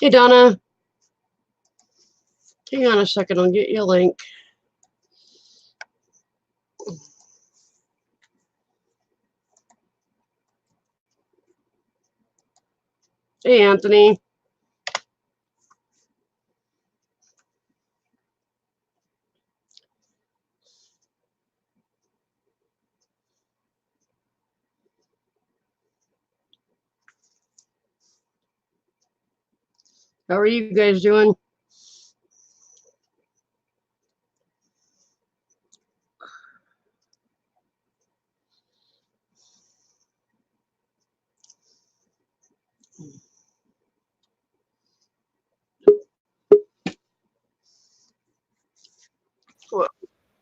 Hey, Donna. Hang on a second. I'll get you a link. Hey, Anthony. How are you guys doing?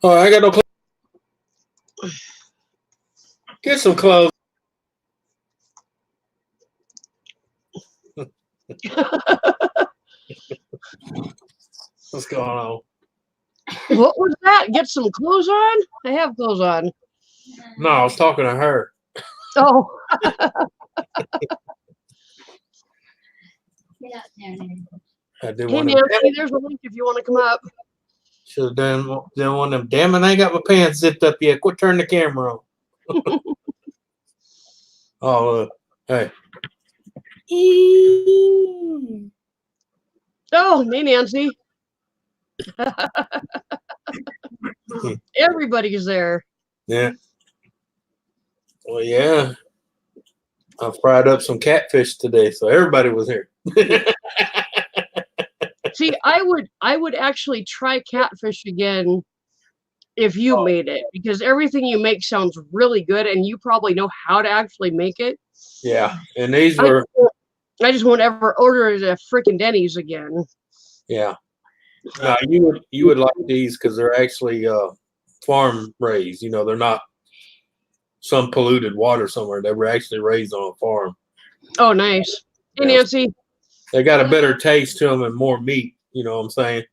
Oh, I got no clothes. Get some clothes. What's going on? What was that? Get some clothes on? I have clothes on. No, I was talking to her. Oh. I did Hey, one Nancy, there's a link if you want to come up. Should have done one of them. Damn it, I ain't got my pants zipped up yet. Quit turning the camera on. Oh, hey. Oh, hey, Nancy. Everybody's there. Yeah. Well, yeah. I fried up some catfish today, so everybody was here. See, I would actually try catfish again if you made it, because everything you make sounds really good, and you probably know how to actually make it. Yeah, and these were. I just won't ever order it at frickin' Denny's again. Yeah. No, you would like these because they're actually farm raised. You know, they're not some polluted water somewhere. They were actually raised on a farm. Oh, nice. Hey, Nancy. They got a better taste to them and more meat. You know what I'm saying?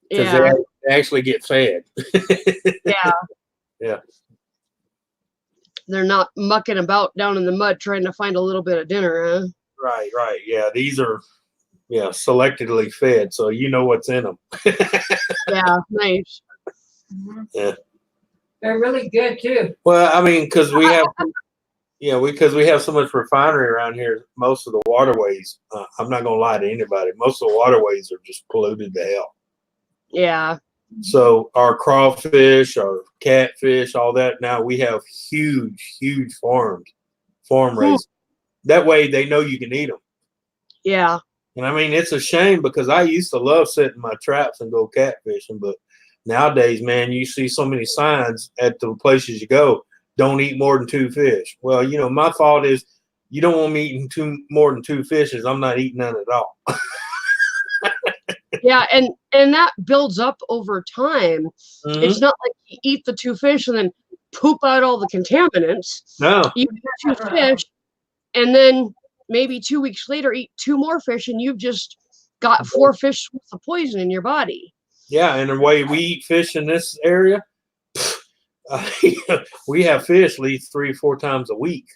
Because Yeah. they actually get fed. Yeah. Yeah. They're not mucking about down in the mud trying to find a little bit of dinner, huh? Right, right. Yeah, these are, selectively fed, so you know what's in them. Yeah, nice. Yeah. They're really good too. Well, I mean, because we have, because we have so much refinery around here. Most of the waterways, I'm not gonna lie to anybody. Most of the waterways are just polluted to hell. Yeah. So our crawfish, our catfish, all that. Now we have huge farm raised. That way they know you can eat them. Yeah. And I mean, it's a shame because I used to love setting my traps and go catfishing, but nowadays, man, you see so many signs at the places you go, don't eat more than 2 fish. Well, my thought is you don't want me eating more than 2 fishes. I'm not eating none at all. Yeah, and that builds up over time. Mm-hmm. It's not like you eat the 2 fish and then poop out all the contaminants. No. You eat 2 fish and then maybe 2 weeks later eat 2 more fish and you've just got 4 fish with the poison in your body. Yeah, and the way we eat fish in this area, we have fish at least 3 or 4 times a week.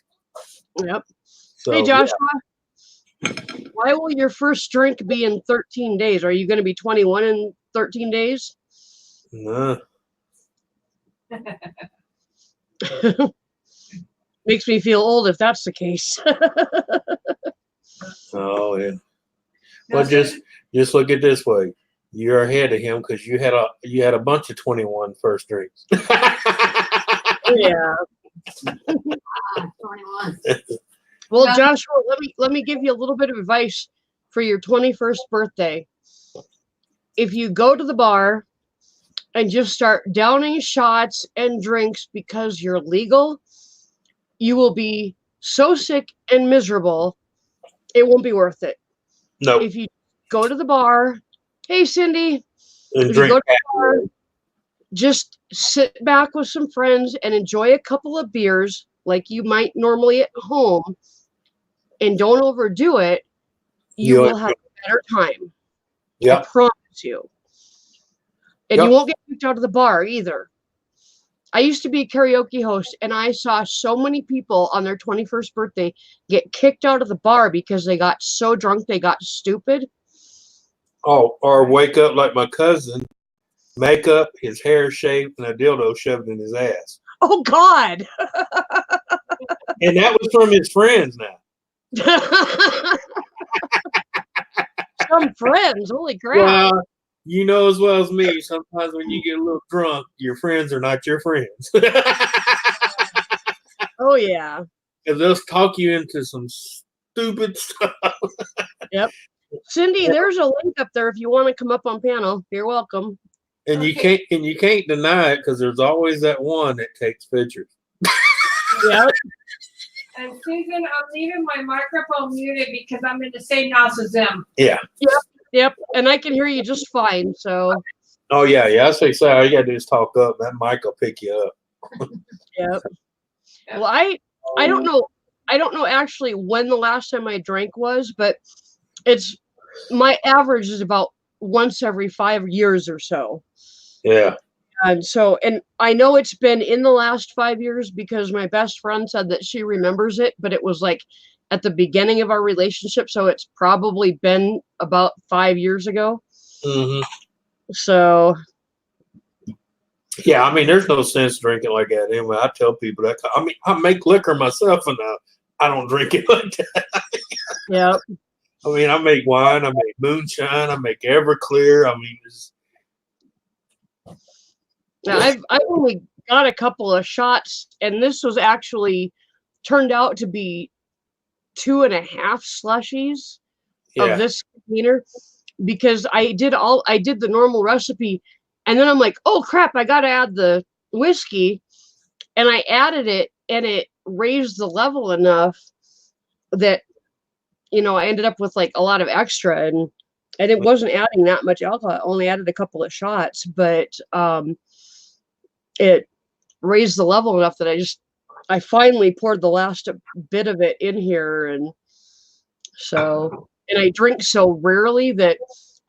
Yep. So, hey, Joshua, why will your first drink be in 13 days? Are you going to be 21 in 13 days? No. Makes me feel old if that's the case. Oh, yeah. Well, just look at it this way. You're ahead of him because you had a bunch of 21 first drinks. Yeah. 21. Well, Joshua, let me give you a little bit of advice for your 21st birthday. If you go to the bar and just start downing shots and drinks because you're legal, you will be so sick and miserable, it won't be worth it. No. If you go to the bar, hey, Cindy, And if you drink go to the bar, just sit back with some friends and enjoy a couple of beers like you might normally at home, and don't overdo it, you will have a better time. Yeah. I promise you. And you won't get kicked out of the bar either. I used to be a karaoke host, and I saw so many people on their 21st birthday get kicked out of the bar because they got so drunk they got stupid. Oh, or wake up like my cousin, makeup, his hair shaved, and a dildo shoved in his ass. Oh God! And that was from his friends now. Some friends, holy crap! Well, you know as well as me, sometimes when you get a little drunk, your friends are not your friends. Oh yeah. Because they'll talk you into some stupid stuff. Yep. Cindy, there's a link up there if you want to come up on panel. You're welcome. And you can't deny it because there's always that one that takes pictures. Yep. And Susan, I'm leaving my microphone muted because I'm in the same house as them. Yeah. Yep. And I can hear you just fine. So Oh yeah. I say so. All you gotta do is talk up. That mic will pick you up. yep. Well, I don't know. I don't know actually when the last time I drank was, but it's my average is about once every 5 years or so. Yeah. And I know it's been in the last 5 years because my best friend said that she remembers it, but it was like at the beginning of our relationship. So it's probably been about 5 years ago. Mm-hmm. So. Yeah, I mean, there's no sense drinking like that anyway. I tell people that. I mean, I make liquor myself, and I don't drink it like that. Yep. I mean, I make wine, I make moonshine, I make Everclear. I mean, Now, I've only got a couple of shots, and this was actually turned out to be 2.5 slushies of this container because I did the normal recipe, and then I'm like, oh crap, I gotta add the whiskey, and I added it, and it raised the level enough that I ended up with like a lot of extra, and it wasn't adding that much alcohol. I only added a couple of shots, but it raised the level enough that I finally poured the last bit of it in here. And I drink so rarely that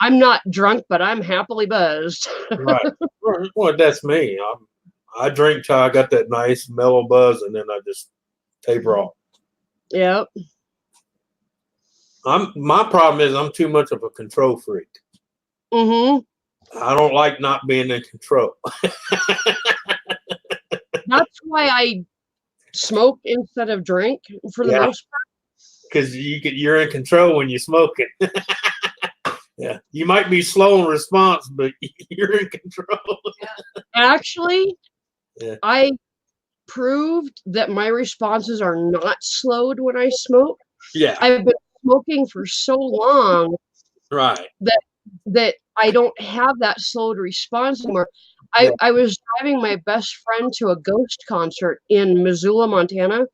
I'm not drunk, but I'm happily buzzed. Right. Well, that's me. I drink till I got that nice mellow buzz, and then I just taper off. Yep. My problem is I'm too much of a control freak. Mm-hmm. I don't like not being in control. That's why I smoke instead of drink for the most part. Because you're in control when you're smoking. Yeah, you might be slow in response, but you're in control. Actually, I proved that my responses are not slowed when I smoke. Yeah, I've been smoking for so long, right, that I don't have that slowed response anymore. I was driving my best friend to a Ghost concert in Missoula, Montana,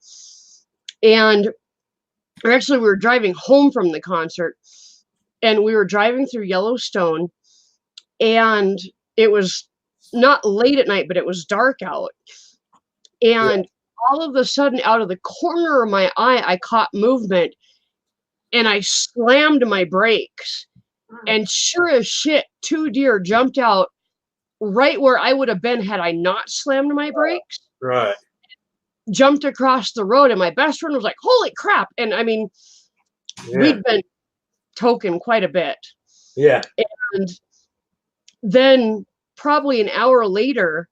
and we were driving home from the concert, and we were driving through Yellowstone, and it was not late at night, but it was dark out, and all of a sudden, out of the corner of my eye, I caught movement, and I slammed my brakes, and sure as shit, 2 deer jumped out right where I would have been had I not slammed my brakes. right. Jumped across the road, and my best friend was like, holy crap. And I mean, we'd been token quite a bit. Yeah. And then probably an hour later,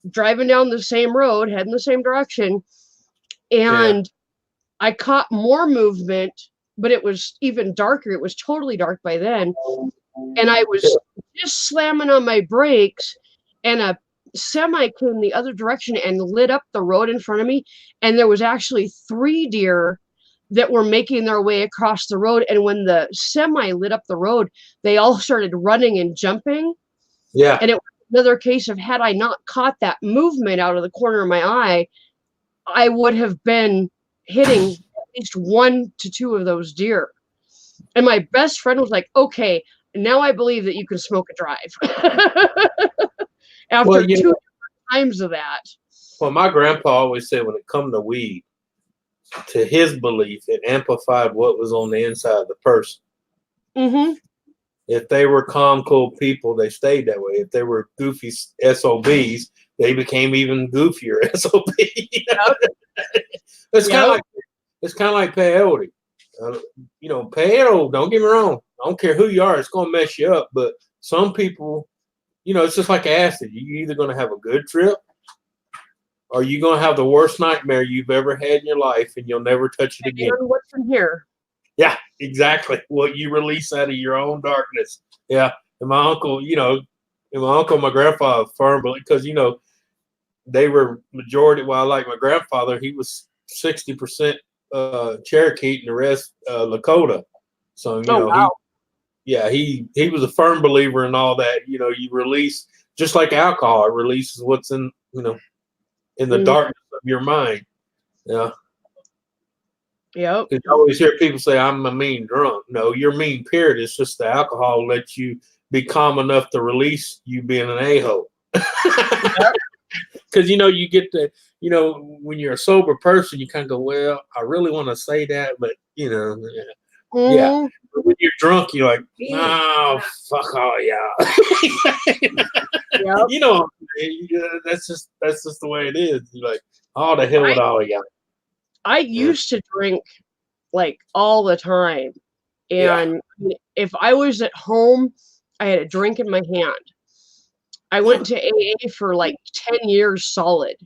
driving down the same road, heading the same direction, and I caught more movement, but it was even darker. It was totally dark by then. And I was just slamming on my brakes, and a semi came the other direction and lit up the road in front of me. And there was actually 3 deer that were making their way across the road. And when the semi lit up the road, they all started running and jumping. Yeah. And it was another case of, had I not caught that movement out of the corner of my eye, I would have been hitting at least 1 to 2 of those deer. And my best friend was like, okay, now I believe that you can smoke and drive. After 2 times of that. Well, my grandpa always said when it come to weed, to his belief, it amplified what was on the inside of the person. Mm-hmm. If they were calm, cool people, they stayed that way. If they were goofy SOBs, they became even goofier. SOB. Yep. It's kind Yep. of like peyote. Peyote. Don't get me wrong. I don't care who you are. It's gonna mess you up. But some people, it's just like acid. You're either gonna have a good trip, or you're gonna have the worst nightmare you've ever had in your life, and you'll never touch it again. And what's in here? Yeah, exactly. What you release out of your own darkness. Yeah. And my uncle, my grandfather, firm, because they were majority. Well, like my grandfather, he was 60% Cherokee and the rest Lakota. So Wow. he was a firm believer in all that. You release, just like alcohol, it releases what's in in the darkness of your mind. Yeah. Yep. You always hear people say, "I'm a mean drunk." No, you're mean. Period. It's just the alcohol lets you be calm enough to release you being an a-hole. Because you get the when you're a sober person, you kind of go, "Well, I really want to say that, but yeah." But when you're drunk, you're like, "Oh, fuck all y'all." Yep. That's just the way it is. You're like, "Oh, the hell with all y'all." I used to drink like all the time. And if I was at home, I had a drink in my hand. I went to AA for like 10 years solid.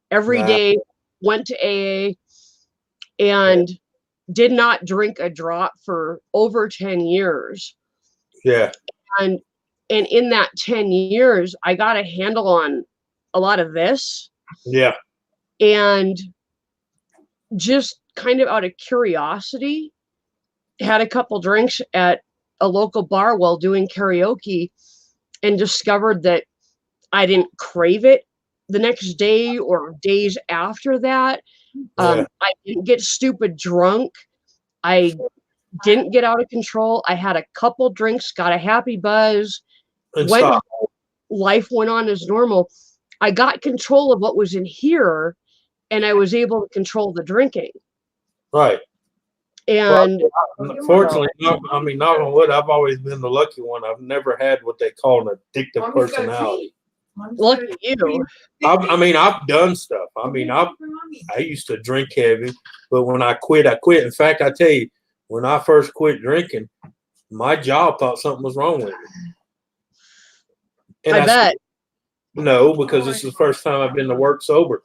Every day went to AA and did not drink a drop for over 10 years. Yeah. And in that 10 years, I got a handle on a lot of this. Yeah. And just kind of out of curiosity, had a couple drinks at a local bar while doing karaoke and discovered that I didn't crave it the next day or days after that. I didn't get stupid drunk. I didn't get out of control. I had a couple drinks, got a happy buzz, went home, life went on as normal. I got control of what was in here, and I was able to control the drinking. Right. And fortunately, knock on wood, I've always been the lucky one. I've never had what they call an addictive personality. Lucky you. I've done stuff. I used to drink heavy, but when I quit, I quit. In fact, I tell you, when I first quit drinking, my job thought something was wrong with me. And I bet. No, because this is the first time I've been to work sober.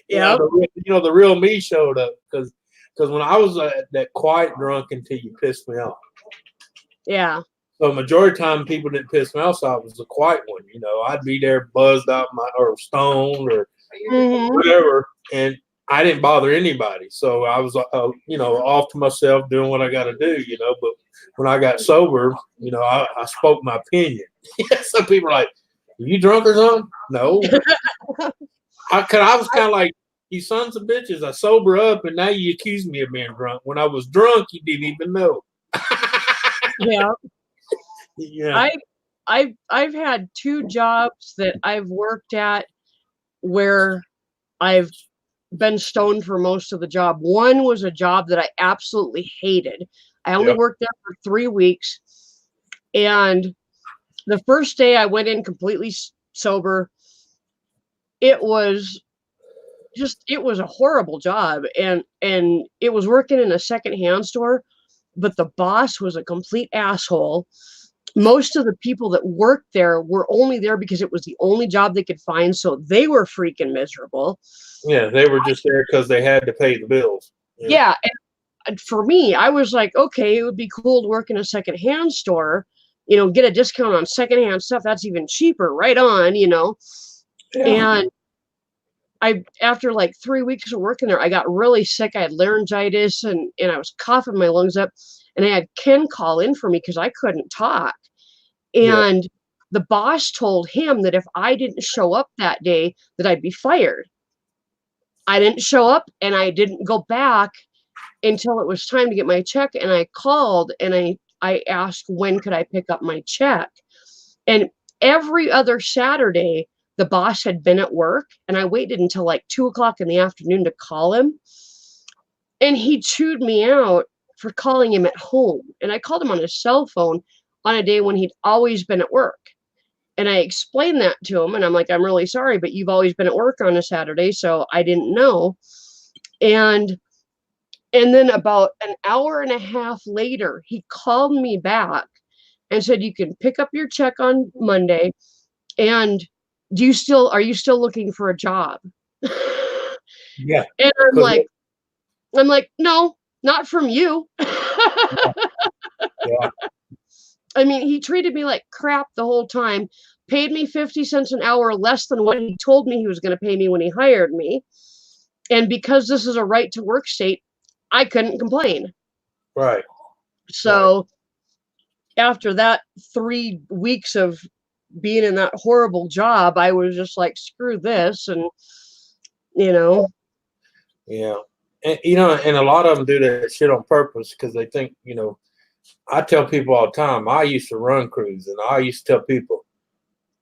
Yeah. The real me showed up because when I was that quiet drunk until you pissed me off. Yeah. So majority of the time people didn't piss me off, so I was the quiet one. I'd be there buzzed out or stoned or whatever, and I didn't bother anybody. So I was off to myself doing what I got to do. But when I got sober, I spoke my opinion. Some people are like, "Are you drunk or something?" No. I was kind of like, "You sons of bitches, I sober up and now you accuse me of being drunk. When I was drunk, you didn't even know." Yeah. Yeah. I've had 2 jobs that I've worked at where I've been stoned for most of the job. One was a job that I absolutely hated. I only worked there for 3 weeks. And the first day I went in completely sober. It was a horrible job. And it was working in a secondhand store, but the boss was a complete asshole. Most of the people that worked there were only there because it was the only job they could find. So they were freaking miserable. Yeah, they were just there because they had to pay the bills. Yeah. And for me, I was like, okay, it would be cool to work in a secondhand store, get a discount on secondhand stuff. That's even cheaper. Right on, Yeah. And after like 3 weeks of working there, I got really sick. I had laryngitis and I was coughing my lungs up, and I had Ken call in for me because I couldn't talk. And the boss told him that if I didn't show up that day, that I'd be fired. I didn't show up, and I didn't go back until it was time to get my check. And I called and I asked, when could I pick up my check? And every other Saturday, the boss had been at work, and I waited until like 2:00 in the afternoon to call him. And he chewed me out for calling him at home. And I called him on his cell phone on a day when he'd always been at work. And I explained that to him, and I'm like, I'm really sorry, but you've always been at work on a Saturday, so I didn't know. And then about an hour and a half later, he called me back and said, you can pick up your check on Monday. And are you still looking for a job? Yeah. And I'm like, no, not from you. Yeah. I mean, he treated me like crap the whole time, paid me 50 cents an hour less than what he told me he was going to pay me when he hired me. And because this is a right to work state, I couldn't complain. Right. So after that 3 weeks of being in that horrible job, I was just like, screw this. And, Yeah. And, and a lot of them do that shit on purpose because they think, I tell people all the time, I used to run crews, and I used to tell people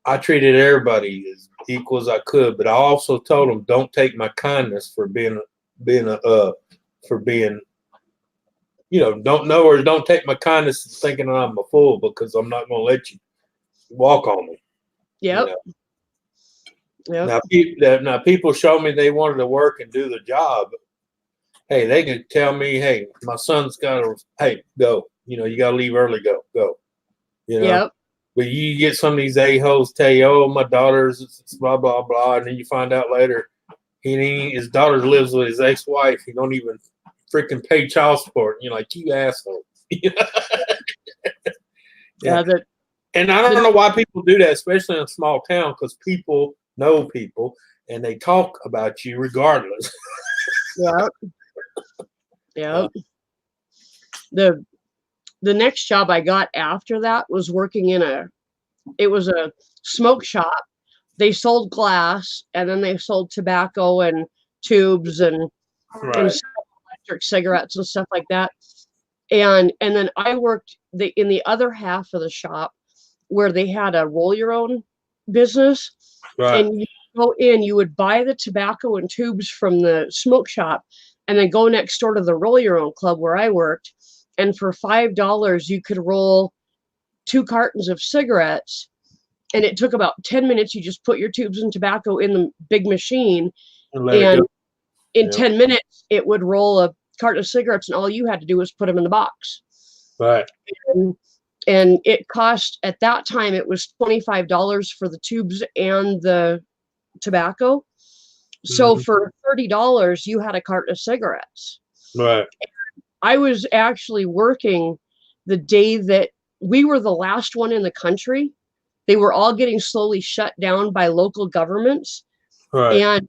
I treated everybody as equal as I could, but I also told them don't take my kindness for being don't take my kindness thinking I'm a fool, because I'm not going to let you walk on me. Yep. Now people show me they wanted to work and do the job. Hey, they can tell me, hey, my son's got to, hey, go. You got to leave early, go. Yep. But you get some of these a-holes tell you, oh, my daughter's blah, blah, blah. And then you find out later his daughter lives with his ex-wife. He don't even freaking pay child support. And you're like, you asshole. Yeah. And I don't know why people do that, especially in a small town, because people know people and they talk about you regardless. Yep. Yep. The next job I got after that was working it was a smoke shop. They sold glass, and then they sold tobacco and tubes and electric cigarettes and stuff like that. And then I worked in the other half of the shop where they had a roll your own business. Right. And you go in, you would buy the tobacco and tubes from the smoke shop, and then go next door to the roll your own club where I worked. And for $5, you could roll 2 cartons of cigarettes. And it took about 10 minutes. You just put your tubes and tobacco in the big machine. And in 10 minutes, it would roll a carton of cigarettes. And all you had to do was put them in the box. Right. And it cost, at that time, it was $25 for the tubes and the tobacco. Mm-hmm. So for $30, you had a carton of cigarettes. Right. I was actually working the day that we were the last one in the country. They were all getting slowly shut down by local governments. Right. And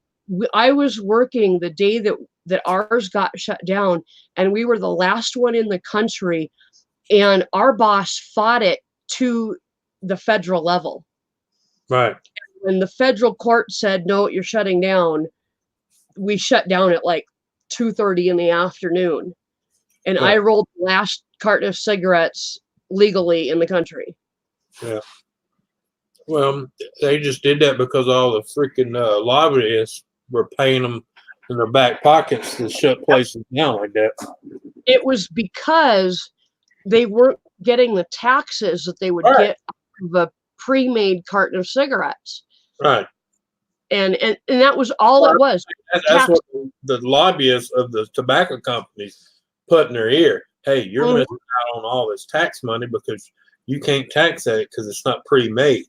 I was working the day that ours got shut down, and we were the last one in the country. And our boss fought it to the federal level. Right. When the federal court said, no, you're shutting down, we shut down at like 2:30 in the afternoon. And I rolled the last carton of cigarettes legally in the country. Yeah. Well, they just did that because all the freaking lobbyists were paying them in their back pockets to shut places down like that. It was because they weren't getting the taxes that they would get out of a pre-made carton of cigarettes. Right. And that was all it was. That's what the lobbyists of the tobacco companies put in their ear. Hey, you're missing out on all this tax money because you can't tax that because it's not pre-made.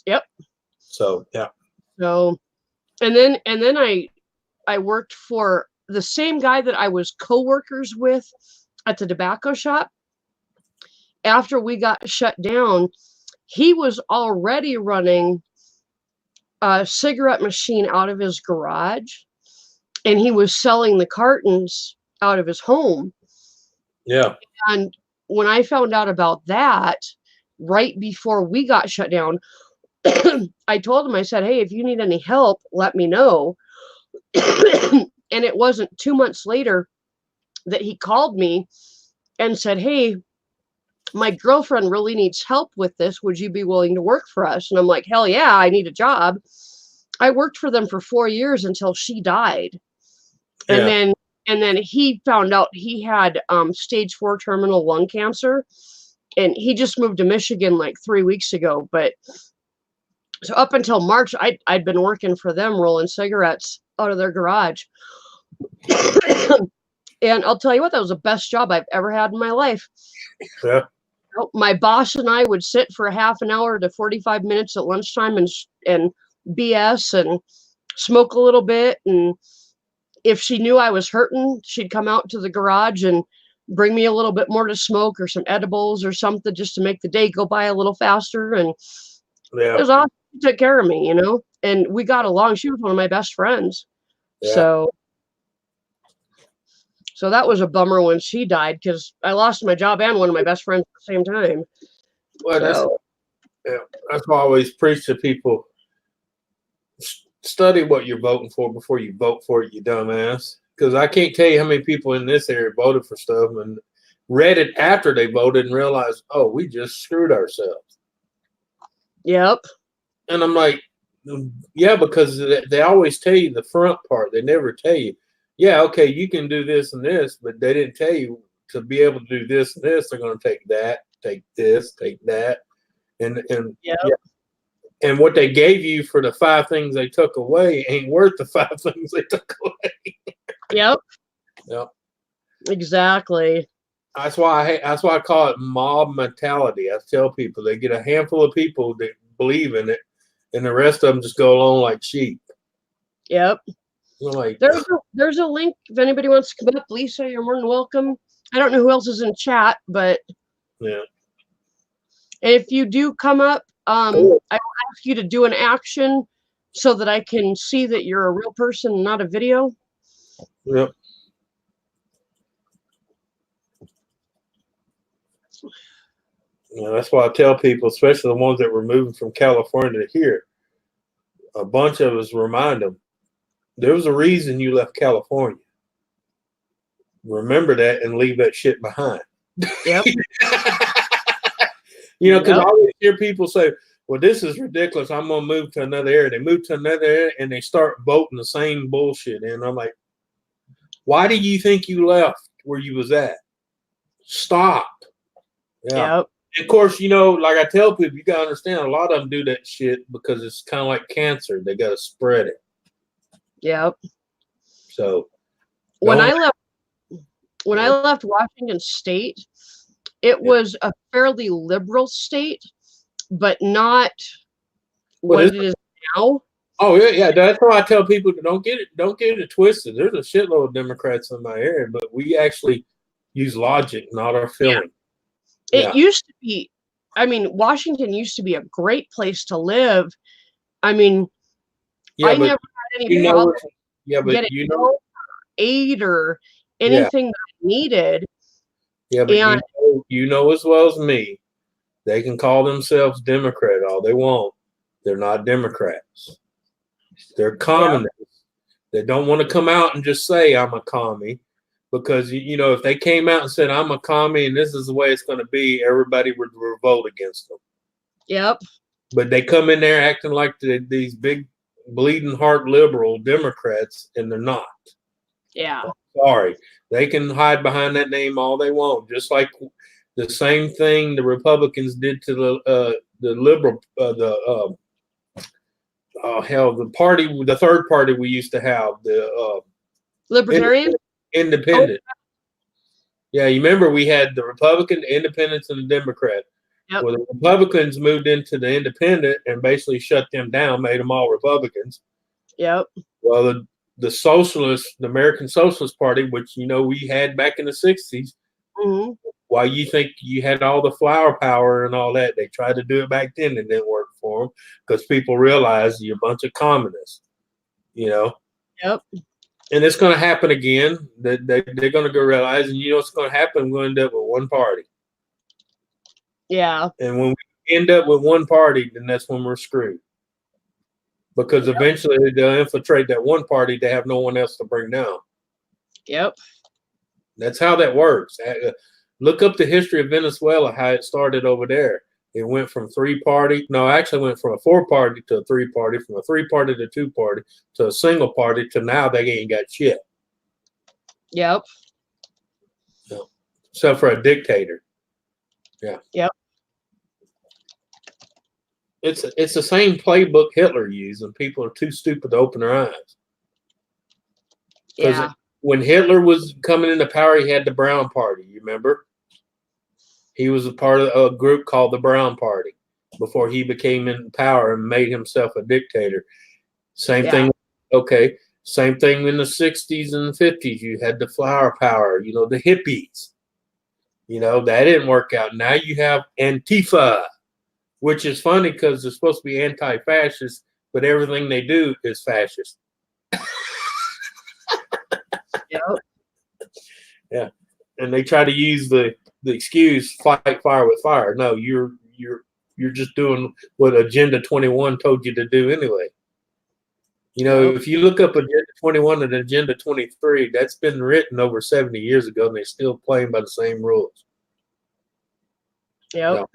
Yep. So yeah. So, and then I worked for the same guy that I was co-workers with at the tobacco shop. After we got shut down, he was already running a cigarette machine out of his garage, and he was selling the cartons out of his home. Yeah. And when I found out about that, right before we got shut down, I told him, I said, hey, if you need any help, let me know. And it wasn't 2 months later that he called me and said, hey, my girlfriend really needs help with this. Would you be willing to work for us? And I'm like, hell yeah, I need a job. I worked for them for 4 years until she died. And then he found out he had stage 4 terminal lung cancer, and he just moved to Michigan like 3 weeks ago. But So up until March, I'd been working for them rolling cigarettes out of their garage. And I'll tell you what, that was the best job I've ever had in my life. Yeah. My boss and I would sit for a half an hour to 45 minutes at lunchtime and BS and smoke a little bit. And if she knew I was hurting, she'd come out to the garage and bring me a little bit more to smoke or some edibles or something just to make the day go by a little faster. And Yeah. it was awesome. She took care of me, and we got along. She was one of my best friends. Yeah. So that was a bummer when she died because I lost my job and one of my best friends at the same time. Well, that's why I always preach to people: study what you're voting for before you vote for it, you dumbass. Because I can't tell you how many people in this area voted for stuff and read it after they voted and realized, oh, we just screwed ourselves. Yep. And I'm like, yeah, because they always tell you the front part. They never tell you, yeah, okay, you can do this and this, but they didn't tell you to be able to do this and this. They're going to take that, take this, take that, and Yep. yeah. And what they gave you for the 5 things they took away ain't worth the 5 things they took away. Yep. Yep. Exactly. That's why I call it mob mentality. I tell people they get a handful of people that believe in it, and the rest of them just go along like sheep. Yep. Like, there's a link if anybody wants to come up. Lisa, you're more than welcome. I don't know who else is in chat, but yeah. if you do come up, I will ask you to do an action so that I can see that you're a real person, not a video. Yep. Yeah, that's why I tell people, especially the ones that were moving from California to here, a bunch of us remind them, there was a reason you left California. Remember that and leave that shit behind. Yep. Because I always hear people say, well, this is ridiculous. I'm going to move to another area. They move to another area and they start voting the same bullshit. And I'm like, why do you think you left where you was at? Stop. Yeah. Yep. Of course, like I tell people, you got to understand, a lot of them do that shit because it's kind of like cancer. They got to spread it. Yep. So when I left Washington State, it was a fairly liberal state, but not what it is now. Oh yeah. That's why I tell people don't get it twisted. There's a shitload of Democrats in my area, but we actually use logic, not our feeling. It used to be. I mean, Washington used to be a great place to live. I mean, I never had any problem getting aid or anything that I needed. Yeah, but you know as well as me, they can call themselves Democrat all they want. They're not Democrats. They're communists. They don't want to come out and just say I'm a commie, because if they came out and said I'm a commie and this is the way it's going to be, everybody would revolt against them. Yep. But they come in there acting like these big bleeding heart liberal Democrats, and they're not. Yeah. Sorry, they can hide behind that name all they want, just like the same thing the Republicans did to the liberal the party, the third party we used to have, the Libertarian, Independent. Oh. Yeah, you remember we had the Republican, the Independents, and the Democrat. Yep. Well, the Republicans moved into the Independent and basically shut them down, made them all Republicans. Yep. Well, the Socialist, the American Socialist Party, which we had back in the 60s, why you think you had all the flower power and all that? They tried to do it back then, it didn't work for them because people realized you're a bunch of communists, Yep. And it's going to happen again. They're going to go realize, and what's going to happen? We're going to end up with one party. Yeah. And when we end up with one party, then that's when we're screwed. Because eventually they'll infiltrate that one party. They have no one else to bring down. Yep. That's how that works. Look up the history of Venezuela, how it started over there. It went from 3-party. No, actually went from a 4-party to a 3-party, from a 3-party to 2-party to a single party to now they ain't got shit. Yep. Except for a dictator. Yeah. Yep. it's the same playbook Hitler used, and people are too stupid to open their eyes. Because Yeah. when Hitler was coming into power, he had the Brown Party. You remember? He was a part of a group called the Brown Party before he became in power and made himself a dictator. Same thing. Okay. Same thing in the 60s and 50s. You had the flower power, the hippies. That didn't work out. Now you have Antifa, which is funny because they're supposed to be anti-fascist, but everything they do is fascist. Yep. Yeah. And they try to use the excuse fight fire with fire. No, you're just doing what Agenda 21 told you to do anyway. If you look up Agenda 21 and Agenda 23, that's been written over 70 years ago, and they're still playing by the same rules. Yep.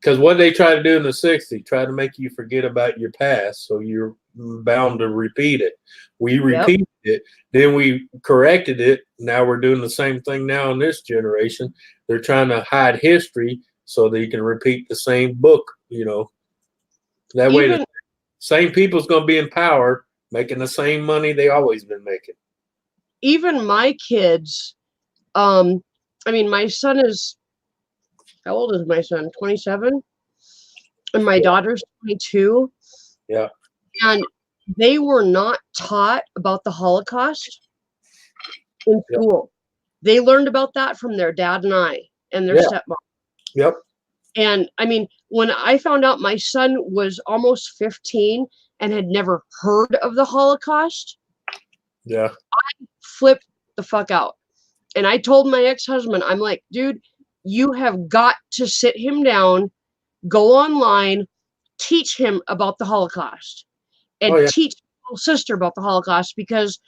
Because what they try to do in the 60s, try to make you forget about your past, so you're bound to repeat it. We repeated it, then we corrected it. Now we're doing the same thing now in this generation. They're trying to hide history so that you can repeat the same book, That way the same people's going to be in power, making the same money they always been making. Even my kids, my son is, how old is my son? 27? And my daughter's 22. Yeah. And they were not taught about the Holocaust in school. They learned about that from their dad and I and their stepmom. Yep. And when I found out my son was almost 15 and had never heard of the Holocaust, I flipped the fuck out. And I told my ex-husband, I'm like, dude, you have got to sit him down, go online, teach him about the Holocaust, and teach my little sister about the Holocaust, because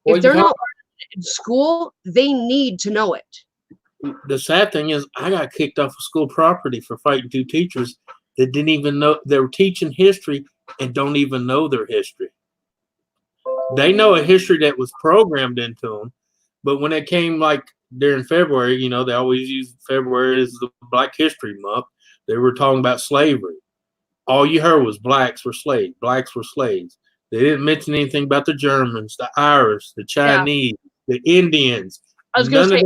if they're not learning it in school, they need to know it. The sad thing is, I got kicked off of school property for fighting two teachers that didn't even know they were teaching history and don't even know their history. They know a history that was programmed into them, but when it came like during February, they always use February as the Black History Month. They were talking about slavery. All you heard was blacks were slaves. Blacks were slaves. They didn't mention anything about the Germans, the Irish, the Chinese, the Indians. I was going to say,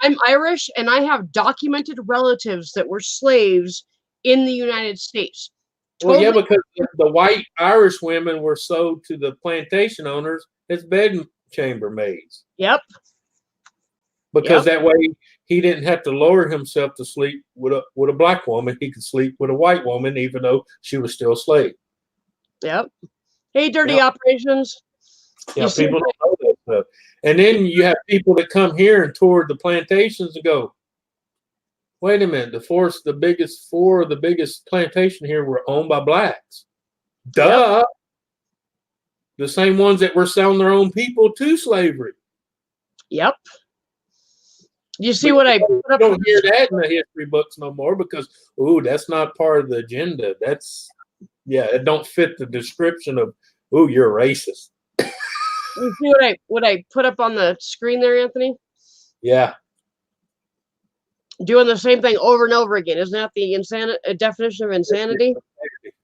I'm Irish, and I have documented relatives that were slaves in the United States. Well, yeah, because the white Irish women were sold to the plantation owners as bed chamber maids. Yep. Because that way he didn't have to lower himself to sleep with a black woman. He could sleep with a white woman, even though she was still a slave. Yep. Hey, dirty operations. Yeah, people don't know that stuff. And then you have people that come here and tour the plantations and go, wait a minute, four of the biggest plantation here were owned by blacks. Duh. Yep. The same ones that were selling their own people to slavery. Yep. You see what I put up? You don't hear that in the history books no more because, that's not part of the agenda. It don't fit the description of, you're a racist. You see what I put up on the screen there, Anthony? Yeah. Doing the same thing over and over again. Isn't that the definition of insanity?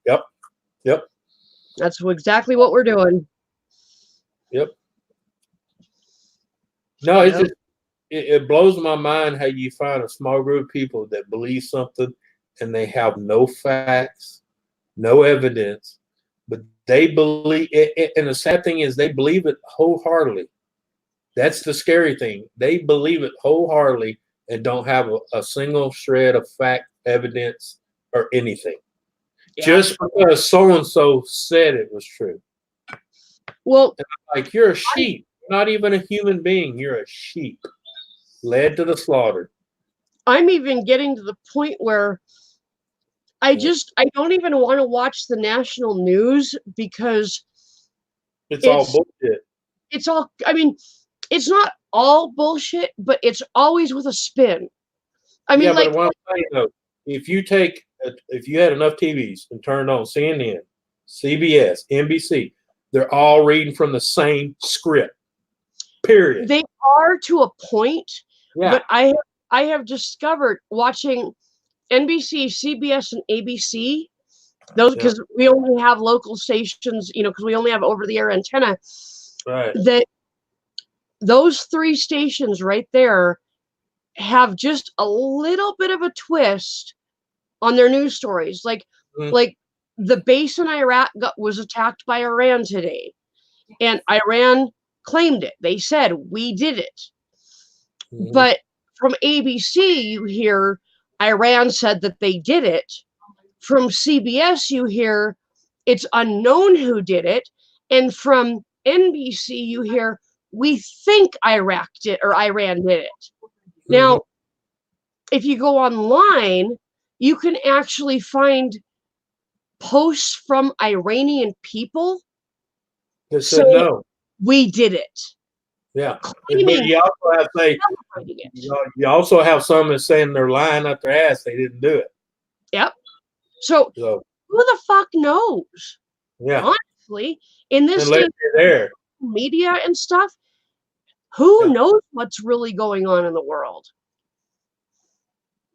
Yep. That's exactly what we're doing. Yep. No, it's just, it blows my mind how you find a small group of people that believe something and they have no facts, no evidence, but they believe it. And the sad thing is they believe it wholeheartedly. That's the scary thing. They believe it wholeheartedly and don't have a single shred of fact, evidence, or anything. Yeah. Just because so-and-so said it was true. Well, like, you're a sheep. You're not even a human being. You're a sheep. Led to the slaughter. I'm even getting to the point where I don't even want to watch the national news because it's all bullshit. It's all, it's not all bullshit, but it's always with a spin. But what I'm saying though, if you had enough TVs and turned on CNN, CBS, NBC, they're all reading from the same script. Period. They are to a point, but I have discovered watching NBC, CBS, and ABC Those, Yeah. because we only have local stations, because we only have over-the-air antenna. Right. That those 3 stations right there have just a little bit of a twist on their news stories. Like the base in Iraq was attacked by Iran today, and Iran claimed it. They said, we did it. Mhm. But from ABC, you hear Iran said that they did it. From CBS, you hear it's unknown who did it. And from NBC, you hear we think Iraq did or Iran did it. Now, if you go online, you can actually find posts from Iranian people They said saying no. we did it. Yeah. But Claiming you also have say celebrating it. you also have some that's saying they're lying up their ass. They didn't do it. Yep. So So who the fuck knows? yeah. Honestly, in this Unless day, you're there. media and stuff, who Yeah. knows what's really going on in the world?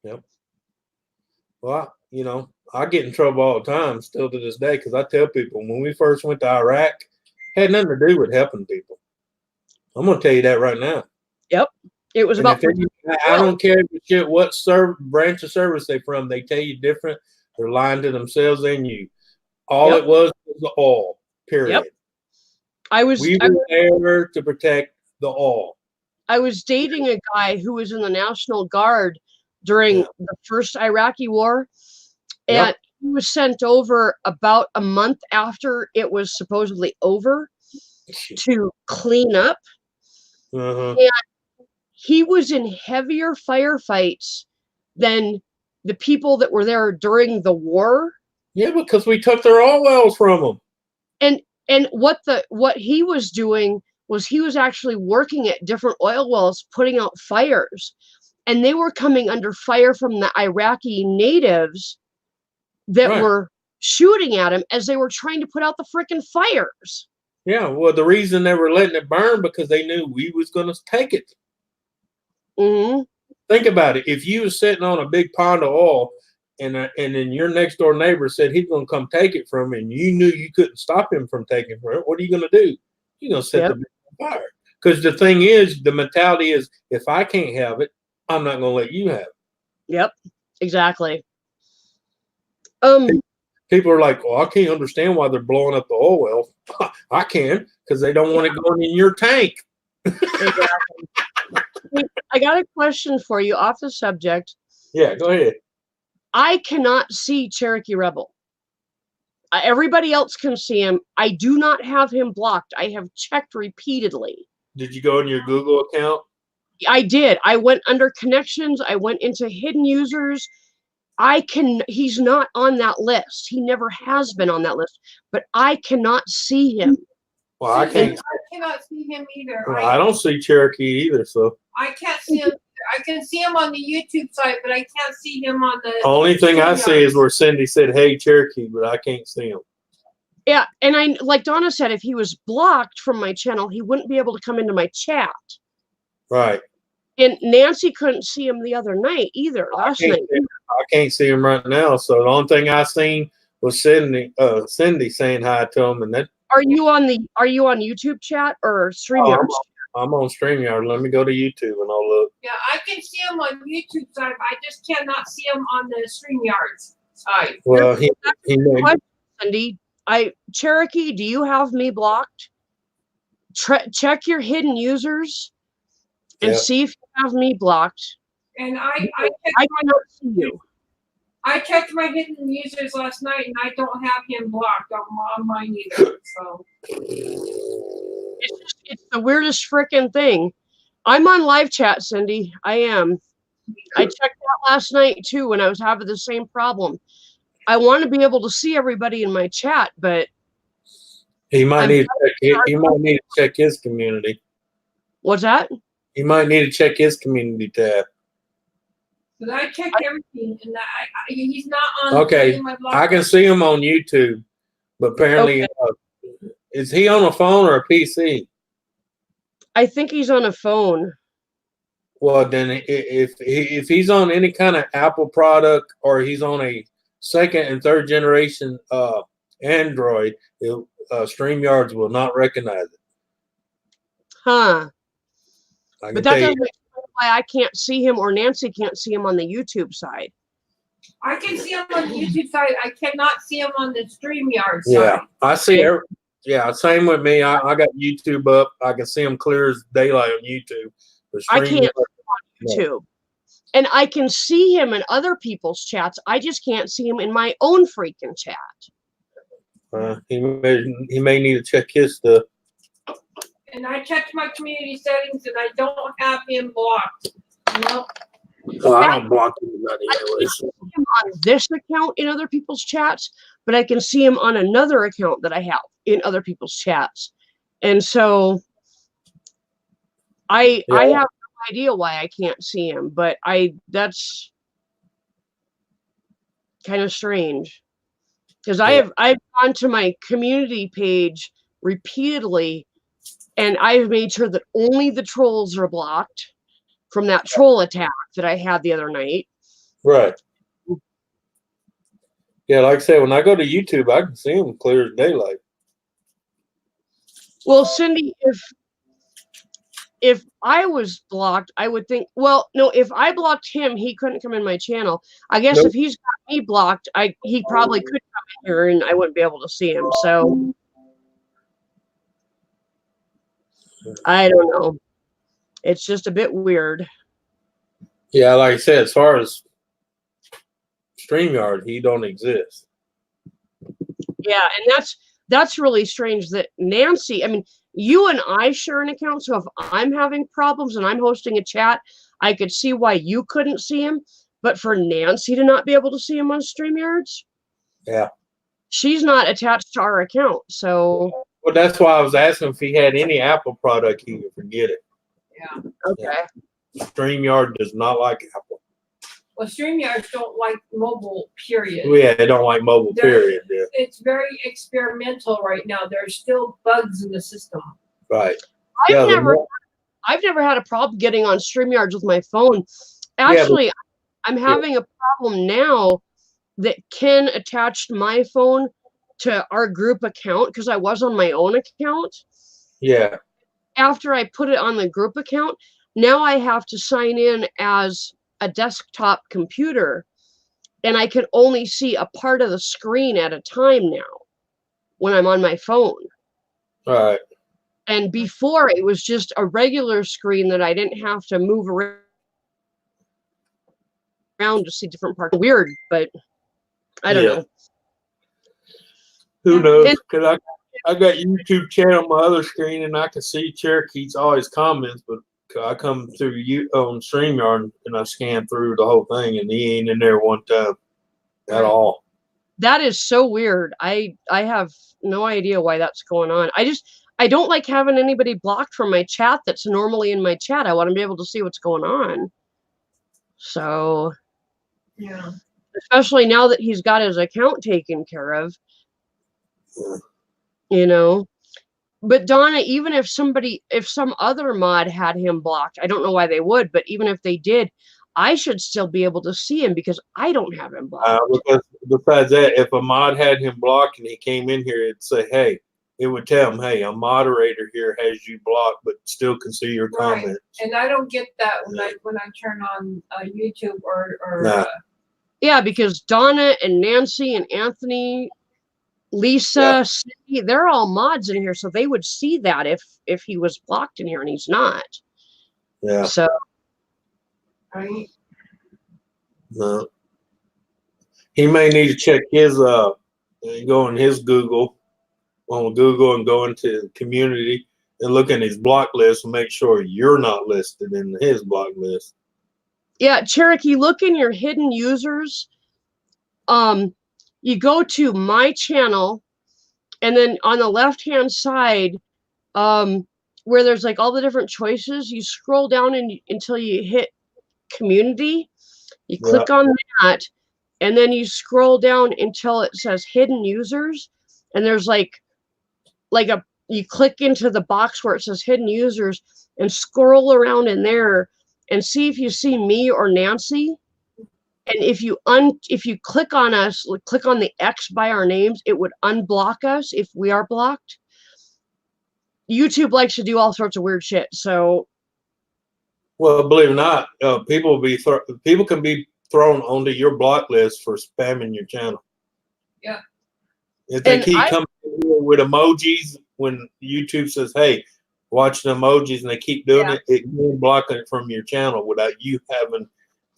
Yep. Well, I get in trouble all the time still to this day because I tell people when we first went to Iraq, had nothing to do with helping people. I'm going to tell you that right now. Yep. It was And about. I don't care what branch of service they're from. They tell you different. They're lying to themselves and you. All Yep. it was the oil, period. Yep. We were there to protect the oil. I was dating a guy who was in the National Guard during the first Iraqi war, and he was sent over about a month after it was supposedly over to clean up. And he was in heavier firefights than the people that were there during the war. Yeah, because we took their oil wells from them. And what he was doing was he was actually working at different oil wells, putting out fires, and they were coming under fire from the Iraqi natives that were shooting at him as they were trying to put out the freaking fires. Yeah, well, the reason they were letting it burn because they knew we was going to take it. Mm-hmm. Think about it. If you was sitting on a big pond of oil and then your next door neighbor said he's going to come take it from you and you knew you couldn't stop him from taking it from it, what are you going to do? You're going to set the bitch on fire. Because the thing is, the mentality is, if I can't have it, I'm not going to let you have it. Yep, exactly. People are like, well, I can't understand why they're blowing up the oil well. I can, because they don't want it going in your tank. Exactly. I got a question for you off the subject. Yeah, go ahead. I cannot see Cherokee Rebel. Everybody else can see him. I do not have him blocked. I have checked repeatedly. Did you go in your Google account? I did. I went under connections. I went into hidden users. He's not on that list. He never has been on that list, but I cannot see him. Well, I can't. I cannot see him either. Well, I don't see Cherokee either, so. I can't see him. I can see him on the YouTube site, but I can't see him on the. Only thing I see is where Cindy said, "Hey, Cherokee," but I can't see him. Yeah, and like Donna said, if he was blocked from my channel, he wouldn't be able to come into my chat. Right. And Nancy couldn't see him the other night either. Last night. I can't see him right now. So the only thing I seen was Cindy saying hi to him, and that. Are you on YouTube chat or StreamYard? I'm on StreamYard. Let me go to YouTube and I'll look. Yeah, I can see him on YouTube side. I just cannot see him on the StreamYard side. Well, he may. Cindy, Cherokee, do you have me blocked? Check your hidden users and see if you have me blocked. And I cannot see you. I checked my hidden users last night, and I don't have him blocked on mine either. So it's the weirdest freaking thing. I'm on live chat, Cindy. I am. I checked that last night too when I was having the same problem. I want to be able to see everybody in my chat, but he might need to check his community. What's that? He might need to check his community tab. But I checked everything, and he's not on. Okay, I can see him on YouTube, but apparently, is he on a phone or a PC? I think he's on a phone. Well, then if he's on any kind of Apple product or he's on a second and third generation Android, StreamYards will not recognize it. Huh. I can But that tell you. doesn't explain why I can't see him or Nancy can't see him on the YouTube side. I can see him on the YouTube side. I cannot see him on the StreamYard side. Yeah, I see. Okay. Yeah, same with me. I got YouTube up. I can see them clear as daylight on YouTube. But I can't StreamYard, see him on YouTube. And I can see him in other people's chats. I just can't see him in my own freaking chat. he may need to check his stuff. And I checked my community settings and I don't have him blocked. Nope. Well, I don't block anybody anyways. See him on this account in other people's chats, but I can see him on another account that I have in other people's chats. And so I have no idea why I can't see him, but that's kind of strange. Because I've gone to my community page repeatedly and I've made sure that only the trolls are blocked from that troll attack that I had the other night. Right. Yeah, like I said, when I go to YouTube, I can see them clear as daylight. Well, Cindy, if I was blocked, I would think, well, no, if I blocked him, he couldn't come in my channel. I guess Nope. if he's got me blocked, he probably could come in here and I wouldn't be able to see him. So I don't know. It's just a bit weird. Yeah, like I said, as far as StreamYard, he don't exist. Yeah, and that's really strange that Nancy, I mean, you and I share an account, so if I'm having problems and I'm hosting a chat, I could see why you couldn't see him. But for Nancy to not be able to see him on StreamYards, Yeah. she's not attached to our account. So Well, that's why I was asking if he had any Apple product, he could forget it. Yeah. okay. StreamYard does not like Apple. Well, StreamYards don't like mobile, period. Yeah, they don't like mobile, period. Yeah. It's very experimental right now. There's still bugs in the system. Right. I've Yeah, never had a problem getting on StreamYards with my phone. Actually, I'm having a problem now that Ken attached my phone to our group account because I was on my own account. Yeah. After I put it on the group account, now I have to sign in as a desktop computer and I can only see a part of the screen at a time now when I'm on my phone. Right. And before it was just a regular screen that I didn't have to move around to see different parts. Weird, but I don't know. Who knows? Because I got YouTube chat on my other screen and I can see Cherokee's always comments, but I come through you on StreamYard and I scan through the whole thing and he ain't in there one time at all. That is so weird. I have no idea why that's going on. I don't like having anybody blocked from my chat that's normally in my chat. I want to be able to see what's going on. So, Yeah. especially now that he's got his account taken care of, you know. But Donna, even if some other mod had him blocked, I don't know why they would, but even if they did, I should still be able to see him because I don't have him blocked. Because besides that, if a mod had him blocked and he came in here, it'd say, hey, it would tell him, hey, a moderator here has you blocked, but still can see your comments. And I don't get that when I turn on YouTube or Nah. Yeah, because Donna and Nancy and Anthony, Lisa, Cindy, they're all mods in here, so they would see that if he was blocked in here and he's not. Yeah. So right. No. He may need to check his go in his Google and go into community and look in his block list and make sure you're not listed in his block list. yeah, Cherokee, look in your hidden users. You go to my channel, and then on the left-hand side, where there's like all the different choices, you scroll down until you hit community. You click on that, and then you scroll down until it says hidden users, and there's you click into the box where it says hidden users and scroll around in there and see if you see me or Nancy. And if you click on us, click on the X by our names, it would unblock us if we are blocked. YouTube likes to do all sorts of weird shit. So, Well, believe it or not, people can be thrown onto your block list for spamming your channel. Yeah. If they And keep coming in here with emojis, when YouTube says, "Hey, watch the emojis," and they keep doing it can block it from your channel without you having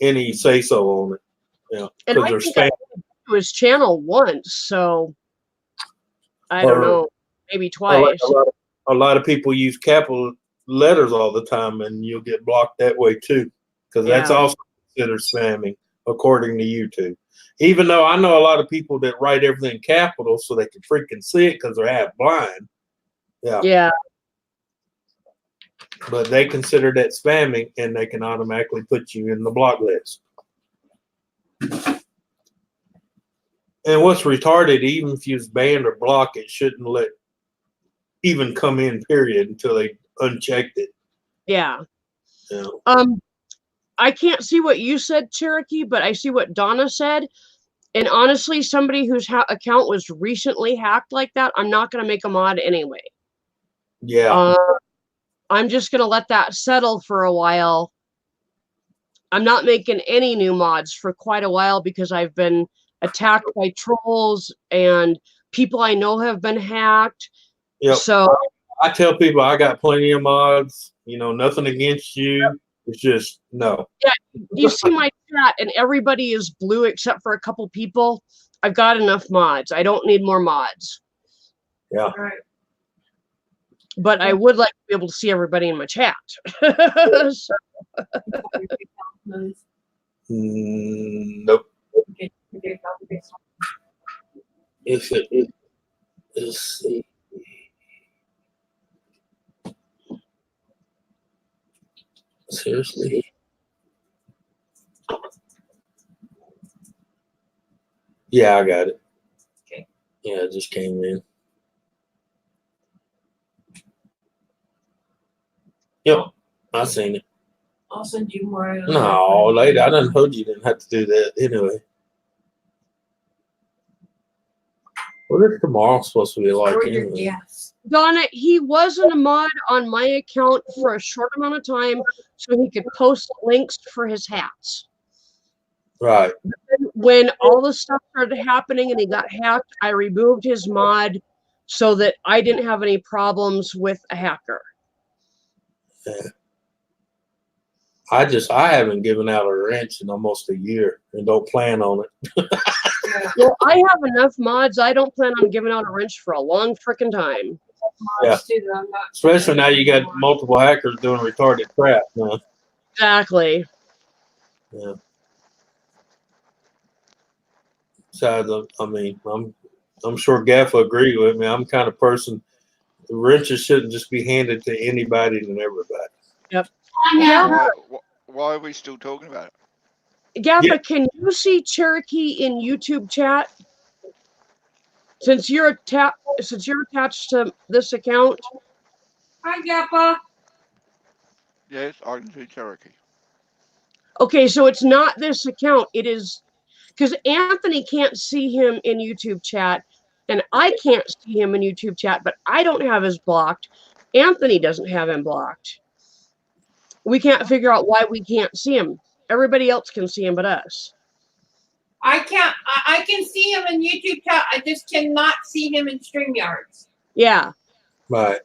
any say so on it. and because I they're think spam. to his channel once, so I don't Or- know, maybe A twice. lot of people use capital letters all the time, and you'll get blocked that way too, because that's Yeah. also considered spamming according to YouTube. Even though I know a lot of people that write everything capital so they can freaking see it because they're half blind. Yeah. But they consider that spamming, and they can automatically put you in the block list. And what's retarded, even if you was banned or blocked, it shouldn't let even come in, period, until they unchecked it. Yeah. You know? I can't see what you said, Cherokee, but I see what Donna said. And honestly, somebody whose account was recently hacked like that, I'm not going to make a mod anyway. Yeah. I'm just going to let that settle for a while. I'm not making any new mods for quite a while because I've been attacked by trolls and people I know have been hacked. Yep. So I tell people I got plenty of mods, nothing against you. It's just no. Yeah, you see my chat and everybody is blue except for a couple people. I've got enough mods. I don't need more mods. Yeah. All right. But I would like to be able to see everybody in my chat. So, Nope. If it is, seriously. Yeah, I got it. Okay. Yeah, it just came in. Yep, I seen it. I'll send you more. No, lady, I done told you didn't have to do that anyway. What is tomorrow supposed to be like anyway? Yes. Donna, he wasn't a mod on my account for a short amount of time so he could post links for his hats. Right. When all the stuff started happening and he got hacked, I removed his mod so that I didn't have any problems with a hacker. Yeah. I haven't given out a wrench in almost a year and don't plan on it. Yeah. Well, I have enough mods. I don't plan on giving out a wrench for a long freaking time. Yeah. Too, that I'm not Especially now you got multiple hackers doing retarded crap. Now. Exactly. Yeah. So I'm sure Gaff will agree with me. I'm the kind of person. The wrenches shouldn't just be handed to anybody and everybody. Yep. Why are we still talking about it? Gaffa, Yeah. can you see Cherokee in YouTube chat? Since you're attached to this account. Hi, Gappa. Yes, I can see Cherokee. Okay, so it's not this account. It is because Anthony can't see him in YouTube chat, and I can't see him in YouTube chat, but I don't have his blocked. Anthony doesn't have him blocked. We can't figure out why we can't see him. Everybody else can see him but us. I can't. I can see him in YouTube chat. I just cannot see him in StreamYards. Yeah. Right.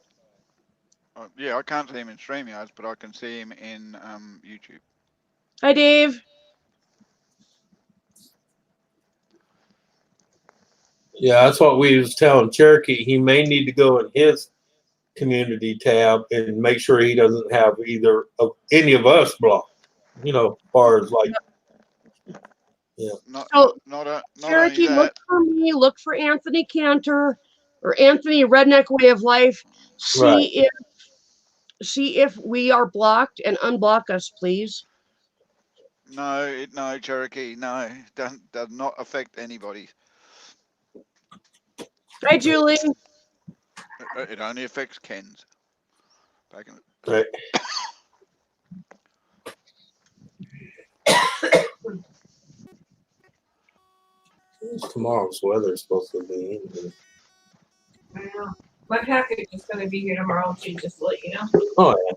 Yeah, I can't see him in StreamYards, but I can see him in YouTube. Hi, Dave. Yeah, that's what we was telling Cherokee. He may need to go in his community tab and make sure he doesn't have either of any of us blocked. As far as like, yeah. Not Cherokee, only look that. for me. Look for Anthony Cantor or Anthony Redneck Way of Life. See if we are blocked and unblock us, please. No, Cherokee. No, does not affect anybody. Hi, Julie. It only affects Ken's. Back in Right. Tomorrow's weather is supposed to be. I know. My package is gonna be here tomorrow too, just to let you know. Oh yeah.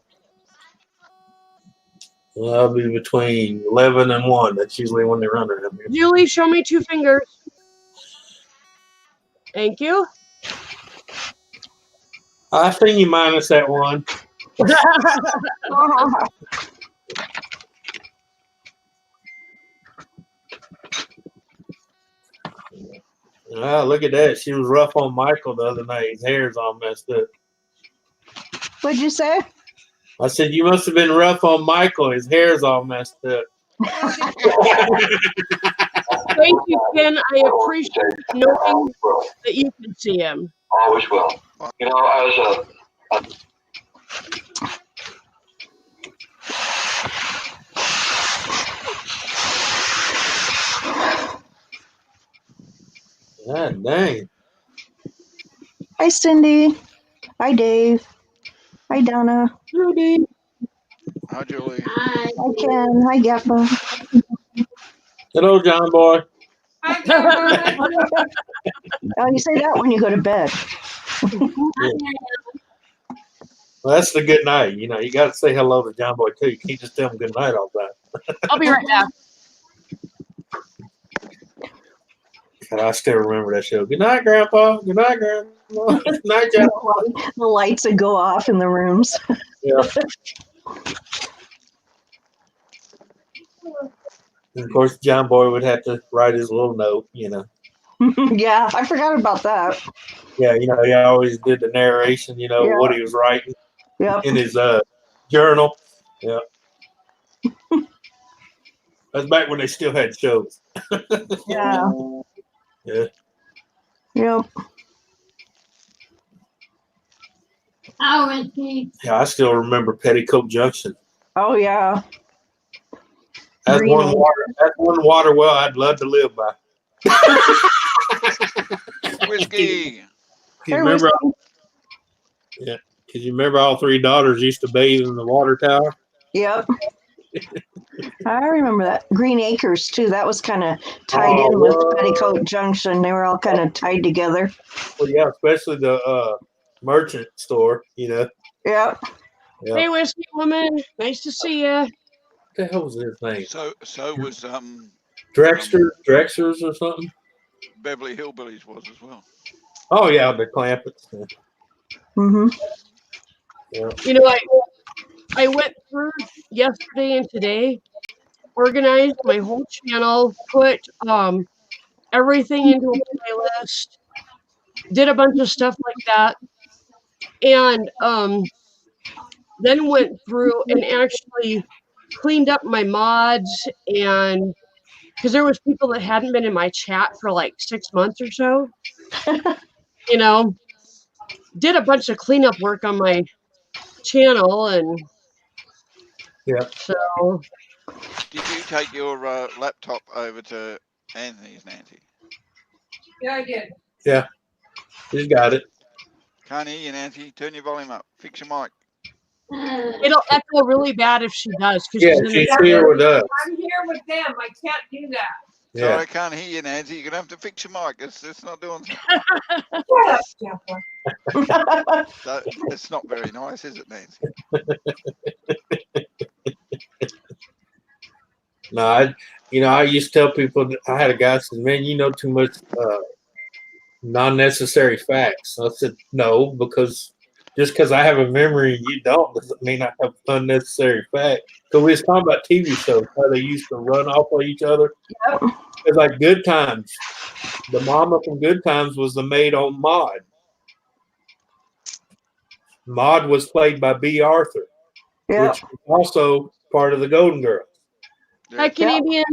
Well, I'll be between 11 and 1. That's usually when they run around here. Julie, show me 2 fingers. Thank you. I seen you minus that one. Ah, look at that. She was rough on Michael the other night. His hair's all messed up. What'd you say? I said, you must have been rough on Michael. His hair's all messed up. Thank you, Ken. I appreciate knowing that you can see him. Always will. You know, as God dang. Hi, Cindy. Hi, Dave. Hi, Donna. Judy. Hi, Julie. Hi, Ken. Hi, Gaffa. Hello, John boy. Hi, John. Oh, you say that when you go to bed. Well, that's the good night. You know, you got to say hello to John boy, too. You can't just tell him good night all the time. I'll be right back. And I still remember that show. Good night, Grandpa. Good night, Grandpa. Good night, John. The lights would go off in the rooms. Yeah. And of course, John boy would have to write his little note, you know. Yeah, I forgot about that. Yeah, you know, he always did the narration, you know, Yeah. what he was writing Yep. in his journal. Yeah. That's back when they still had shows. Yeah. Yeah. Yep. Yeah, I still remember Petticoat Junction. Oh, yeah. That's Green one Acres. water well I'd love to live by. Whiskey. You remember? Yeah. Because you remember all 3 daughters used to bathe in the water tower? Yep. I remember that. Green Acres, too. That was kind of tied Oh, in with what? Petticoat Junction. They were all kind of tied together. Well, yeah, especially the merchant store, you know. Yep. Yeah. Hey, Whiskey Woman. Nice to see you. What the hell was his name? So was Drexler's or something? Beverly Hillbillies was as well. Oh, yeah, the Clampets. Yeah. Mm-hmm. Yeah. You know, I went through yesterday and today, organized my whole channel, put everything into a playlist, did a bunch of stuff like that, and then went through and actually cleaned up my mods, and because there was people that hadn't been in my chat for like 6 months or so, you know, did a bunch of cleanup work on my channel, and Yeah. so Did you take your laptop over to Anthony's, Nancy? Yeah, I did. He's got it. Can't hear you, Nancy. Turn your volume up. Fix your mic. it'll echo really bad if she does. Because Yeah, she's here with us. I'm here with them. I can't do that. Sorry, Yeah. I can't hear you, Nancy. You're gonna have to fix your mic. It's not doing. Shut up, Jeffrey. It's not very nice, is it, Nancy? No, I used to tell people that I had a guy said, man, you know too much non-necessary facts. I said, no, because just because I have a memory and you don't doesn't mean I have unnecessary facts. So we was talking about TV shows, how they used to run off of each other. Yep. It's like Good Times. The mama from Good Times was the maid on Maude. Maude was played by B. Arthur, Yep. which was also part of the Golden Girls. Hi, Canadian.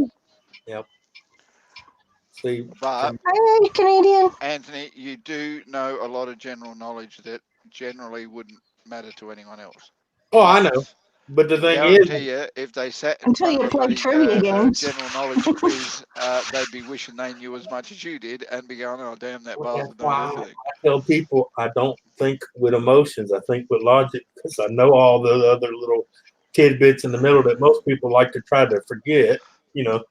See, But Hi, Canadian. Anthony, you do know a lot of general knowledge that generally wouldn't matter to anyone else. oh, I know. But the thing Guarantee is, you, if they sat in Until front you of a play bloody, trivia games. general knowledge quiz, they'd be wishing they knew as much as you did and be going, oh, damn, that bastard knows everything. I tell people I don't think with emotions. I think with logic because I know all the other little tidbits in the middle that most people like to try to forget, you know.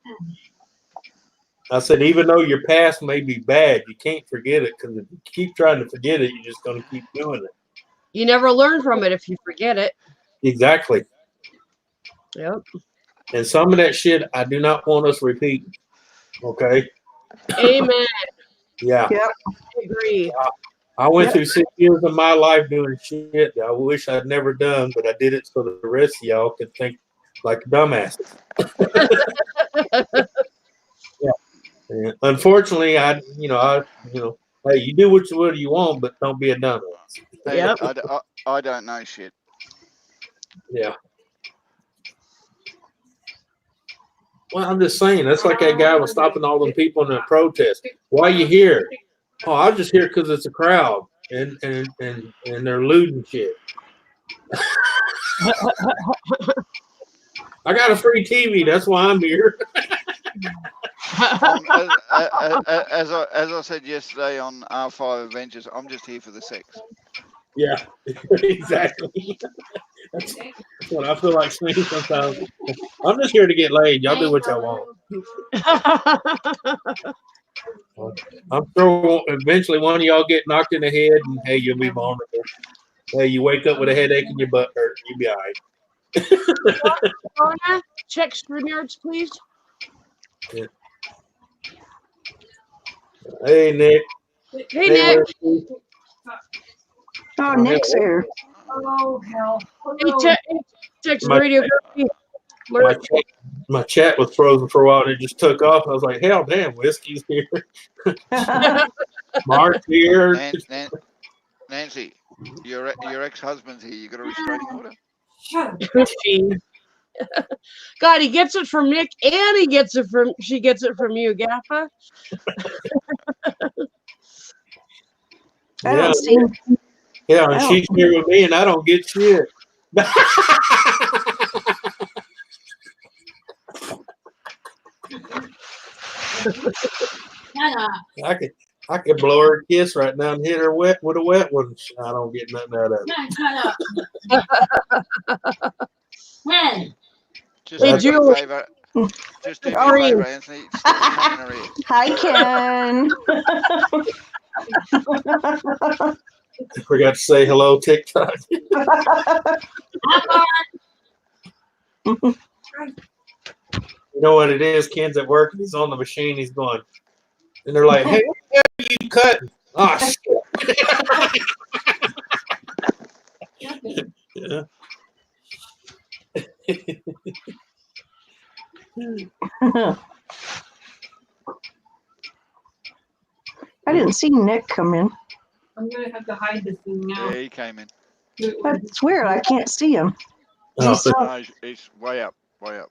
I said, even though your past may be bad, you can't forget it, because if you keep trying to forget it, you're just going to keep doing it. You never learn from it if you forget it. Exactly. Yep. And some of that shit, I do not want us repeating. Okay. Amen. Yeah. Yep. I agree. I went Yep. through 6 years of my life doing shit that I wish I'd never done, but I did it so the rest of y'all could think like dumbasses. Yeah. And unfortunately, hey, you do what you want, but don't be a dumbass. Hey, Yep. I don't know shit. Yeah. Well, I'm just saying, that's like that guy was stopping all them people in the protest. Why you here? Oh, I was just here because it's a crowd and they're looting shit. I got a free TV. That's why I'm here. As I said yesterday on R5 Adventures, I'm just here for the sex. Yeah, exactly. That's what I feel like saying sometimes. I'm just here to get laid. Y'all do what y'all want. I'm sure eventually one of y'all get knocked in the head and hey, you'll be vulnerable. Hey, you wake up with a headache and your butt hurt. You'll be all right. Donna, check StreamYards, please. Yeah. Hey, Nick. Hey, Nick. Leslie. Oh, Nick's here. Oh, hell. Oh, Hey, no. text My- radio. My chat was frozen for a while and it just took off. I was like, hell damn, Whiskey's here. Mark's here. Nancy, your ex-husband's here. You got a restraining order? Shut up. God, he gets it from Nick, and she gets it from you, Gaffa. I Yeah, don't see. yeah, and she's here with me and I don't get shit. I could blow her a kiss right now and hit her wet with a wet one. I don't get nothing out of it. Just Hey, do me a Julie. favor. Just do me How are a favor, you? Anthony. Stick your tongue in her ear. Hi, Ken. I forgot to say hello, TikTok. You know what it is? Ken's at work and he's on the machine. He's going, and they're like, "Hey, what are you cutting?" Oh shit! Yeah. I didn't see Nick come in. I'm going to have to hide this thing now. Yeah, he came in. That's weird. I can't see him. Oh, No, he's way up.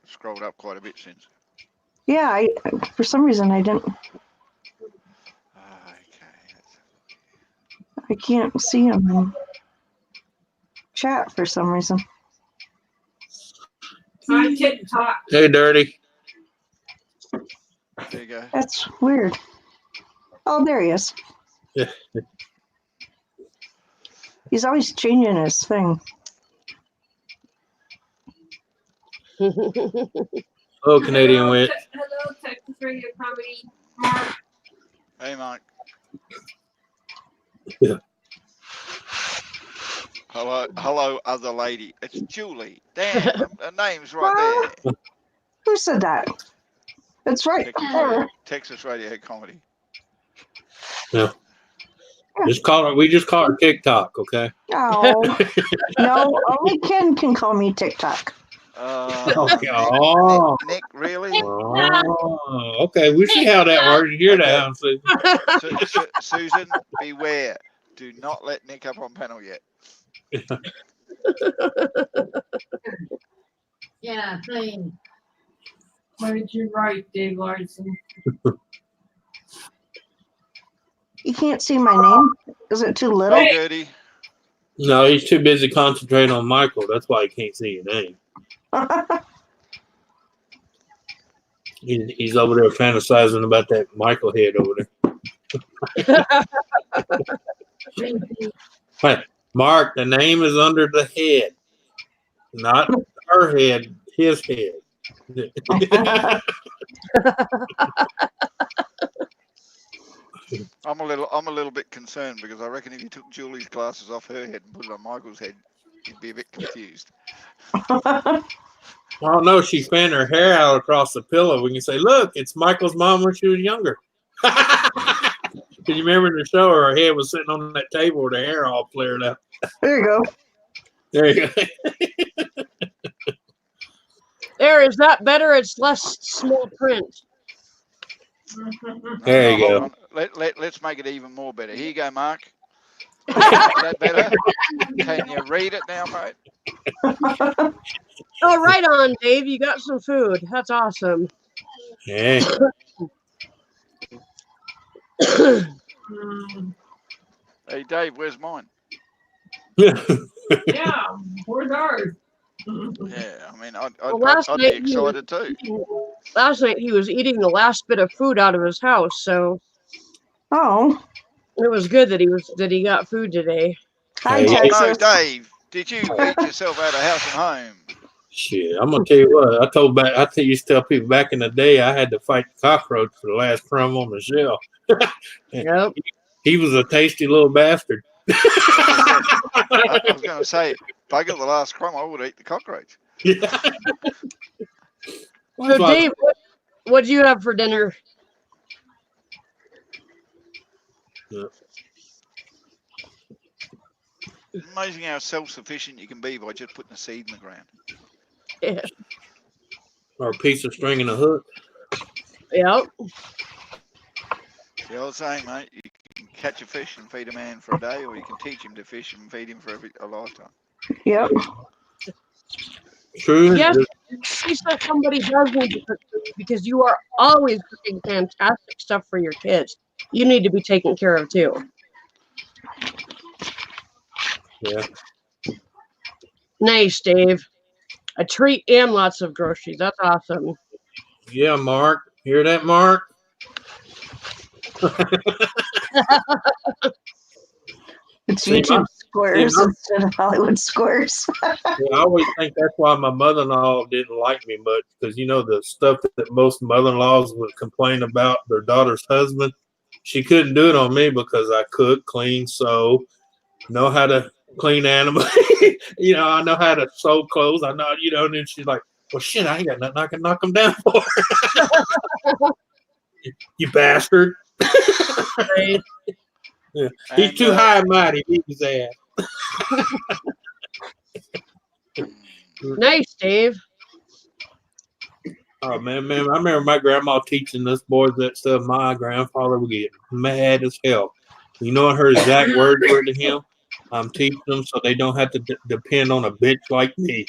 Scrolled up quite a bit since. Yeah, for some reason I didn't. Okay. I can't see him in chat for some reason. Hi, TikTok. hey, Dirty. There you go. That's weird. Oh, there he is. Yeah. He's always changing his thing. Oh, Canadian Hello, witch. Hello, Texas Radio Comedy. Mark. Hey, Mike. Yeah. Hello, other lady. It's Julie. Damn, her name's right there. Who said that? That's right. Texas Radio Comedy. Yeah. Just call her. We just call her TikTok, okay? Oh, no, only Ken can call me TikTok. Oh. Nick, really? Oh, okay. We see how that works. You hear that? Susan, beware. Do not let Nick up on panel yet. Yeah, please. What did you write, Dave Larson? You can't see my name? Is it too little? Hey, Gertie. No, he's too busy concentrating on Michael. That's why he can't see your name. He's over there fantasizing about that Michael head over there. Hey, Mark, the name is under the head, not her head, his head. I'm a little bit concerned because I reckon if you took Julie's glasses off her head and put it on Michael's head, you'd be a bit confused. Oh no, she fanned her hair out across the pillow. We can say, look, it's Michael's mom when she was younger. Can you remember in the show her head was sitting on that table with her hair all flared up? There you go. There you go. There, is that better? It's less small print. There you Hold go. on. Let's make it even more better. Here you go, Mark. Is that better? Can you read it now, mate? Oh, right on, Dave. You got some food. That's awesome. Yeah. Hey, Dave, where's mine? Yeah, where's ours? Yeah, I mean, I'd last be night he was excited too. Last night he was eating the last bit of food out of his house, so Oh, it was good that he got food today. hi, Hey, Oh, no, Texas. Dave, did you eat yourself out of house and home? Shit, I'm gonna tell you what. I used to tell people back in the day I had to fight the cockroach for the last crumb on the shell. Yep. He was a tasty little bastard. I was going to say, if I got the last crumb, I would eat the cockroach. Yeah. So, Dave, what do you have for dinner? Amazing how self-sufficient you can be by just putting a seed in the ground. Yeah. Or a piece of string and a hook. Yep. The old saying, mate, you can catch a fish and feed a man for a day, or you can teach him to fish and feed him for a lifetime. Yep. True. Yes, at least that somebody does need to cook food because you are always cooking fantastic stuff for your kids. You need to be taken care of too. Yeah. Nice, Dave. A treat and lots of groceries. That's awesome. Yeah, Mark. Hear that, Mark? It's See, YouTube squares Mom- instead of Hollywood squares. Yeah, I always think that's why my mother-in-law didn't like me much, because you know the stuff that most mother-in-laws would complain about their daughter's husband. She couldn't do it on me because I cook, clean, sew, know how to clean animals. You know, I know how to sew clothes. I know, you know. And then she's like, "Well, shit, I ain't got nothing I can knock them down for." You bastard! Right? Yeah. He's And, too high and mighty. Beat his ass. Nice, Dave. Oh man, I remember my grandma teaching us boys that stuff. My grandfather would get mad as hell. You know her exact words were to him? I'm teaching them so they don't have to depend on a bitch like me.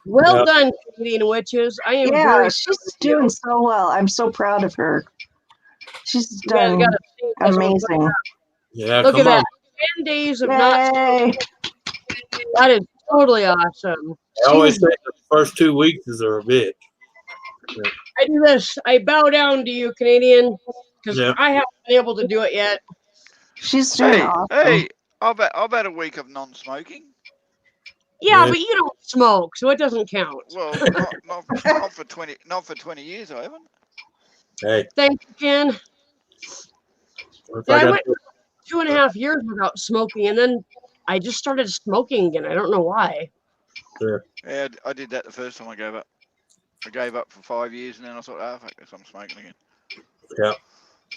Well Yeah. done, Canadian witches. I am Yeah, very she's doing so well. I'm so proud of her. She's You guys done gotta see this one. amazing. Yeah, Look at come on. that. 10 days of not. Yay! That is totally awesome. I always say the first 2 weeks is a bitch. I do this. I bow down to you, Canadian, because Yeah. I haven't been able to do it yet. She's doing hey, awesome. hey, I've had a week of non-smoking. Yeah, Yeah. but you don't smoke, so it doesn't count. Well, not for 20 years. I haven't. Hey, Thank you, Ken. if Yeah, I I got went 2.5 years without smoking, and then I just started smoking again. I don't know why. Yeah, I did that the first time I gave up. I gave up for 5 years, and then I thought, oh, fuck this, I'm smoking again. Yeah.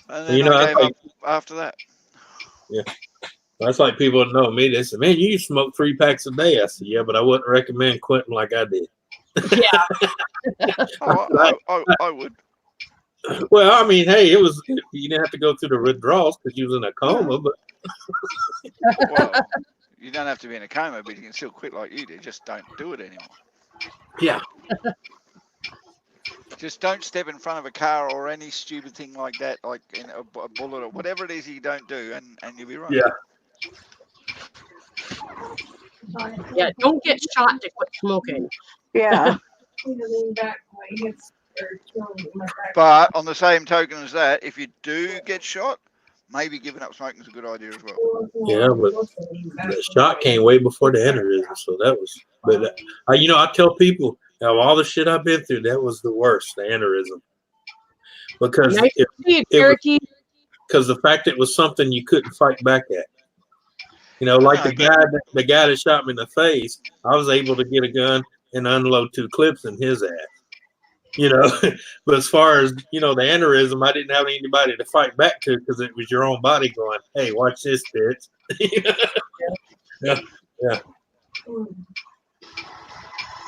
And then You know, I that's gave like- up after that. that's like people that know me. They say, "Man, you smoke 3 packs a day." I said, "Yeah, but I wouldn't recommend quitting like I did." Oh, I would. Well, I mean, hey, you didn't have to go through the withdrawals because you was in a coma, but Well, you don't have to be in a coma, but you can still quit like you did. Just don't do it anymore. yeah, Just don't step in front of a car or any stupid thing like that, like in a bullet or whatever it is you don't do, and you'll be right. Yeah. Yeah, don't get shot to quit smoking. Yeah. But on the same token as that, if you do get shot, maybe giving up smoking is a good idea as well. Yeah, but the shot came way before the aneurysm, so that was. But I tell people of all the shit I've been through, that was the worst, the aneurysm. because Nice to see you, it was Cherokee. because the fact it was something you couldn't fight back at. You know, like the guy that shot me in the face, I was able to get a gun and unload 2 clips in his ass. You know, but as far as, you know, the aneurysm, I didn't have anybody to fight back to because it was your own body going, hey, watch this, bitch. Yeah.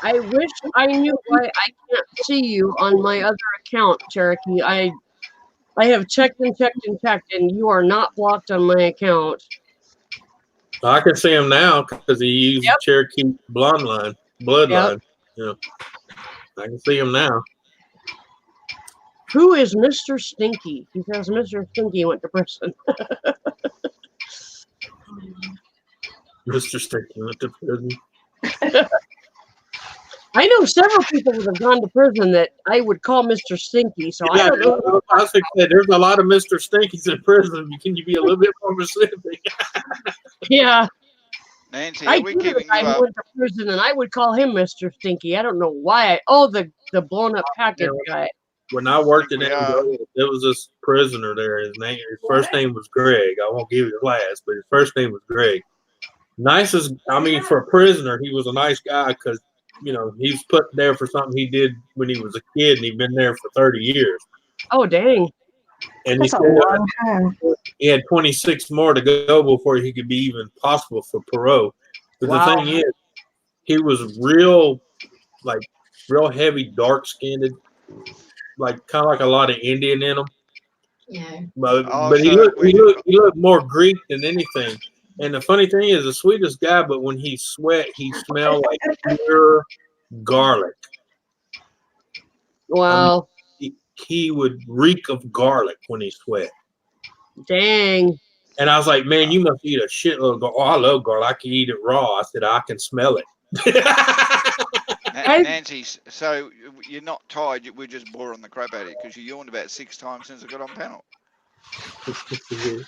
I wish I knew why I can't see you on my other account, Cherokee. I have checked and checked and checked, and you are not blocked on my account. I can see him now because he used Cherokee bloodline. Yep. Yeah. I can see him now. Who is Mr. Stinky? Because Mr. Stinky went to prison. Mr. Stinky went to prison. I know several people that have gone to prison that I would call Mr. Stinky, so I don't know. I was thinking that there's a lot of Mr. Stinkies in prison. Can you be a little bit more specific? Yeah. Nancy, I are we do keeping I you up? went to prison, and I would call him Mr. Stinky. I don't know why. The blown up package guy. When I worked in We that, are. there was this prisoner there. His first name was Greg. I won't give you his last, but his first name was Greg. Nicest. I mean, for a prisoner, he was a nice guy because, you know, he was put there for something he did when he was a kid, and he'd been there for 30 years. Oh, dang. And That's a long time. he had 26 more to go before he could be even possible for parole. But Wow. the thing is, he was real heavy, dark skinned, like kind of like a lot of Indian in him. Yeah. But Oh, he so looked more Greek than anything. And the funny thing is, the sweetest guy, but when he sweat, he smelled like pure garlic. Wow. I mean, he would reek of garlic when he sweat. Dang. And I was like, man, you must eat a shitload of garlic. Oh, I love garlic. I can eat it raw. I said, I can smell it. Nancy, so you're not tired, we're just boring the crap out of you because you yawned about 6 times since I got on panel. Hey,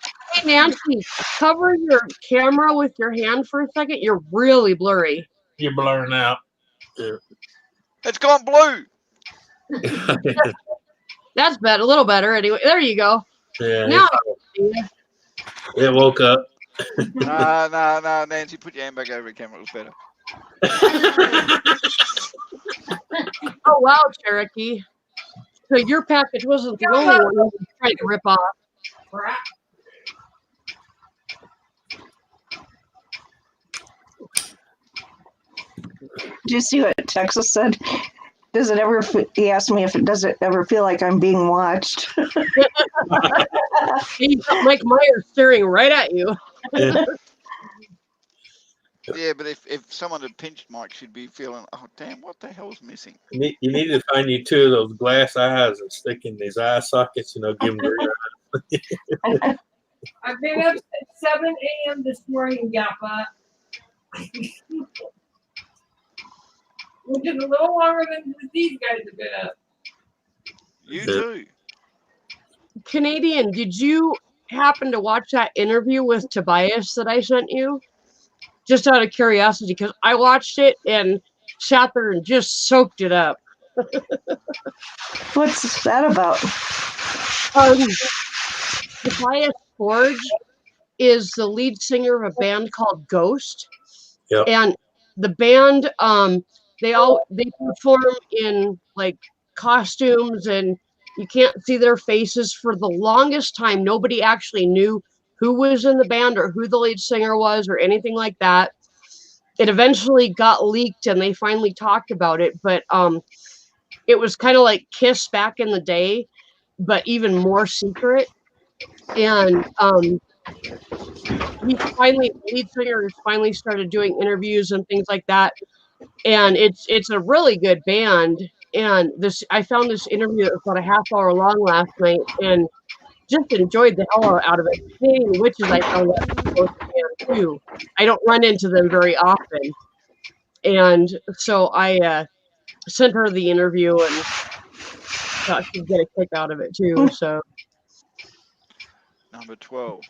Nancy, cover your camera with your hand for a second. You're really blurry. You're blurring out. Yeah. It's gone blue. That's better, a little better. Anyway, there you go. Yeah, Now, it woke up. No, Nancy, put your hand back over the camera. It was better. oh wow, Cherokee. So your package wasn't the only one you were trying to rip off. Crap. Did you see what Texas said? Does it ever? He asked me if it does it ever feel like I'm being watched. You got Mike Myers staring right at you. Yeah, but if someone had pinched Mike, she'd be feeling, oh, damn, what the hell's missing? You need to find you 2 of those glass eyes and stick in these eye sockets, give them your I've been up at 7 a.m. this morning, Yappa. Which is a little longer than these guys have been up. You too. Canadian, did you happen to watch that interview with Tobias that I sent you? Just out of curiosity, because I watched it and sat there and just soaked it up. What's that about? Tobias Forge is the lead singer of a band called Ghost. Yep. And the band, they perform in like costumes, and you can't see their faces. For the longest time, nobody actually knew who was in the band or who the lead singer was or anything like that. It eventually got leaked and they finally talked about it, but it was kind of like Kiss back in the day, but even more secret. And the lead singer has finally started doing interviews and things like that. And it's a really good band. And I found this interview that was about a half hour long last night, and just enjoyed the hell out of it. Canadian Witches, I found that too. I don't run into them very often, and so I sent her the interview and thought she'd get a kick out of it too. So Number 12.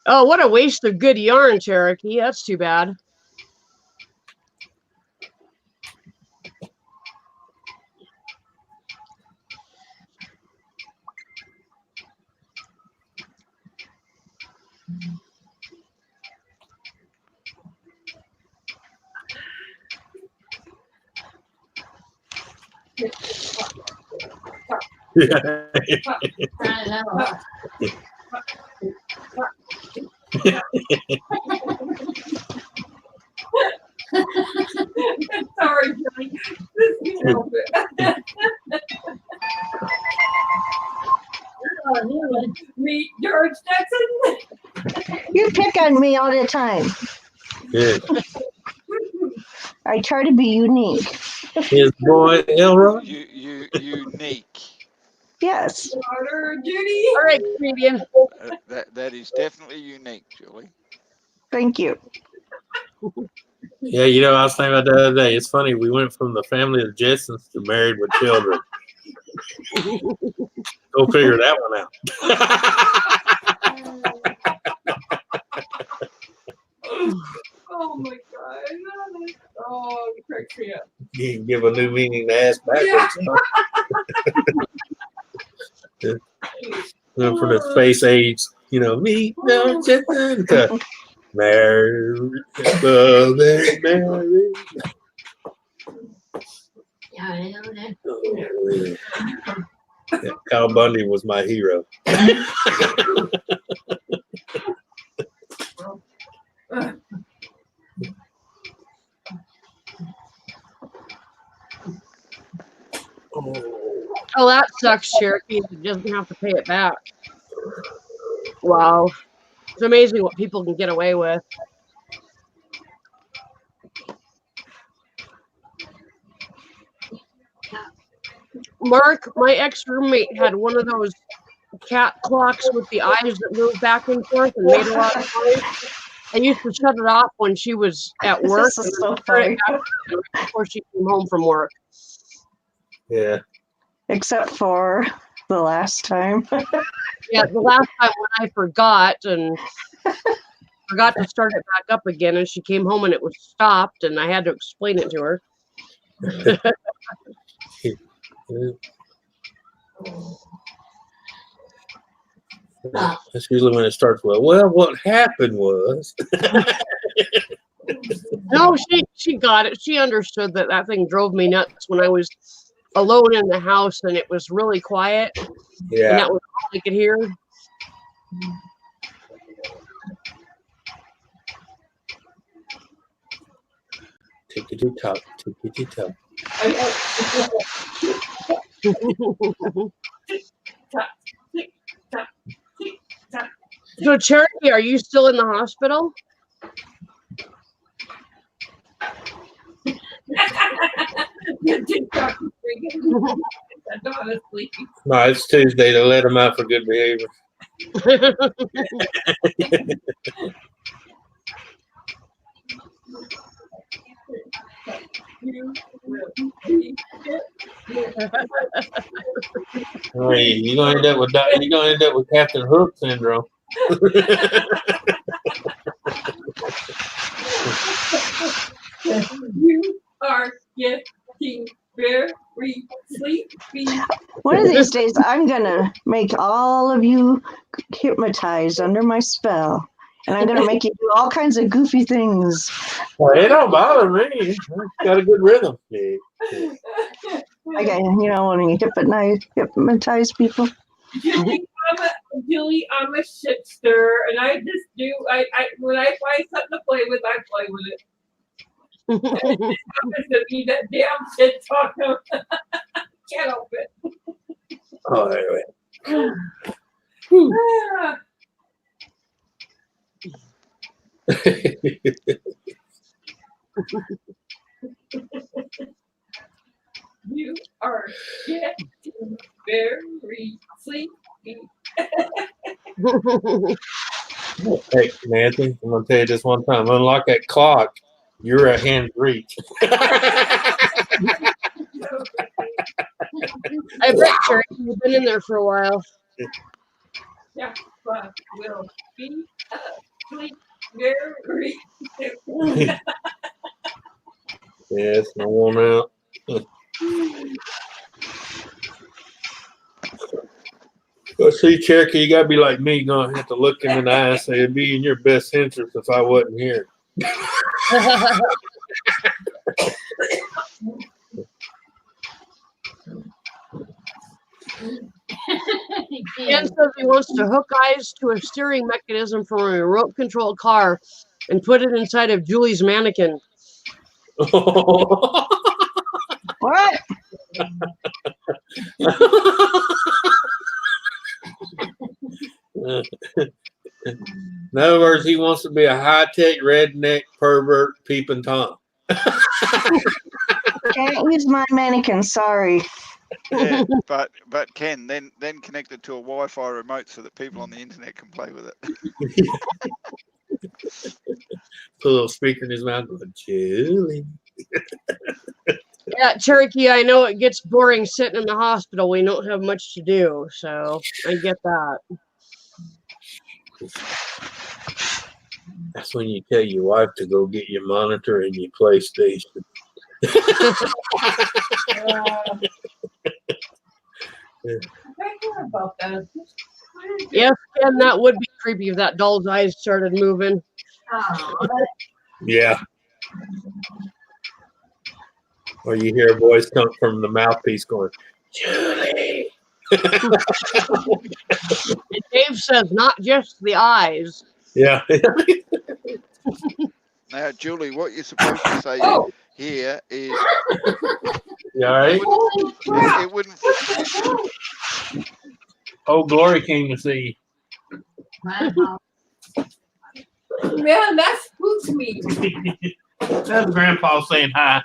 oh, what a waste of good yarn, Cherokee. That's too bad. Sorry, Johnny. This can't help it. Meet George Jetson. You pick on me all the time. Good. I try to be unique. His boy Elroy. Unique. Yes. Daughter Judy. All right, comedian. That is definitely unique, Julie. Thank you. Yeah, you know, I was thinking about the other day. It's funny. We went from the family of Jetsons to married with children. Go figure that one out. Oh my God. Oh, it cracks me up. You can give a new meaning to ass backwards. Huh? Went from the space age, you know, me, no, Jetson, to married, well, they're married. Oh, yeah. Kyle Bundy was my hero. Oh, that sucks, Cherokee. You doesn't have to pay it back. Wow. It's amazing what people can get away with. Mark, my ex-roommate, had one of those cat clocks with the eyes that move back and forth and made a lot of noise. I used to shut it off when she was at work This is and so turn funny. it back on before she came home from work. Yeah. Except for the last time. Yeah, the last time when I forgot to start it back up again, and she came home and it was stopped, and I had to explain it to her. That's usually when it starts with, well, what happened was. No, she got it. She understood that thing drove me nuts when I was alone in the house and it was really quiet. And Yeah. that was all I could hear. Tickety-tock, tickety-tock. So, Cherokee, are you still in the hospital? Honestly. No, it's Tuesday to let him out for good behavior. Hey, you're gonna end up with Captain Hook syndrome. You are getting very sleepy. One of these days, I'm going to make all of you hypnotized under my spell. And I'm going to make you do all kinds of goofy things. Well, it don't bother me. It's got a good rhythm. Yeah. Okay, when you hypnotize people. Julie, I'm a shitster, and I just do. I when I find something to play with, I play with it. I'm just gonna be that damn shit talker. Can't help it. Oh, anyway. You are getting very sleepy. Hey, Nancy, I'm gonna tell you this one time. Unlock that clock. You're at hand's reach. I bet, Cherokee, you've been in there for a while. Yeah, but will be asleep very Yes, no warm out. Well, see, Cherokee, you gotta be like me. You're gonna have to look him in the eye and say it'd be in your best interest if I wasn't here. Ken says he wants to hook eyes to a steering mechanism from a remote controlled car and put it inside of Julie's mannequin. What? In other words, he wants to be a high-tech redneck pervert peeping Tom. Can't use my mannequin. Sorry. Yeah, but Ken, then connect it to a Wi-Fi remote so that people on the internet can play with it. Put a little speaker in his mouth. Going, Julie. Yeah, Cherokee, I know it gets boring sitting in the hospital. We don't have much to do, so I get that. That's when you tell your wife to go get your monitor and your PlayStation. I heard about that. Yes, Ken, that would be creepy if that doll's eyes started moving. Yeah. Or you hear a voice come from the mouthpiece going, Julie. And Dave says, not just the eyes. Yeah. Now, Julie, what you're supposed to say here is You all right? it wouldn't. Oh, Glory came to see Man, that spooks me. you. That's Grandpa saying hi.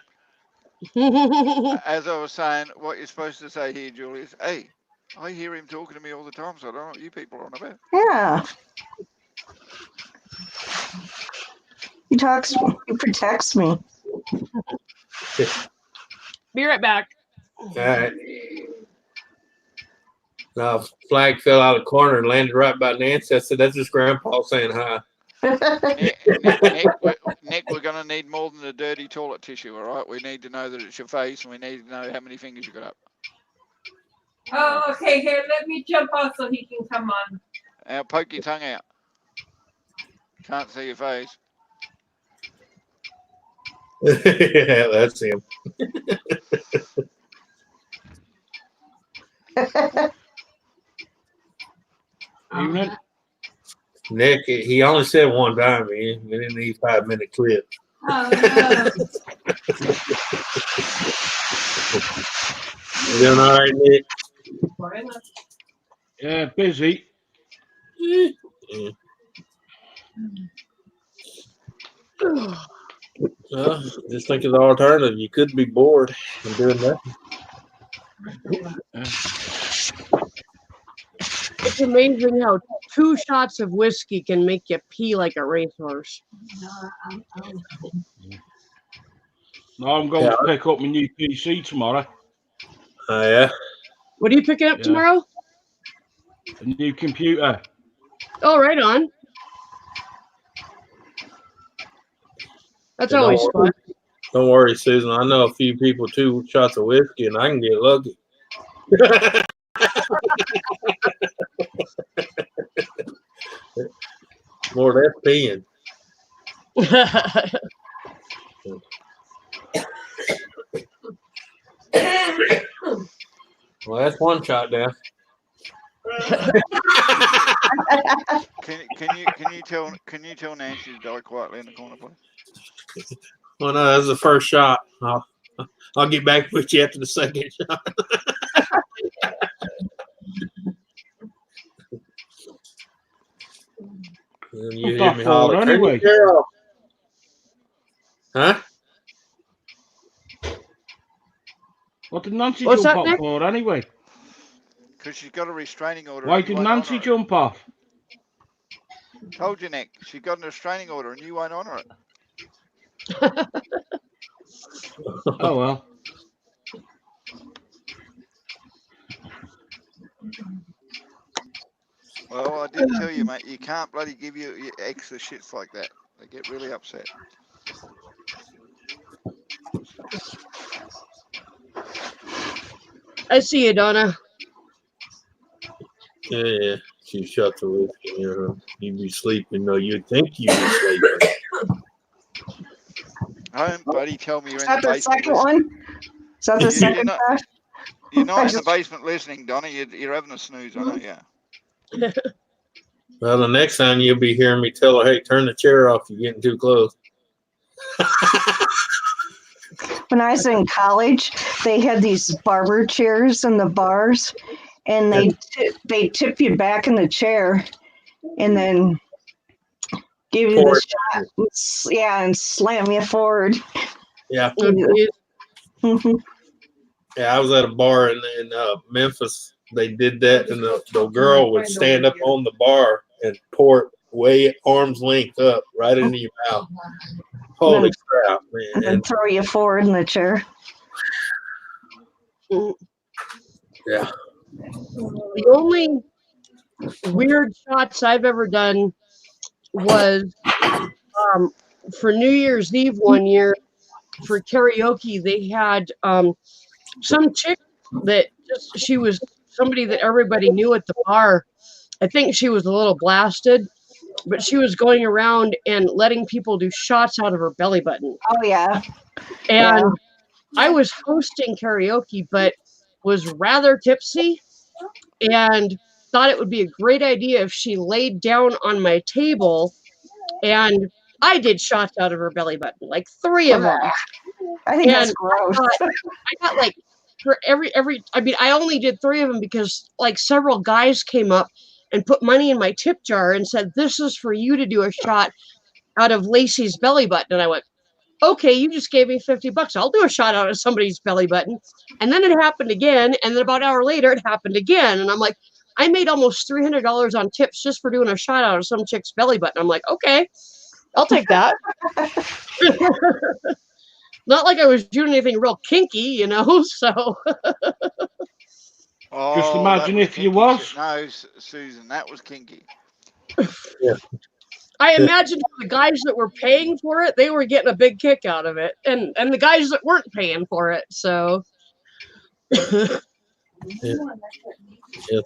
As I was saying, what you're supposed to say here, Julie, is, hey, I hear him talking to me all the time, so I don't know what you people are on about. Yeah. He protects me. Be right back. All right. Now, flag fell out of the corner and landed right by Nancy. I said, that's just Grandpa saying hi. Nick, we're going to need more than a dirty toilet tissue, all right? We need to know that it's your face, and we need to know how many fingers you got up. Oh, okay, here, let me jump off so he can come on. Now, poke your tongue out. Can't see your face. Yeah, that's him. Evening. Nick, he only said one time. We didn't need 5-minute clip. Oh, no. You doing all right, Nick? Yeah, busy. Yeah. Well, just think of the alternative. You could be bored and doing nothing. It's amazing how 2 shots of whiskey can make you pee like a racehorse. Now I'm going to pick up my new PC tomorrow. Oh, yeah? What are you picking up Yeah. tomorrow? A new computer. Oh, right on. That's Yeah, always fun. Don't worry, Susan. I know a few people 2 shots of whiskey, and I can get lucky. More or less peeing. Well, that's one shot down. Can you tell Nancy to die quietly in the corner, please? Well, no, that's the first shot. I'll get back with you after the second shot. And you hear me holler, Anyway. Carol. Huh? What did Nancy What's jump that, off Nick? for anyway? Because she's got a restraining order. Why and you did won't Nancy honour it. jump off? Told you, Nick. She got a restraining order and you won't honour it. Oh well. Well, I did tell you, mate, you can't bloody give you extra shits like that. They get really upset. I see you, Donna. Yeah, she shuts the whiskey. You be sleeping. No, you think you be sleeping. Home, buddy, tell me you're Is in the that the basement. second one? Is that the You're second not- one? You're not I in the just- basement listening, Donna. You're having a snooze on it, yeah. Well, the next time you'll be hearing me tell her, "Hey, turn the chair off. You're getting too close." When I was in college, they had these barber chairs in the bars, and they tip you back in the chair, and then give you Forward. the shot. Yeah, and slam you forward. Yeah, Mhm. yeah. I was at a bar in Memphis. They did that, and the girl would stand up on the bar and pour it way arm's length up right into your mouth. Holy crap, man! And throw you forward in the chair. Yeah. The only weird shots I've ever done was for New Year's Eve one year for karaoke. They had some chick that she was somebody that everybody knew at the bar. I think she was a little blasted, but she was going around and letting people do shots out of her belly button. Oh yeah. And I was hosting karaoke, but was rather tipsy and thought it would be a great idea if she laid down on my table and I did shots out of her belly button, like 3 of them. I think that's And gross. I got like for every I mean, I only did 3 of them because like several guys came up and put money in my tip jar and said, "This is for you to do a shot out of Lacey's belly button." And I went, "Okay, you just gave me $50. I'll do a shot out of somebody's belly button." And then it happened again. And then about an hour later, it happened again. And I'm like, I made almost $300 on tips just for doing a shot out of some chick's belly button. I'm like, okay, I'll take that. Not like I was doing anything real kinky, you know, so. Oh, Just imagine that if you kinky was. shit. No, Susan, that was kinky. I imagined the guys that were paying for it, they were getting a big kick out of it. And the guys that weren't paying for it, so. Yeah,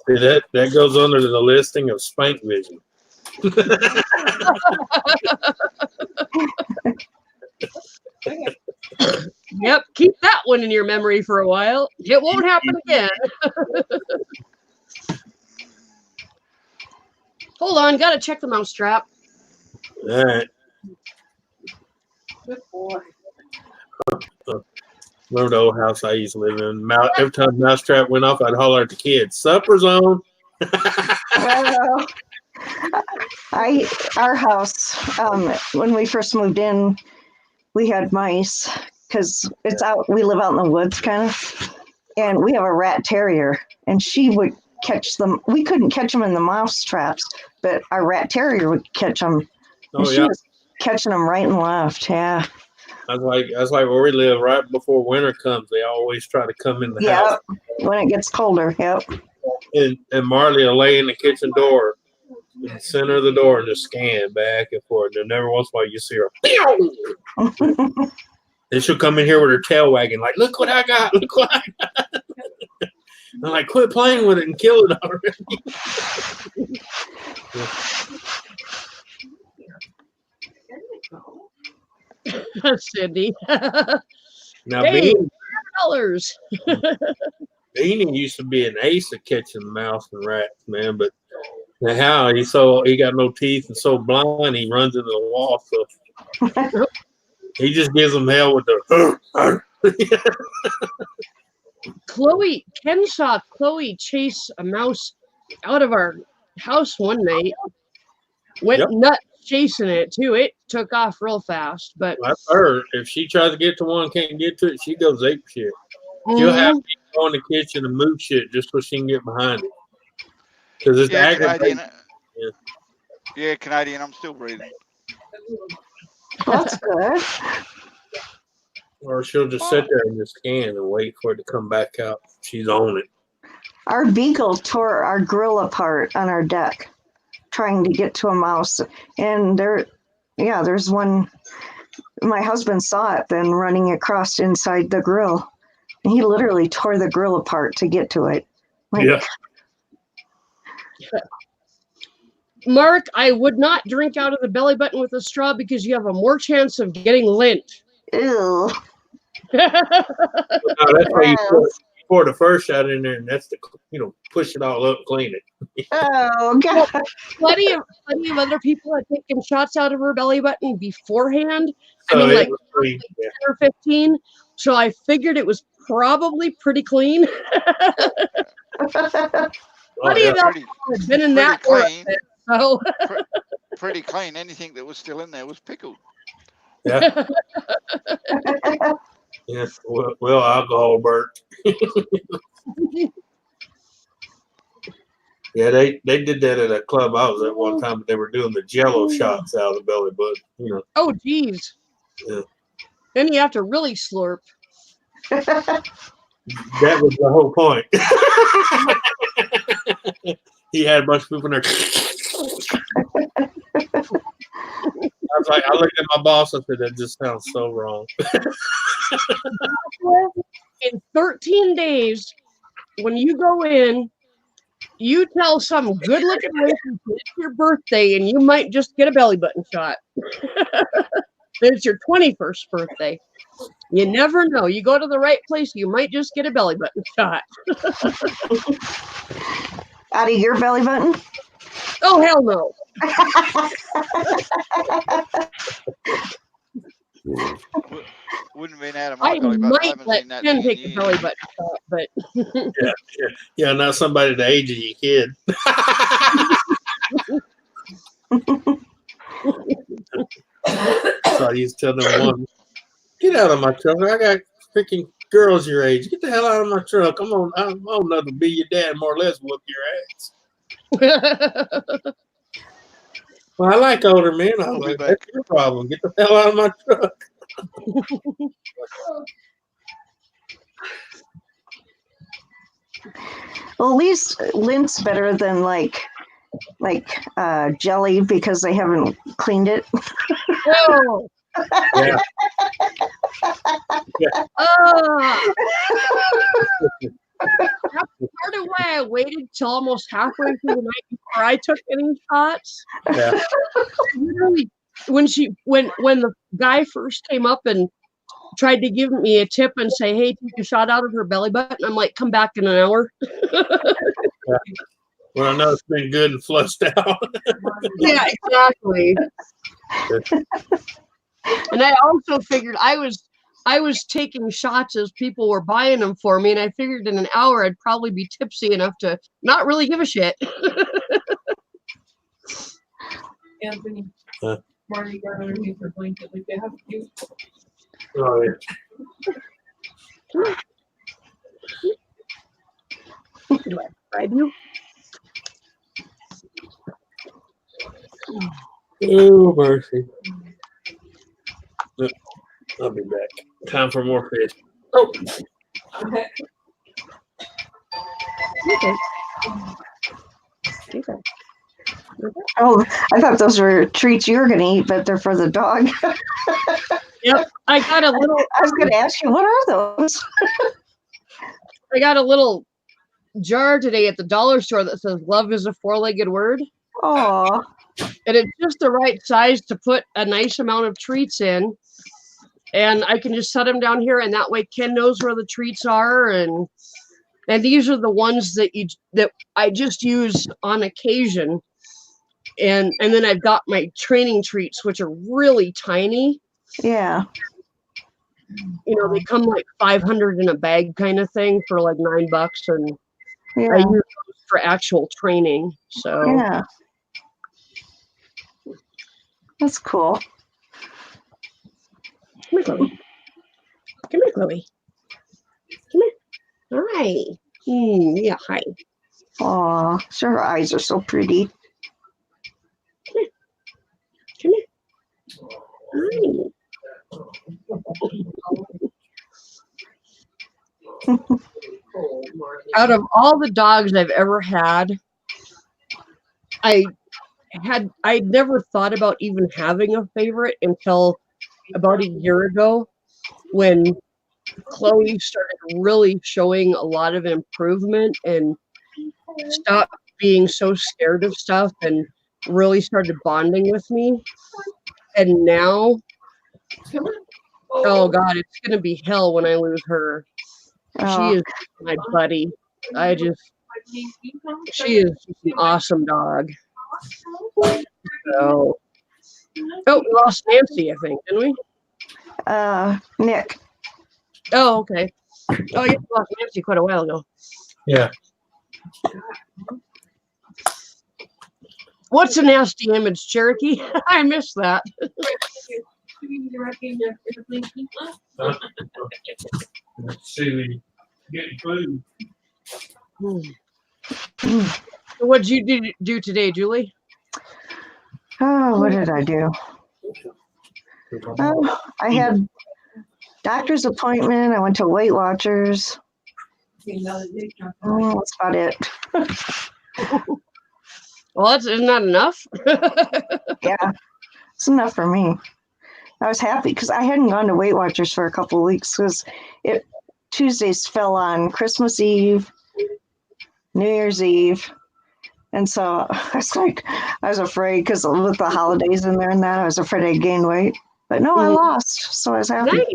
see that goes under the listing of spank vision. Yep, keep that one in your memory for a while. It won't happen again. Hold on, gotta check the mousetrap. All right. Good boy. Remember the old house I used to live in? Every time mousetrap went off, I'd holler at the kids, "Supper's on." Well, our house, when we first moved in, we had mice because it's out. We live out in the woods, kind of, and we have a rat terrier, and she would catch them. We couldn't catch them in the mouse traps, but our rat terrier would catch them. And Oh she yeah, was catching them right and left. Yeah. that's like where we live. Right before winter comes, they always try to come in the house. Yep. When it gets colder. Yep. And Marley will lay in the kitchen door, in the center of the door, and just scan back and forth. And every once in a while, you see her. And she'll come in here with her tail wagging, like, "Look what I got! Look what I got!" I'm like, "Quit playing with it and kill it already." Cindy. Now, Hey, Beanie, $100. Beanie used to be an ace at catching mouse and rats, man. But now he got no teeth and so blind he runs into the wall. So he just gives them hell with the. Ken saw Chloe chase a mouse out of our house one night. Went Yep. nuts chasing it too. It took off real fast, but That's her. If she tries to get to one, can't get to it, she goes ape shit. She'll have to go in the kitchen and move shit just so she can get behind it. Because it's Yeah, aggravating. Canadian. Yeah, Canadian. I'm still reading. That's good. Or she'll just sit there and just scan and wait for it to come back out. She's on it. Our beagle tore our grill apart on our deck, trying to get to a mouse. And there's one. My husband saw it then running across inside the grill. And he literally tore the grill apart to get to it. Like, Yeah. Mark, I would not drink out of the belly button with a straw because you have a more chance of getting lint. Ew. No, that's why you pour the first shot in there, and that's push it all up, clean it. Oh God. plenty of other people had taken shots out of her belly button beforehand. So I mean, it like was pretty, 10 or 15. So I figured it was probably pretty clean. Oh, Plenty yeah. of alcohol had been in that for a clean. bit, so Pretty clean. Anything that was still in there was pickled. Yeah. Yeah. Well, alcohol burnt. Yeah, they did that at a club I was at one time, but they were doing the Jello shots out of the belly button. oh geez. Yeah. Then you have to really slurp. That was the whole point. He had a bunch of people in there. I looked at my boss and said, that just sounds so wrong. In 13 days, when you go in, you tell some good-looking lady it's your birthday, and you might just get a belly button shot. It's your 21st birthday. You never know. You go to the right place, you might just get a belly button shot. Out of your belly button? Oh, hell no. Wouldn't have been out of my I belly button. I might haven't let seen that Ken thing in take a belly years. button shot, but Yeah, not somebody the age of your kid. So I used to tell them one, get out of my truck. I got freaking girls your age. Get the hell out of my truck. I'm old enough to be your dad, more or less whoop your ass. Well, I like older men. I was We'll be like, back. that's your problem. Get the hell out of my truck. Well, at least lint's better than like jelly because they haven't cleaned it. Oh. Yeah. Ah. That's part of why I waited till almost halfway through the night before I took any shots. Yeah. Literally, when the guy first came up and tried to give me a tip and say, "Hey, take a shot out of her belly button," I'm like, "Come back in an hour." Well, I know it's been good and flushed out. Yeah, exactly. And I also figured I was taking shots as people were buying them for me, and I figured in an hour I'd probably be tipsy enough to not really give a shit. Anthony, Huh? Marty got underneath her blanket like they have to do. Oh, yeah. Do I do? Oh, mercy. Look, I'll be back. Time for more fish. Oh, Okay. Okay. Oh, I thought those were treats you were going to eat, but they're for the dog. Yep. I got a little I was going to ask you, what are those? I got a little jar today at the dollar store that says "Love is a four-legged word," Oh, and it's just the right size to put a nice amount of treats in. And I can just set them down here, and that way Ken knows where the treats are. And these are the ones that I just use on occasion. And then I've got my training treats, which are really tiny. yeah. You know, they come like 500 in a bag kind of thing for like $9, and I Yeah. use those for actual training. So Yeah. That's cool. come here, Chloe. Come here, Chloe. Come here. Hi. Yeah, hi. Oh, her eyes are so pretty. Come here. Hi. Out of all the dogs I've ever had, I'd never thought about even having a favorite until about a year ago when Chloe started really showing a lot of improvement and stopped being so scared of stuff and really started bonding with me. And now, oh God, it's gonna be hell when I lose her. She Oh, is my buddy. She is just an awesome dog. So, oh, we lost Nancy, I think, didn't we? Nick. Oh, okay. Oh, yeah, we lost Nancy quite a while ago. Yeah. What's a nasty image, Cherokee? I missed that. Let's see. Getting food. What'd you do today, Julie? Oh, what did I do? I had doctor's appointment. I went to Weight Watchers. Oh, that's about it. Well, isn't that enough? Yeah, it's enough for me. I was happy because I hadn't gone to Weight Watchers for a couple of weeks because Tuesdays fell on Christmas Eve, New Year's Eve. And so I was afraid because with the holidays in there and that, I was afraid I'd gain weight. But no, I lost. So I was happy. Nice.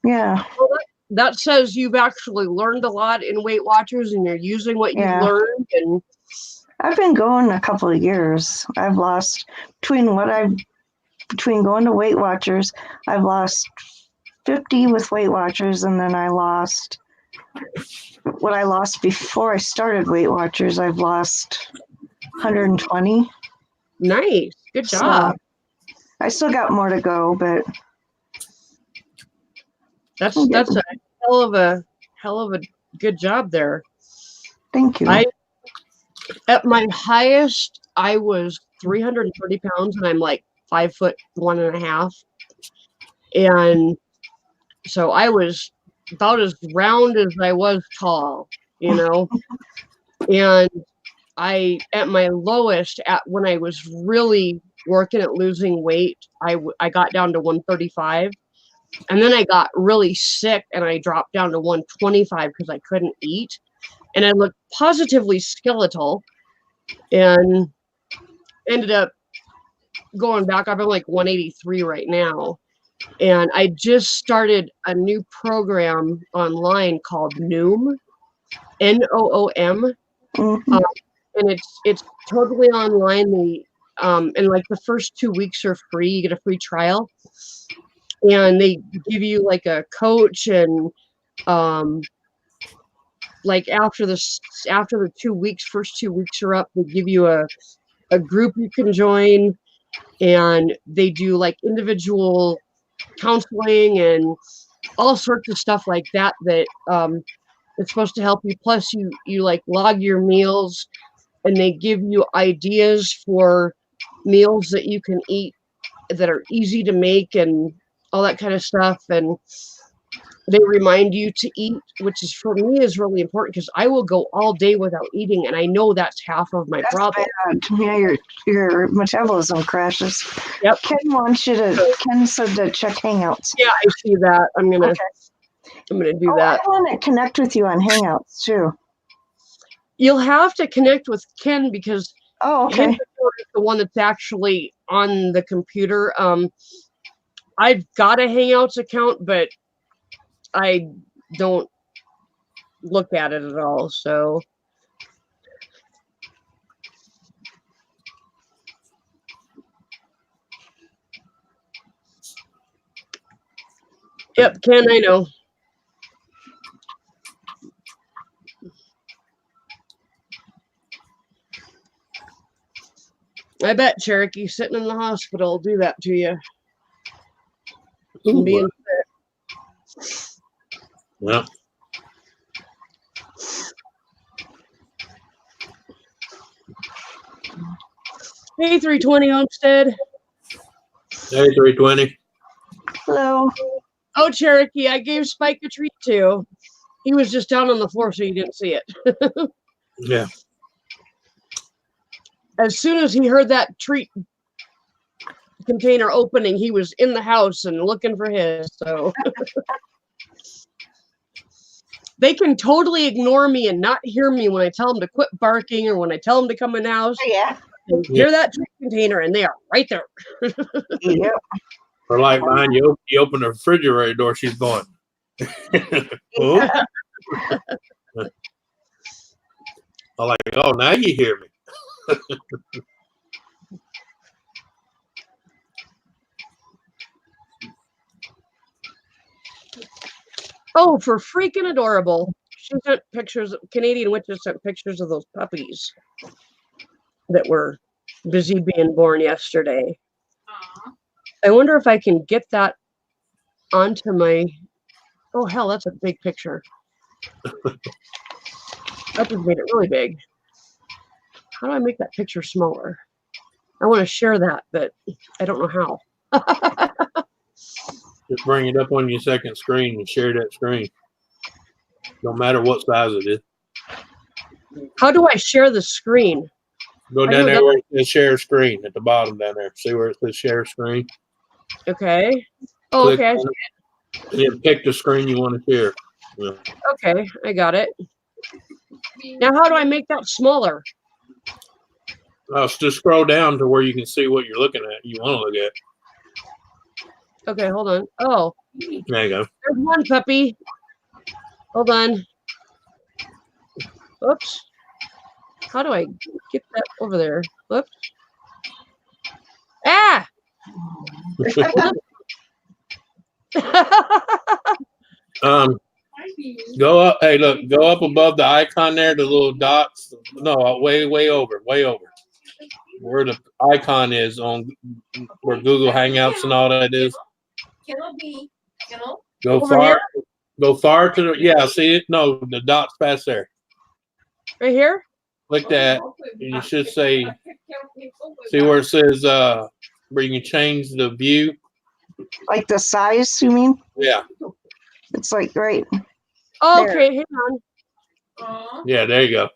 Yeah. Well, that says you've actually learned a lot in Weight Watchers and you're using what you've learned. And I've been going a couple of years. I've lost between going to Weight Watchers, I've lost 50 with Weight Watchers, and then I lost what I lost before I started Weight Watchers. I've lost 120. Nice. Good job. So I still got more to go, but That's a hell of a good job there. thank you. At my highest, I was 330 pounds, and I'm like 5'1.5", and so I was about as round as I was tall, and at my lowest, when I was really working at losing weight, I got down to 135, and then I got really sick and I dropped down to 125 because I couldn't eat, and I looked positively skeletal, and ended up going back up. I'm like 183 right now. And I just started a new program online called Noom, Noom. Mhm. And it's totally online. And like the first 2 weeks are free. You get a free trial. And they give you like a coach, and like after the first 2 weeks are up, they give you a group you can join, and they do like individual counseling and all sorts of stuff like that it's supposed to help you. Plus you like log your meals, and they give you ideas for meals that you can eat that are easy to make and all that kind of stuff. And they remind you to eat, which is for me is really important because I will go all day without eating, and I know that's half of my problem. Bad. Yeah, your metabolism crashes. Yep. Ken said to check Hangouts. Yeah, I see that. I'm gonna do that. I want to connect with you on Hangouts too. You'll have to connect with Ken because okay. He's the one that's actually on the computer. I've got a Hangouts account, but I don't look at it at all. So yep, Ken, I know. I bet Cherokee sitting in the hospital will do that to you. Being sick. Well. Hey, 320 Homestead. Hey, 320. Hello. Oh, Cherokee, I gave Spike a treat too. He was just down on the floor, so you didn't see it. Yeah. As soon as he heard that treat container opening, he was in the house and looking for his. So they can totally ignore me and not hear me when I tell them to quit barking or when I tell them to come in the house. Yeah. And hear that treat container, and they are right there. Yep. Or like mine, you open the refrigerator door, she's going. Oh. I'm like, oh, now you hear me. Oh, for freaking adorable. She sent pictures, Canadian Witches sent pictures of those puppies that were busy being born yesterday. Aw. I wonder if I can get that onto my, oh hell, that's a big picture. That just made it really big. How do I make that picture smaller? I want to share that, but I don't know how. Just bring it up on your second screen and share that screen. No matter what size it is. How do I share the screen? Go I down know there that- where it says share screen at the bottom down there. See where it says share screen? Okay. Oh, Click okay. on it, and then pick the screen you want to share. Yeah. Okay, I got it. Now, how do I make that smaller? Just scroll down to where you can see what you're looking at. You want to look at. Okay, hold on. Oh, There you go. there's one puppy. Hold on. Oops. How do I get that over there? Whoops. Ah! Go up. Hey, look. Go up above the icon there. The little dots. No, way over. Where the icon is on where Google Hangouts and all that is. Kennel B. Kennel. Go Over far. here? Go far to the. Yeah. See it? No, the dots past there. Right here? Click that. And you should say. See where it says where you can change the view. Like the size, you mean? Yeah. It's like right. Oh, There. okay, hang on. Aw, Yeah. There you go.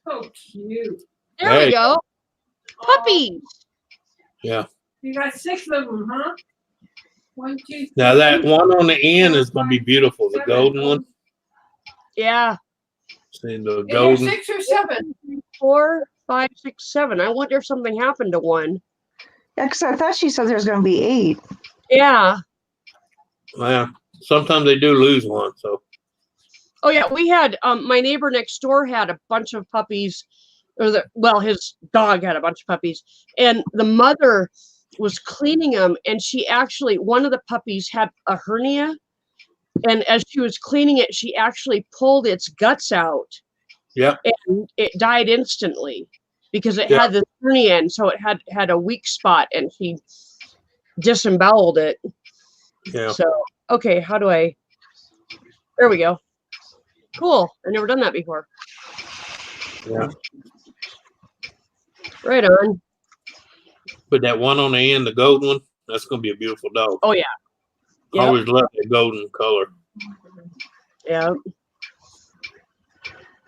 so cute. There Hey. we go. Aw, Puppies. Yeah. You got 6 of them, huh? 1, 2, Now that 3, one on the end is going to be beautiful. The 7. golden one. Yeah. See the Is there golden. 6 or 7? 4, 5, 6, 7. I wonder if something happened to one. Yeah, because I thought she said there's going to be 8. Yeah. Well, sometimes they do lose one. So Oh yeah, we had my neighbor next door had a bunch of puppies, or his dog had a bunch of puppies, and the mother was cleaning them, and she actually one of the puppies had a hernia, and as she was cleaning it, she actually pulled its guts out. Yep. And it died instantly because it Yeah. had the hernia, and so it had a weak spot, and she disemboweled it. yeah. So okay, how do I? There we go. Cool. I've never done that before. Yeah. Right on. But that one on the end, the golden one, that's going to be a beautiful dog. Oh yeah. I Yep. always love that golden color. Yeah.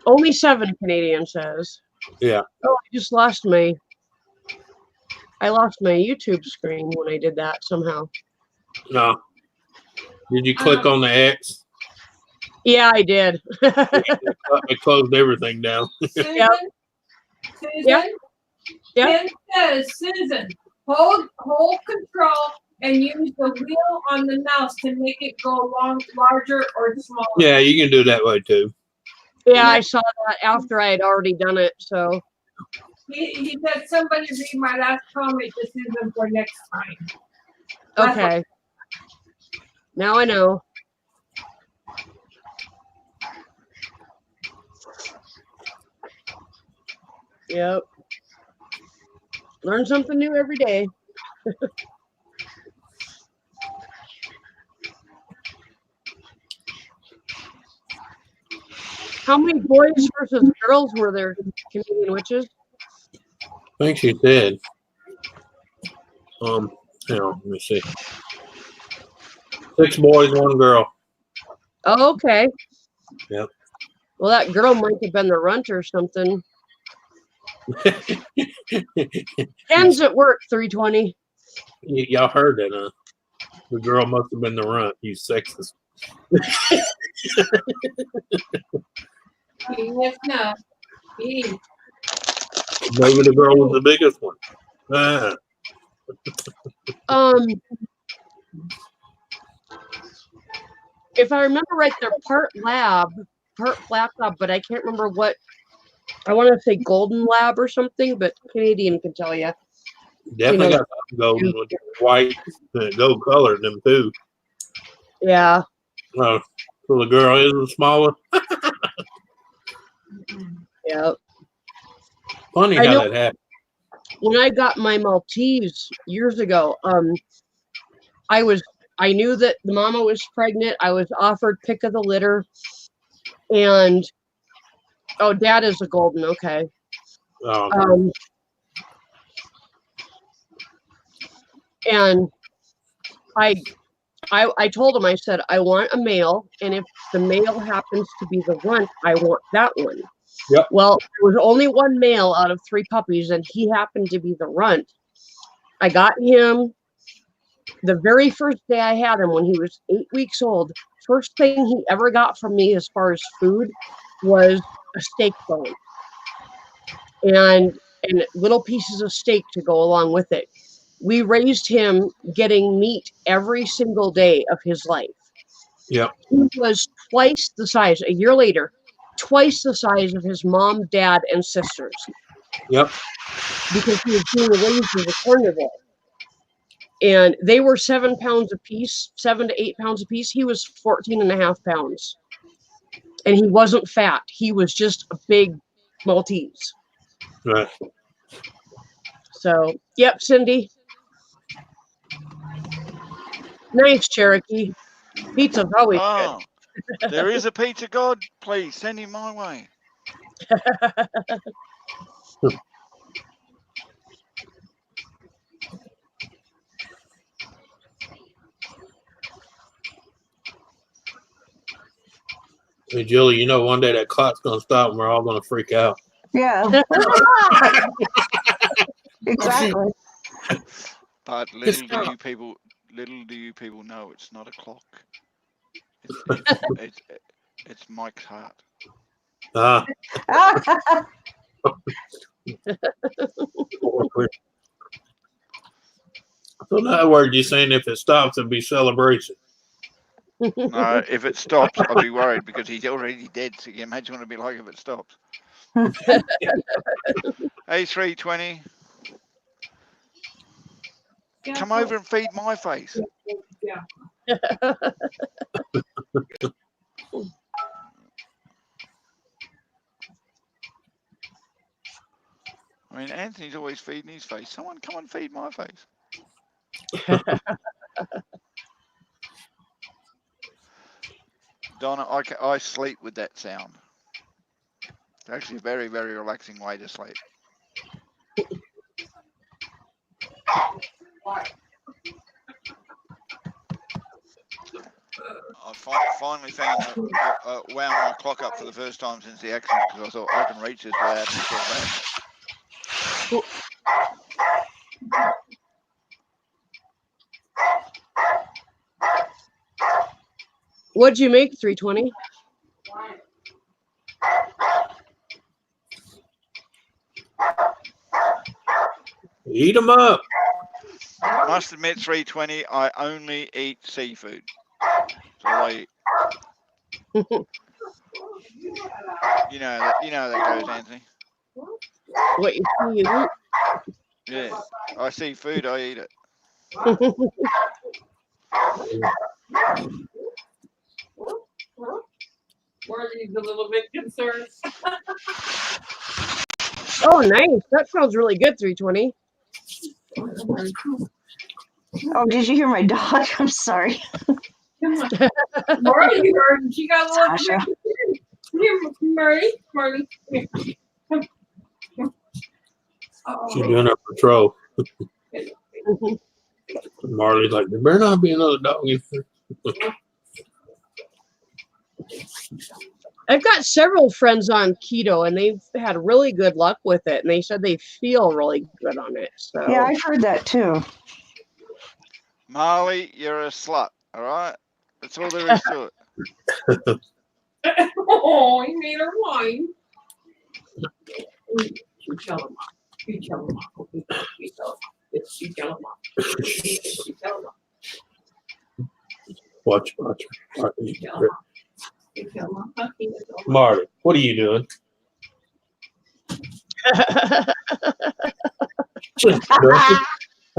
Only 7, Canadian says. Yeah. Oh, I lost my YouTube screen when I did that somehow. No. Did you click on the X? Yeah, I did. It closed everything down. Susan? Yep. Susan? Yep. Yep. Ken says, Susan, hold control and use the wheel on the mouse to make it go larger or smaller. Yeah, you can do that way too. Yeah, I saw that after I had already done it. So He said somebody read my last comment to Susan for next time. okay. Now I know. Yep. Learn something new every day. How many boys versus girls were there, Canadian Witches? I think she said. Hang on, let me see. 6 boys, 1 girl. Oh, okay. Yep. Well, that girl might have been the runt or something. Ken's at work, 320. Y'all heard that, huh? The girl must have been the runt. You sexist. Yes, no. Eat. Maybe the girl was the biggest one. If I remember right, they're part lab, part black lab, but I can't remember what. I want to say golden lab or something, but Canadian can tell you. Definitely got some golden with white gold color in them too. Yeah. So the girl is the smaller. Yeah. Funny I how know- that happened. When I got my Maltese years ago, I knew that the mama was pregnant. I was offered pick of the litter, and dad is a golden. Okay. And I told him, I said, I want a male, and if the male happens to be the runt, I want that one. Yep. Well, there was only one male out of 3 puppies, and he happened to be the runt. I got him the very first day I had him when he was 8 weeks old. First thing he ever got from me as far as food was a steak bone and little pieces of steak to go along with it. We raised him getting meat every single day of his life. Yep. He was twice the size, a year later, twice the size of his mom, dad, and sisters. Yep. Because he was being raised as a carnivore. And they were 7 pounds apiece, 7 to 8 pounds apiece. He was 14.5 pounds. And he wasn't fat. He was just a big Maltese. Right. So, yep, Cindy. Nice, Cherokee. Pizza's always Oh, there is a pizza god. Please send him my way. Hey, Julie, you know one day that clock's going to stop and we're all going to freak out. Yeah. Exactly. But little do you people know it's not a clock. It's Mike's heart. So in other words, you're saying if it stops, it'll be celebration. No, if it stops, I'll be worried because he's already dead. So you imagine what it'd be like if it stops. A320. Come over and feed my face. Yeah. I mean, Anthony's always feeding his face. Someone come and feed my face. Donna, I sleep with that sound. It's actually a very, very relaxing way to sleep. I finally found wound my clock up for the first time since the accident because I thought I can reach this without having to fall back. What'd you make, 320? Eat them up. Must admit, 320, I only eat seafood. That's all I eat. You know how that goes, Anthony. What you see, you eat. Yeah, I see food, I eat it. Marley's a little bit concerned. Oh, nice. That sounds really good, 320. Oh, did you hear my dog? I'm sorry. Marley heard and she got a little Sasha. bit concerned. Here, Marley. Marley. Come. She's doing her patrol. Marley's like, there better not be another dog in here. I've got several friends on keto, and they've had really good luck with it, and they said they feel really good on it. So Yeah, I've heard that too. Marley, you're a slut, all right? That's all there is to it. Oh, he made her whine. You tell him. You tell him. You tell him. You tell him. You tell him. Watch. You tell him. You tell him. Marty, what are you doing?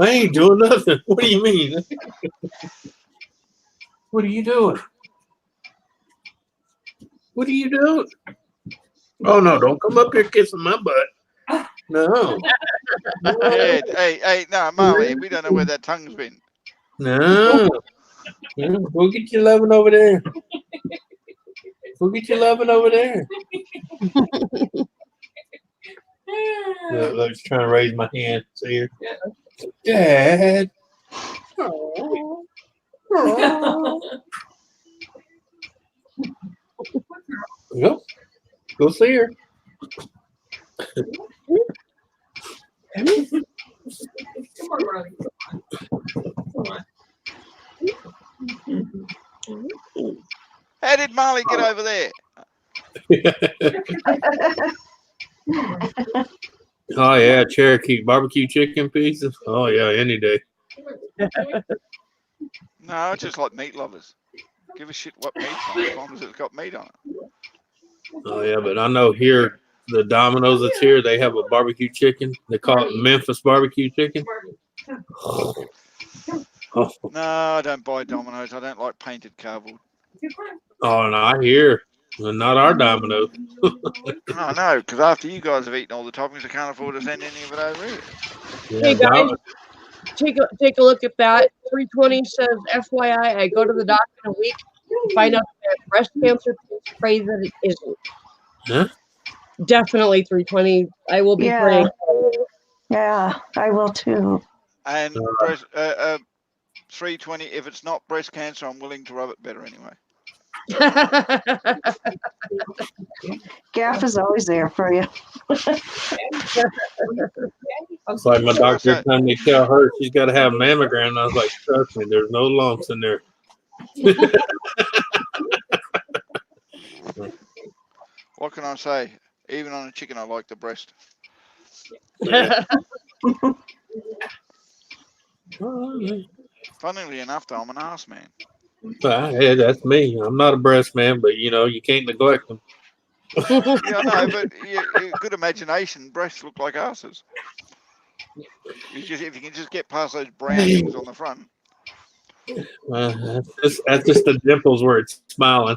I ain't doing nothing. What do you mean? What are you doing? What are you doing? Oh no! Don't come up here kissing my butt. No. Yeah, hey, no, Marley, we don't know where that tongue's been. No. Go get your loving over there. Go get your loving over there. Look, trying to raise my hand. See here. Dad. Oh. Go see her. Come on, Ronnie. Come on. How did Marley get over there? Oh yeah, Cherokee barbecue chicken pieces. Oh yeah, any day. No, it's just like meat lovers. Give a shit what meat's on as long as it's got meat on it. Oh yeah, but I know here the Domino's that's here, they have a barbecue chicken. They call it Memphis barbecue chicken. Oh. No, I don't buy Domino's. I don't like painted cardboard. Oh, and I hear, well, not our Domino's. No, no, because after you guys have eaten all the toppings, I can't afford to send any of it over here. Hey guys, take a look at that. 320 says, FYI, I go to the doctor in a week to find out if I have breast cancer. Please pray that it isn't. Huh? Definitely 320. I will be Yeah. praying. Yeah, I will too. And 320, if it's not breast cancer, I'm willing to rub it better anyway. Gaff is always there for you. It's like my doctor telling me tell her she's got to have a mammogram. And I was like, trust me, there's no lumps in there. What can I say? Even on a chicken, I like the breast. Yeah. Funnily enough, though, I'm an ass man. Yeah, that's me. I'm not a breast man, but you know, you can't neglect them. Yeah, I know, but good imagination. Breasts look like asses. If you can just get past those brown things on the front. That's just the dimples where it's smiling.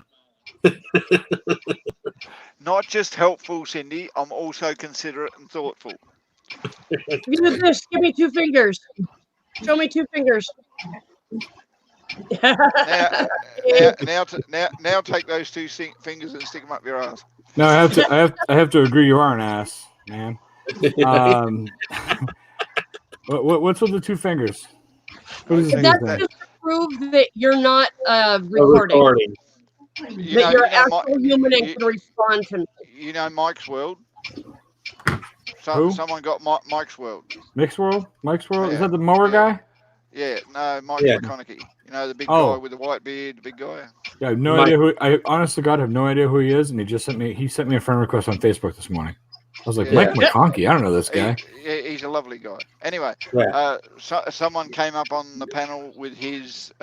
Not just helpful, Cindy. I'm also considerate and thoughtful. Do this. Give me 2 fingers. Show me 2 fingers. Now take those 2 fingers and stick them up your ass. No, I have to agree. You are an ass, man. What's with the 2 fingers? What is That's just to prove that you're not recording. That you're an actual human and can respond to me. You know Mike's World? Who? Someone got Mike's World. Mike's World? Mike's World? Yeah. Is that the mower guy? Yeah, no, Mike Yeah. McConaughey. You know, the big Oh. guy with the white beard, the big guy. Yeah, I have no idea who. I honest to God have no idea who he is, and he sent me a friend request on Facebook this morning. I was like, Yeah. Mike McConaughey. I don't know this guy. He's a lovely guy. Anyway, Yeah. someone came up on the panel with his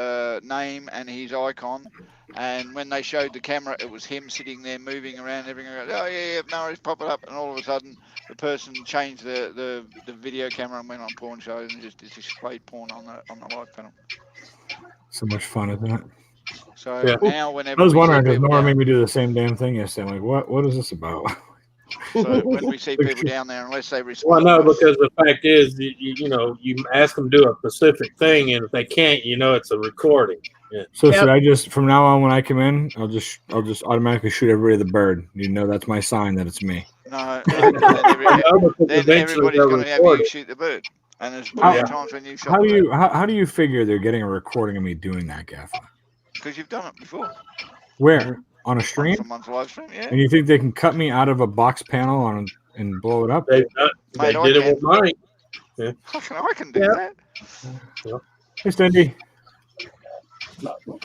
name and his icon, and when they showed the camera, it was him sitting there moving around, everything. Oh yeah, no, he's popping up, and all of a sudden, the person changed the video camera and went on porn shows and just displayed porn on the live panel. So much fun, isn't it? So Yeah. now, whenever I was we see wondering because people Nora down- made me do the same damn thing yesterday. I'm like, what is this about? So when we see people down there, unless they respond, Well, no, because the fact is, you know, you ask them to do a specific thing, and if they can't, you know, it's a recording. Yeah. So Yep. should I just from now on when I come in, I'll just automatically shoot everybody the bird. You know, that's my sign that it's me. no, No, because then eventually everybody's they'll going to have record you it. shoot the bird. And there's How- plenty of times when you shot How do the you how do you figure they're getting a recording of me doing that, Gaff? because you've done it before Where on a on stream? someone's live stream. Yeah, And you think they can cut me out of a box panel and blow it up? They Mate, I did it can. with mine. I can do Yeah. that. Hey, Cindy.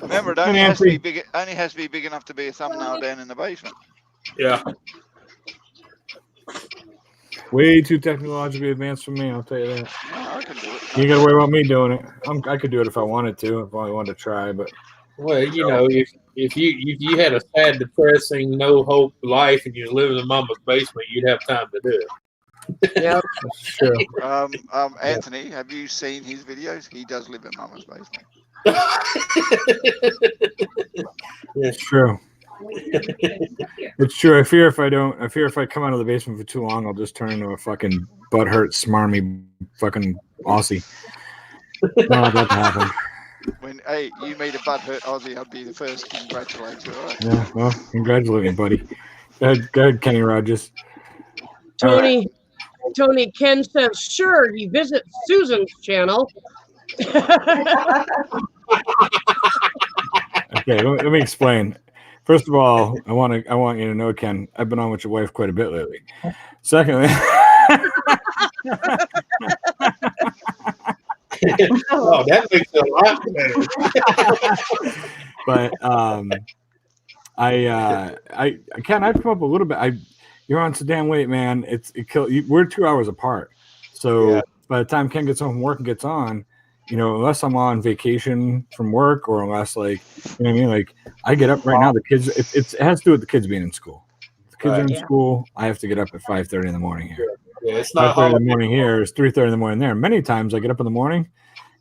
Remember, it only has to be big. Only has to be big enough to be a thumbnail down in the basement. Yeah. Way too technologically advanced for me. I'll tell you that. No, I can do it. You got to worry about me doing it. I could do it if I wanted to. If I wanted to try, but Well, you know, if you had a sad, depressing, no hope life, and you live in mama's basement, you'd have time to do it. Yep. that's true. Anthony, have you seen his videos? He does live in Mama's basement. It's true. It's true. I fear if I come out of the basement for too long, I'll just turn into a fucking butthurt, smarmy, fucking Aussie. No, that happened. When you meet a butthurt Aussie, I'd be the first to congratulate you. All right? Yeah. Well, congratulate me, buddy. Go ahead, Kenny Rogers. Tony, Ken says, sure, he visits Susan's channel. Okay, let me explain. First of all, I want you to know, Ken, I've been on with your wife quite a bit lately. Secondly, Oh, that makes it a lot better. but Ken, I've come up a little bit. You're on so damn late, man. We're 2 hours apart. So by the time Ken gets home from work and gets on, you know, unless I'm on vacation from work or unless, like, you know what I mean? Like, I get up right now. The kids, it has to do with the kids being in school. If the kids are in school, I have to get up at 5:30 in the morning here. Yeah, it's not 5:30 in the morning here. It's 3:30 in the morning there. Many times I get up in the morning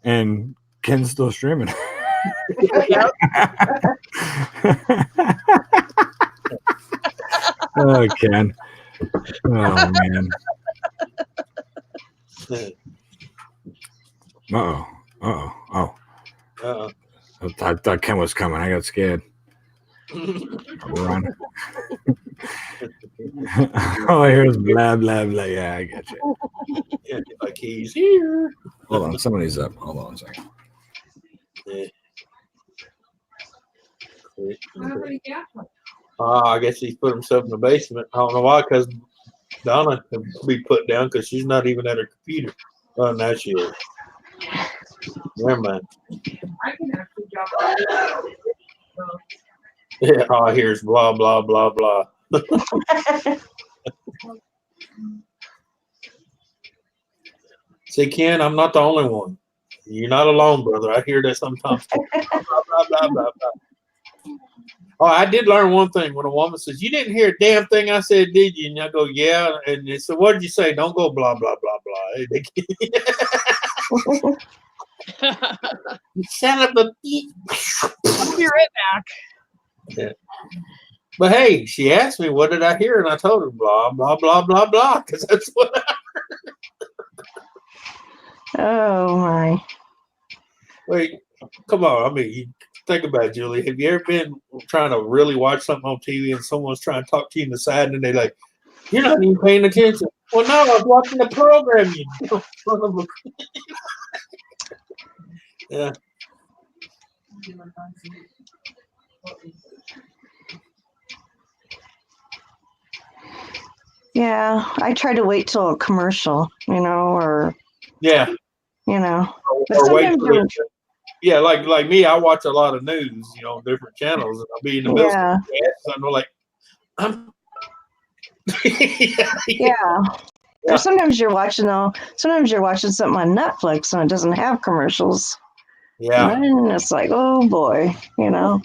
and Ken's still streaming. Oh, Ken. Oh, man. Oh. I thought Ken was coming. I got scared. Run. All I hear is blah, blah, blah. Yeah, I got you. Yeah, like he's here. Hold on. Somebody's up. Hold on a second. I guess he's put himself in the basement. I don't know why, because Donna can be put down because she's not even at her computer. Oh, now she is. Never mind. I can actually jump on it. Yeah, all I hear is blah, blah, blah, blah. See, Ken, I'm not the only one. You're not alone, brother. I hear that sometimes. Blah, blah, blah, blah, blah. Oh, I did learn one thing. When a woman says, "You didn't hear a damn thing I said, did you?" And I go, "Yeah." And they say, "What did you say?" Don't go blah, blah, blah, blah. You son of a bitch. I'll be right back. Yeah. But hey, she asked me, "What did I hear?" And I told her, "Blah, blah, blah, blah, blah," because that's what I Oh my. Wait, come on. I mean, you think about it, Julie. Have you ever been trying to really watch something on TV and someone's trying to talk to you in the side and they're like, "You're not even paying attention." Well, no, I was watching the program. You son of a. Yeah. Yeah, I try to wait till a commercial, or Yeah. But Or wait sometimes for it. Yeah, like me, I watch a lot of news, different channels, and I'll be in the middle of ads, and I'm like, yeah. Or sometimes you're watching something on Netflix and it doesn't have commercials. Yeah. And it's like, oh boy, Well,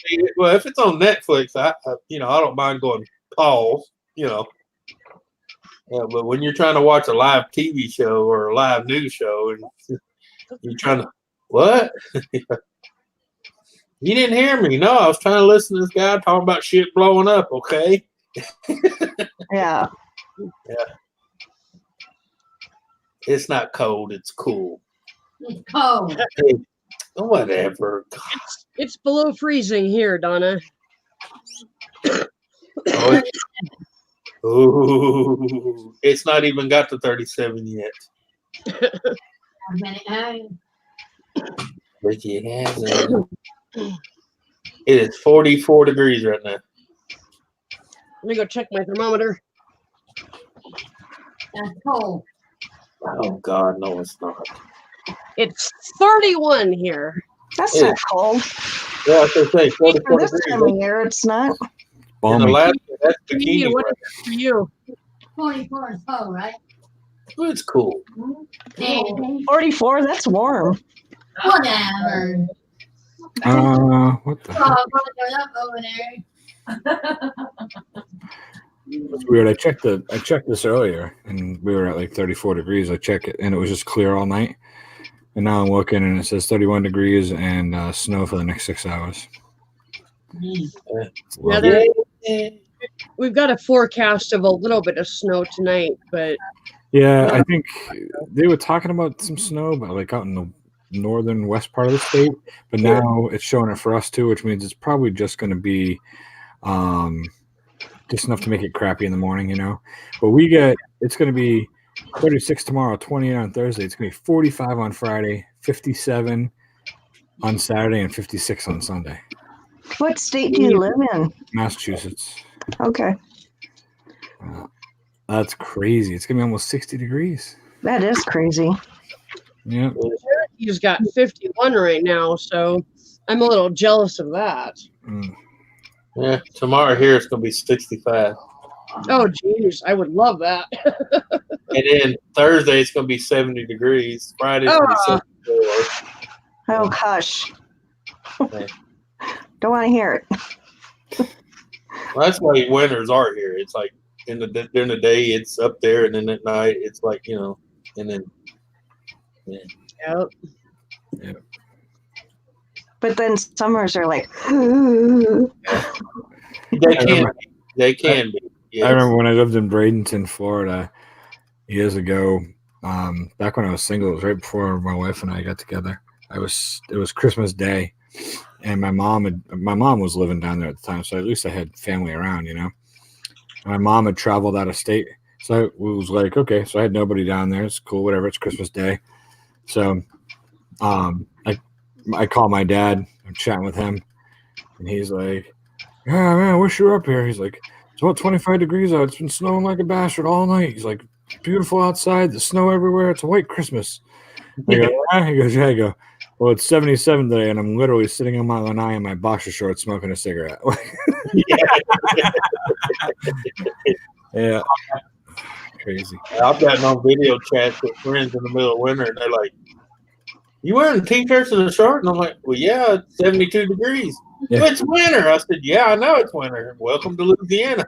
if it's on Netflix, I don't mind going pause, Yeah, but when you're trying to watch a live TV show or a live news show, and you're trying to, what? You didn't hear me. No, I was trying to listen to this guy talking about shit blowing up, okay? Yeah. Yeah. It's not cold, it's cool. It's cold. Hey, whatever. It's below freezing here, Donna. Ooh, it's not even got to 37 yet. But it hasn't. It is 44 degrees right now. Let me go check my thermometer. That's cold. Oh God, no, it's not. It's 31 here. That's not cold. Yeah, I was gonna say For 44 this time of degrees. year, it's not. In Balmy. Alaska, that's Katie, bikini. what weather. is it for you? 24 and 4, right? Well, it's cool. And 44, that's warm. whatever. What the Oh, heck? I'm gonna go up over there. It's weird. I checked this earlier, and we were at like 34 degrees. I checked it, and it was just clear all night. And now I'm looking, and it says 31 degrees and snow for the next 6 hours. Yeah, there- we've got a forecast of a little bit of snow tonight, but Yeah, I think they were talking about some snow, but like out in the northern west part of the state. But now it's showing it for us too, which means it's probably just going to be just enough to make it crappy in the morning, you know. But it's going to be 36 tomorrow, 28 on Thursday. It's going to be 45 on Friday, 57 on Saturday, and 56 on Sunday. What state do you live in? Massachusetts. Okay. That's crazy. It's going to be almost 60 degrees. That is crazy. Yeah. he's got 51 right now, so I'm a little jealous of that. Mm. Yeah, tomorrow here it's gonna be 65, Oh, geez, I would love that. and then Thursday it's gonna be 70 degrees. Friday's gonna be 74. Oh, hush. Yeah. Don't want to hear it. Well, that's why winters are here. It's like during the day it's up there, and then at night it's like and then Yep. But then summers are like, they can be. Yes. I remember when I lived in Bradenton, Florida, years ago. Back when I was single, it was right before my wife and I got together. It was Christmas Day, and my mom was living down there at the time, so at least I had family around, you know. And my mom had traveled out of state, so I was like, okay, so I had nobody down there. It's cool, whatever. It's Christmas Day, so I call my dad. I'm chatting with him, and he's like, "Yeah, man, I wish you were up here." He's like, "It's about 25 degrees out. It's been snowing like a bastard all night." He's like, "Beautiful outside. The snow everywhere. It's a white Christmas." I go, "Yeah." He goes, "Yeah." I go, "Well, it's 77 today, and I'm literally sitting on my lanai in my boxer shorts smoking a cigarette." Yeah. Crazy. I've gotten on video chats with friends in the middle of winter, and they're like, "You wearing t-shirts and a short?" And I'm like, "Well, yeah, it's 72 degrees. Yeah. It's winter." I said, "Yeah, I know it's winter. Welcome to Louisiana."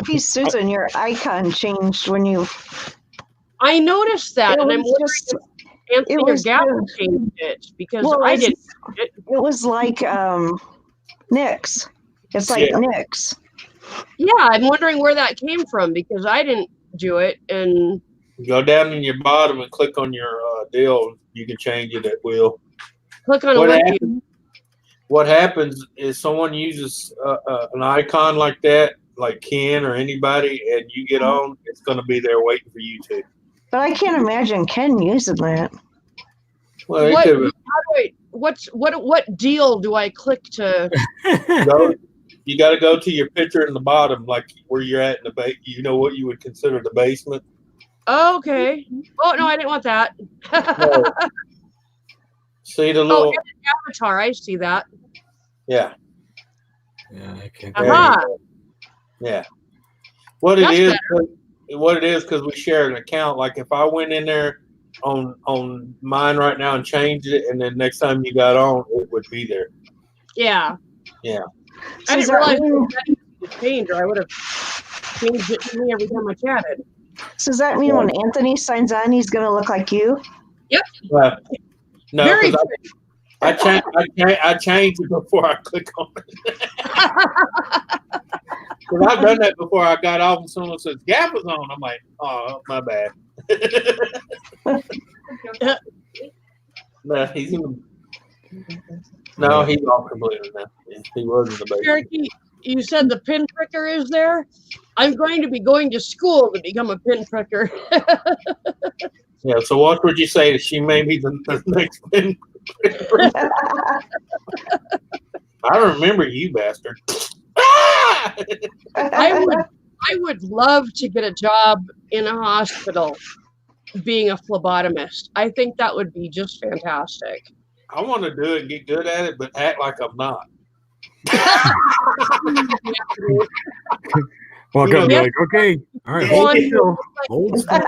hey, Susan, your icon changed when you. I noticed that, It and I'm was wondering just- if Anthony or was Gavin just- changed it because Well, I it's- didn't. It was like Nick's. It's like Yeah. Nick's. Yeah, I'm wondering where that came from because I didn't do it, and Go down in your bottom and click on your deal. You can change it at will. click on a What link. happened? What happens is someone uses an icon like that, like Ken or anybody, and you get on, it's going to be there waiting for you to. But I can't imagine Ken using that. Well, What- it could What deal do I click to? go. You got to go to your picture in the bottom, like where you're at in the base. You know what you would consider the basement. Oh, okay. Oh no, I didn't want that. No. See the little, Avatar, I see that. yeah. Yeah, I can't. There you Aha. go. Yeah. What That's it is, because we share an account. Like if I went in there on mine right now and changed it, and then next time you got on, it would be there. Yeah. Yeah. So I does didn't that realize mean- that needed to change, or I would have changed it to me every time I chatted. So does that mean when Anthony signs on, he's going to look like you? No, Very because I changed it before I click on it. Because I've done that before. I got off and someone says Gap is on. I'm like, oh, my bad. No, he's off completely now. Yeah, he was in the basement. Cherokee, you said the pin pricker is there. I'm going to be going to school to become a pin pricker. Yeah, so what would you say that she may be the next pin? I remember you, bastard. Ah! I would love to get a job in a hospital. being a phlebotomist. I think that would be just fantastic. I want to do it and get good at it, but act like I'm not. Walk You up and know, be like, okay, all right, Yeah. hold still. Hold still.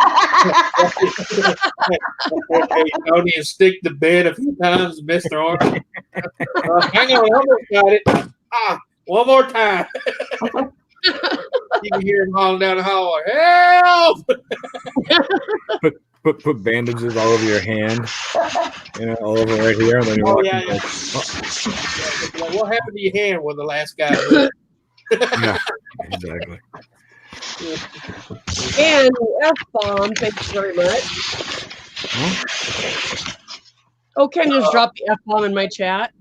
Okay, Tony, and stick the bed a few times, Mr. Arnold. Hang on, I almost got it. One more time. You can hear him hauling down the hallway. Help! Put bandages all over your hand, all over right here, and then you Oh, walk yeah, in yeah. like, Like, what happened to your hand when the last guy moved? yeah, exactly. And F-bomb, thank you very much. Oh, Ken just dropped the F-bomb in my chat.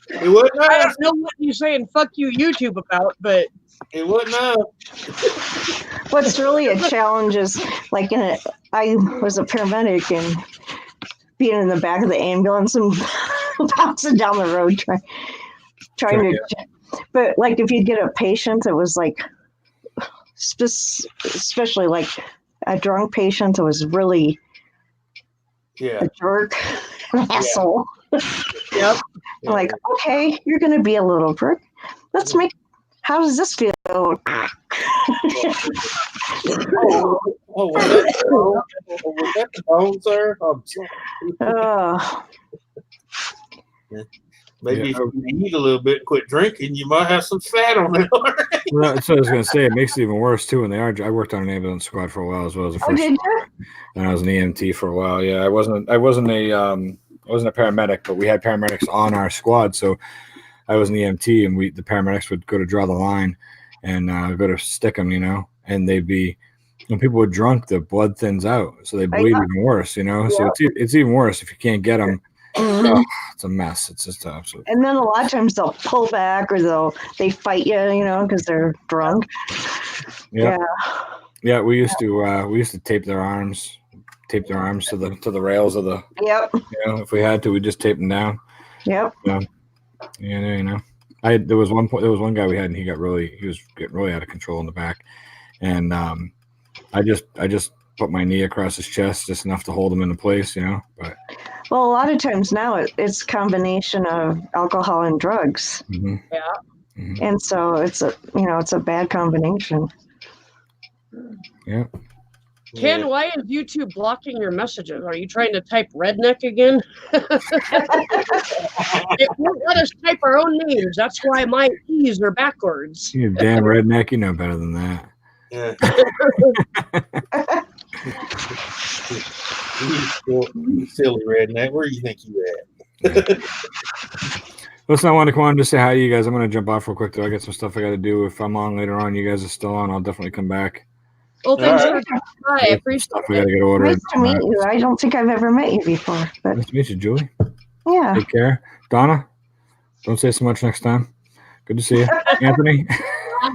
It wouldn't I have. don't know what you're saying fuck you YouTube about, but It wouldn't have. What's really a challenge is like I was a paramedic and being in the back of the ambulance and bouncing down the road trying to. But like if you get a patient that was like, especially like a drunk patient that was really Yeah. a jerk, an asshole. yep. I'm like, okay, you're going to be a little prick. Let's make. How does this feel? Oh, was that the bone, sir? I'm sorry. Maybe if you eat a little bit and quit drinking, you might have some fat on it. Well, that's what I was going to say. It makes it even worse, too. When they are, I worked on an ambulance squad for a while as well as a first did you? and I was an EMT for a while. Yeah, I wasn't a paramedic, but we had paramedics on our squad. So I was an EMT, and the paramedics would go to draw the line and go to stick them, and they'd be, when people were drunk, the blood thins out. So they bleed even worse, So it's even worse if you can't get them. Oh, it's a mess. It's just absolute. And then a lot of times they'll pull back or they fight you, because they're drunk. Yep. Yeah. We used to tape their arms to the rails of the. Yep. If we had to, we just tape them down. Yep. Yeah. There was one guy we had, and he was getting really out of control in the back, and I just put my knee across his chest just enough to hold him into place, But well, a lot of times now it's a combination of alcohol and drugs. Mm-hmm. Yeah. Mm-hmm. And so it's a bad combination. Yeah. Ken, why is YouTube blocking your messages? Are you trying to type redneck again? It won't let us type our own names. That's why my E's are backwards. You damn redneck, you know better than that. Yeah. You silly redneck. Where do you think you at? Listen, I want to come on to say hi to you guys. I'm going to jump off real quick, though. I got some stuff I got to do. If I'm on later on, you guys are still on, I'll definitely come back. Well, thanks All right. for hi. I appreciate Stuff we got to get ordered. Nice to meet you. I don't think I've ever met you before, but Nice to meet you, Julie. yeah. Take care. Donna, don't say so much next time. Good to see you. Anthony,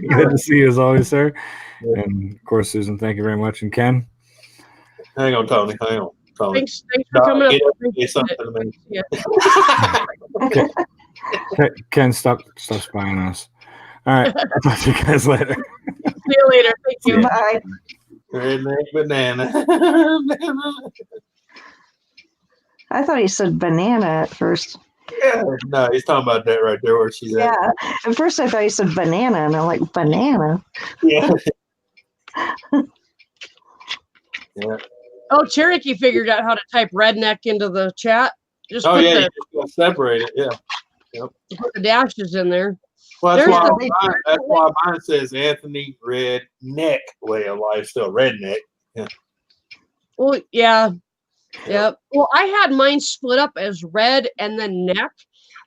good to see you as always, sir. And, of course, Susan, thank you very much. And Ken? Hang on, Tony. Hang on, Tony. Thanks for coming up. Say something to me. Yeah. Ken, stop spying on us. All right. I'll talk to you guys later. See you later. Thank you. Bye. Redneck banana. I thought he said banana at first. Yeah. No, he's talking about that right there where she's at. Yeah. At first I thought he said banana, and I'm like, banana? Yeah. Yeah. Oh, Cherokee figured out how to type redneck into the chat. Just Oh put, yeah, the, you just gotta separate it. Yeah. put the dashes in there. Well, that's There's why mine says Anthony Redneck way of life, still redneck. Well, yeah. Yep. Well, I had mine split up as red and then neck,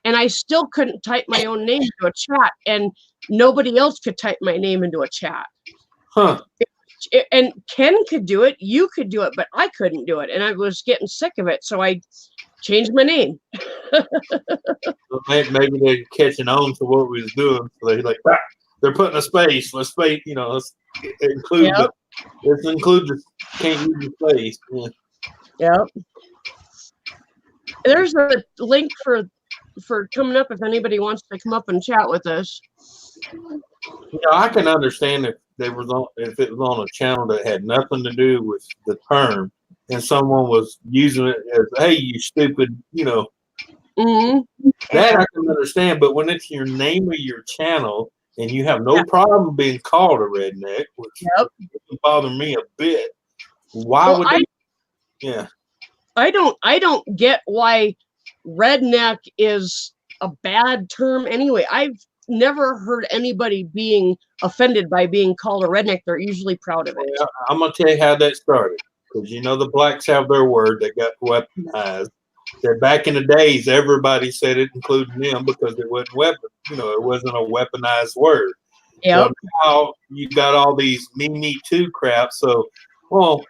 and I still couldn't type my own name into a chat, and nobody else could type my name into a chat. Huh. And Ken could do it, you could do it, but I couldn't do it, and I was getting sick of it, so I changed my name. Maybe they're catching on to what we was doing. So they're like, they're putting a space. Let's space, let's include let's include the can't use the space. Yeah. Yep. There's a link for coming up if anybody wants to come up and chat with us. I can understand if if it was on a channel that had nothing to do with the term, and someone was using it as, "Hey, you stupid," that I can understand. But when it's your name of your channel and you have no problem being called a redneck, which doesn't bother me a bit, why would they? Yeah. I don't get why redneck is a bad term anyway. I've never heard anybody being offended by being called a redneck. They're usually proud of it. Yeah, I'm gonna tell you how that started, because the blacks have their word that got weaponized. That back in the days, everybody said it, including them, because it wasn't it wasn't a weaponized word. Yeah. So now you got all these me too crap. So, well,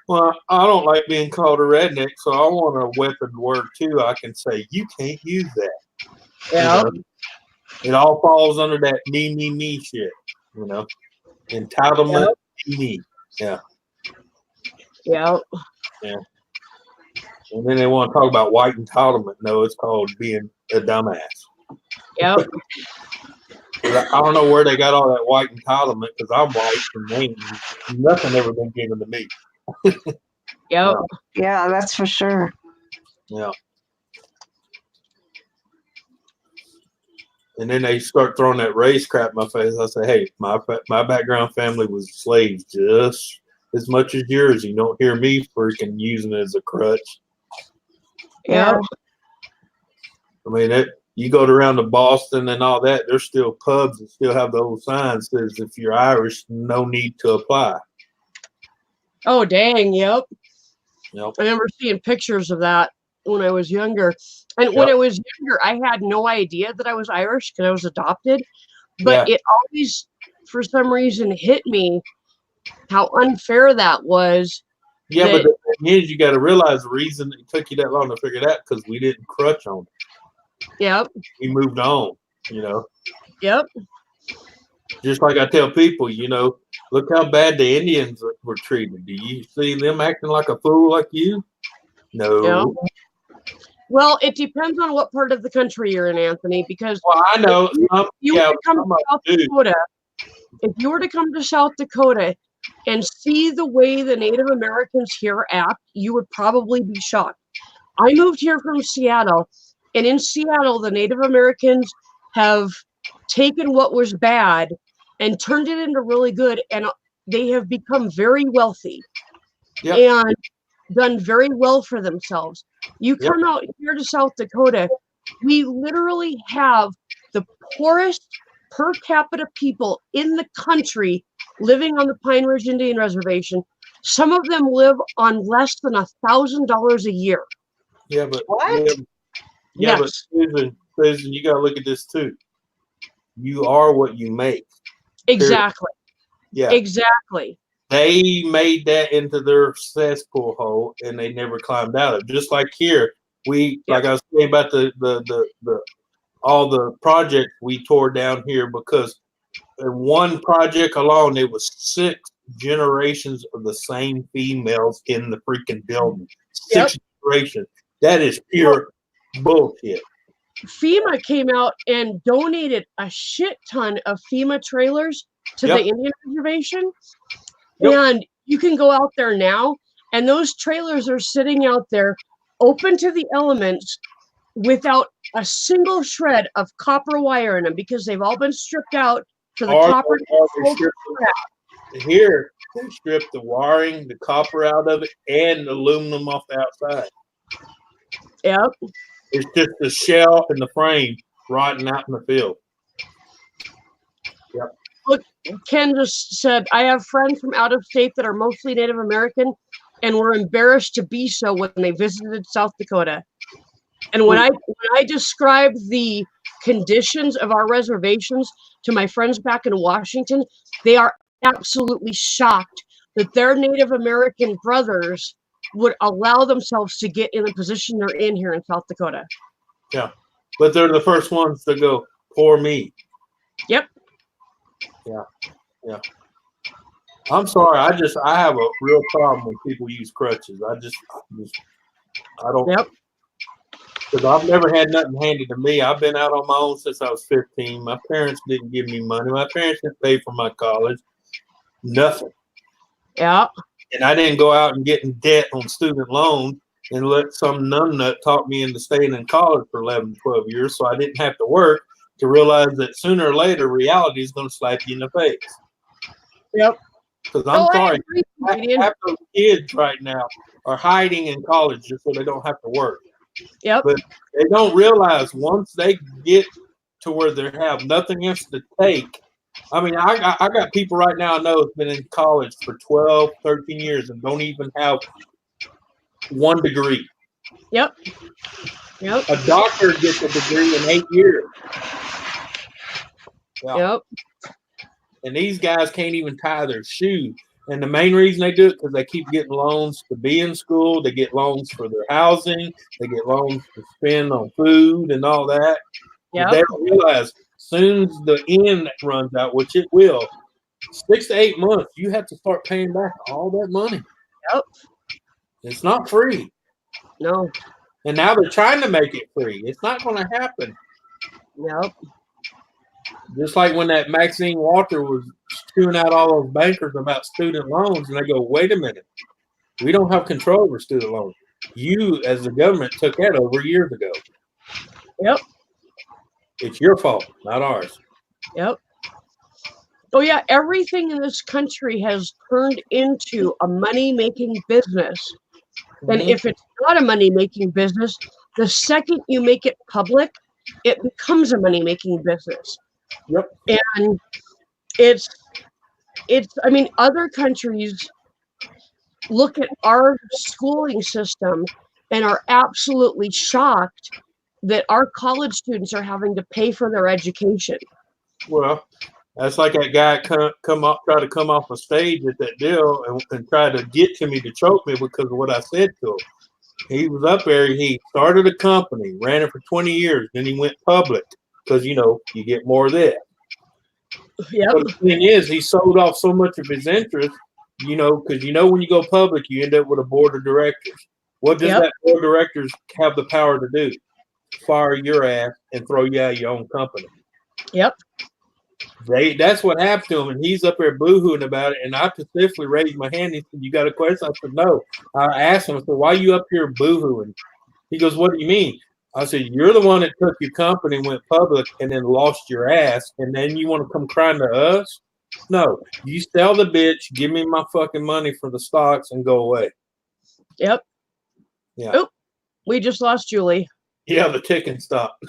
I don't like being called a redneck, so I want a weapon word too. I can say you can't use that. Yeah. It all falls under that me shit. Entitlement. Me. Yeah. Yeah. Yeah. And then they want to talk about white entitlement. No, it's called being a dumbass. Yep. I don't know where they got all that white entitlement, because I'm white and nothing ever been given to me. Yep. Yeah, that's for sure. Yeah. And then they start throwing that race crap in my face. I say, hey, my background family was slaves just as much as yours. You don't hear me freaking using it as a crutch. Yeah. I mean, you go around to Boston and all that, there's still pubs that still have the old signs that says, if you're Irish, no need to apply. Oh, dang. Yep. Yep. I remember seeing pictures of that when I was younger. And when I was younger, I had no idea that I was Irish because I was adopted. But it always, for some reason, hit me how unfair that was. Yeah, but the thing is, you got to realize the reason it took you that long to figure it out, because we didn't crutch on it. Yep. We moved on, Yep. Just like I tell people, look how bad the Indians were treated. Do you see them acting like a fool like you? No. Yep. Well, it depends on what part of the country you're in, Anthony, because I know. If you were to come to South Dakota and see the way the Native Americans here act, you would probably be shocked. I moved here from Seattle, and in Seattle, the Native Americans have taken what was bad and turned it into really good, and they have become very wealthy and done very well for themselves. You come out here to South Dakota, we literally have the poorest per capita people in the country living on the Pine Ridge Indian Reservation. Some of them live on less than $1,000 a year. Yeah, but what? Yeah, but Susan, you got to look at this too. You are what you make. Exactly. Yeah. Exactly. They made that into their cesspool hole, and they never climbed out of it. Just like here, like I was saying about the all the projects we tore down here, because in one project alone, it was 6 generations of the same females in the freaking building. 6 generations. That is pure bullshit. FEMA came out and donated a shit ton of FEMA trailers to the Indian Reservation. And you can go out there now, and those trailers are sitting out there open to the elements without a single shred of copper wire in them, because they've all been stripped out for the copper. Here, they stripped the wiring, the copper out of it, and the aluminum off the outside. Yep. It's just the shell and the frame rotting out in the field. Yep. Look, Ken just said, I have friends from out of state that are mostly Native American and were embarrassed to be so when they visited South Dakota. And when I describe the conditions of our reservations to my friends back in Washington, they are absolutely shocked that their Native American brothers would allow themselves to get in the position they're in here in South Dakota. Yeah. But they're the first ones to go, poor me. Yep. Yeah. Yeah. I'm sorry. I have a real problem when people use crutches. I don't. Yep. Because I've never had nothing handed to me. I've been out on my own since I was 15. My parents didn't give me money. My parents didn't pay for my college. Nothing. Yeah. And I didn't go out and get in debt on student loans and let some numbnut talk me into staying in college for 11, 12 years. So I didn't have to work to realize that sooner or later reality is going to slap you in the face. Yep. Because I'm sorry, Gideon. half those kids right now are hiding in college just so they don't have to work. Yep. But they don't realize once they get to where they have nothing else to take. I mean, I got people right now I know have been in college for 12, 13 years and don't even have one degree. Yep. Yep. A doctor gets a degree in 8 years. Yeah. Yep. And these guys can't even tie their shoe. And the main reason they do it because they keep getting loans to be in school. They get loans for their housing. They get loans to spend on food and all that. Yep. But they don't realize soon as the end runs out, which it will, 6 to 8 months, you have to start paying back all that money. Yep. It's not free. No. And now they're trying to make it free. It's not going to happen. Yep. Just like when that Maxine Walter was chewing out all those bankers about student loans, and they go, wait a minute. We don't have control over student loans. You, as the government, took that over years ago. Yep. It's your fault, not ours. Yep. Oh, yeah. Everything in this country has turned into a money-making business. And if it's not a money-making business, the second you make it public, it becomes a money-making business. Yep. And it's I mean, other countries look at our schooling system and are absolutely shocked that our college students are having to pay for their education. Well, that's like that guy try to come off a stage at that deal and try to get to me to choke me because of what I said to him. He was up there. He started a company, ran it for 20 years. Then he went public because, you get more of that. Yep. But the thing is, he sold off so much of his interest, because when you go public, you end up with a board of directors. What does that board of directors have the power to do? Fire your ass and throw you out of your own company. Yep. That's what happened to him, and he's up there boo-hooing about it. And I specifically raised my hand. He said, "You got a question?" I said, "No." I asked him, I said, "Why are you up here boo-hooing?" He goes, "What do you mean?" I said, "You're the one that took your company, went public, and then lost your ass, and then you want to come crying to us? No, you sell the bitch, give me my fucking money for the stocks, and go away." Yep. Yeah. Oop, we just lost Julie. Yeah, the ticking stopped.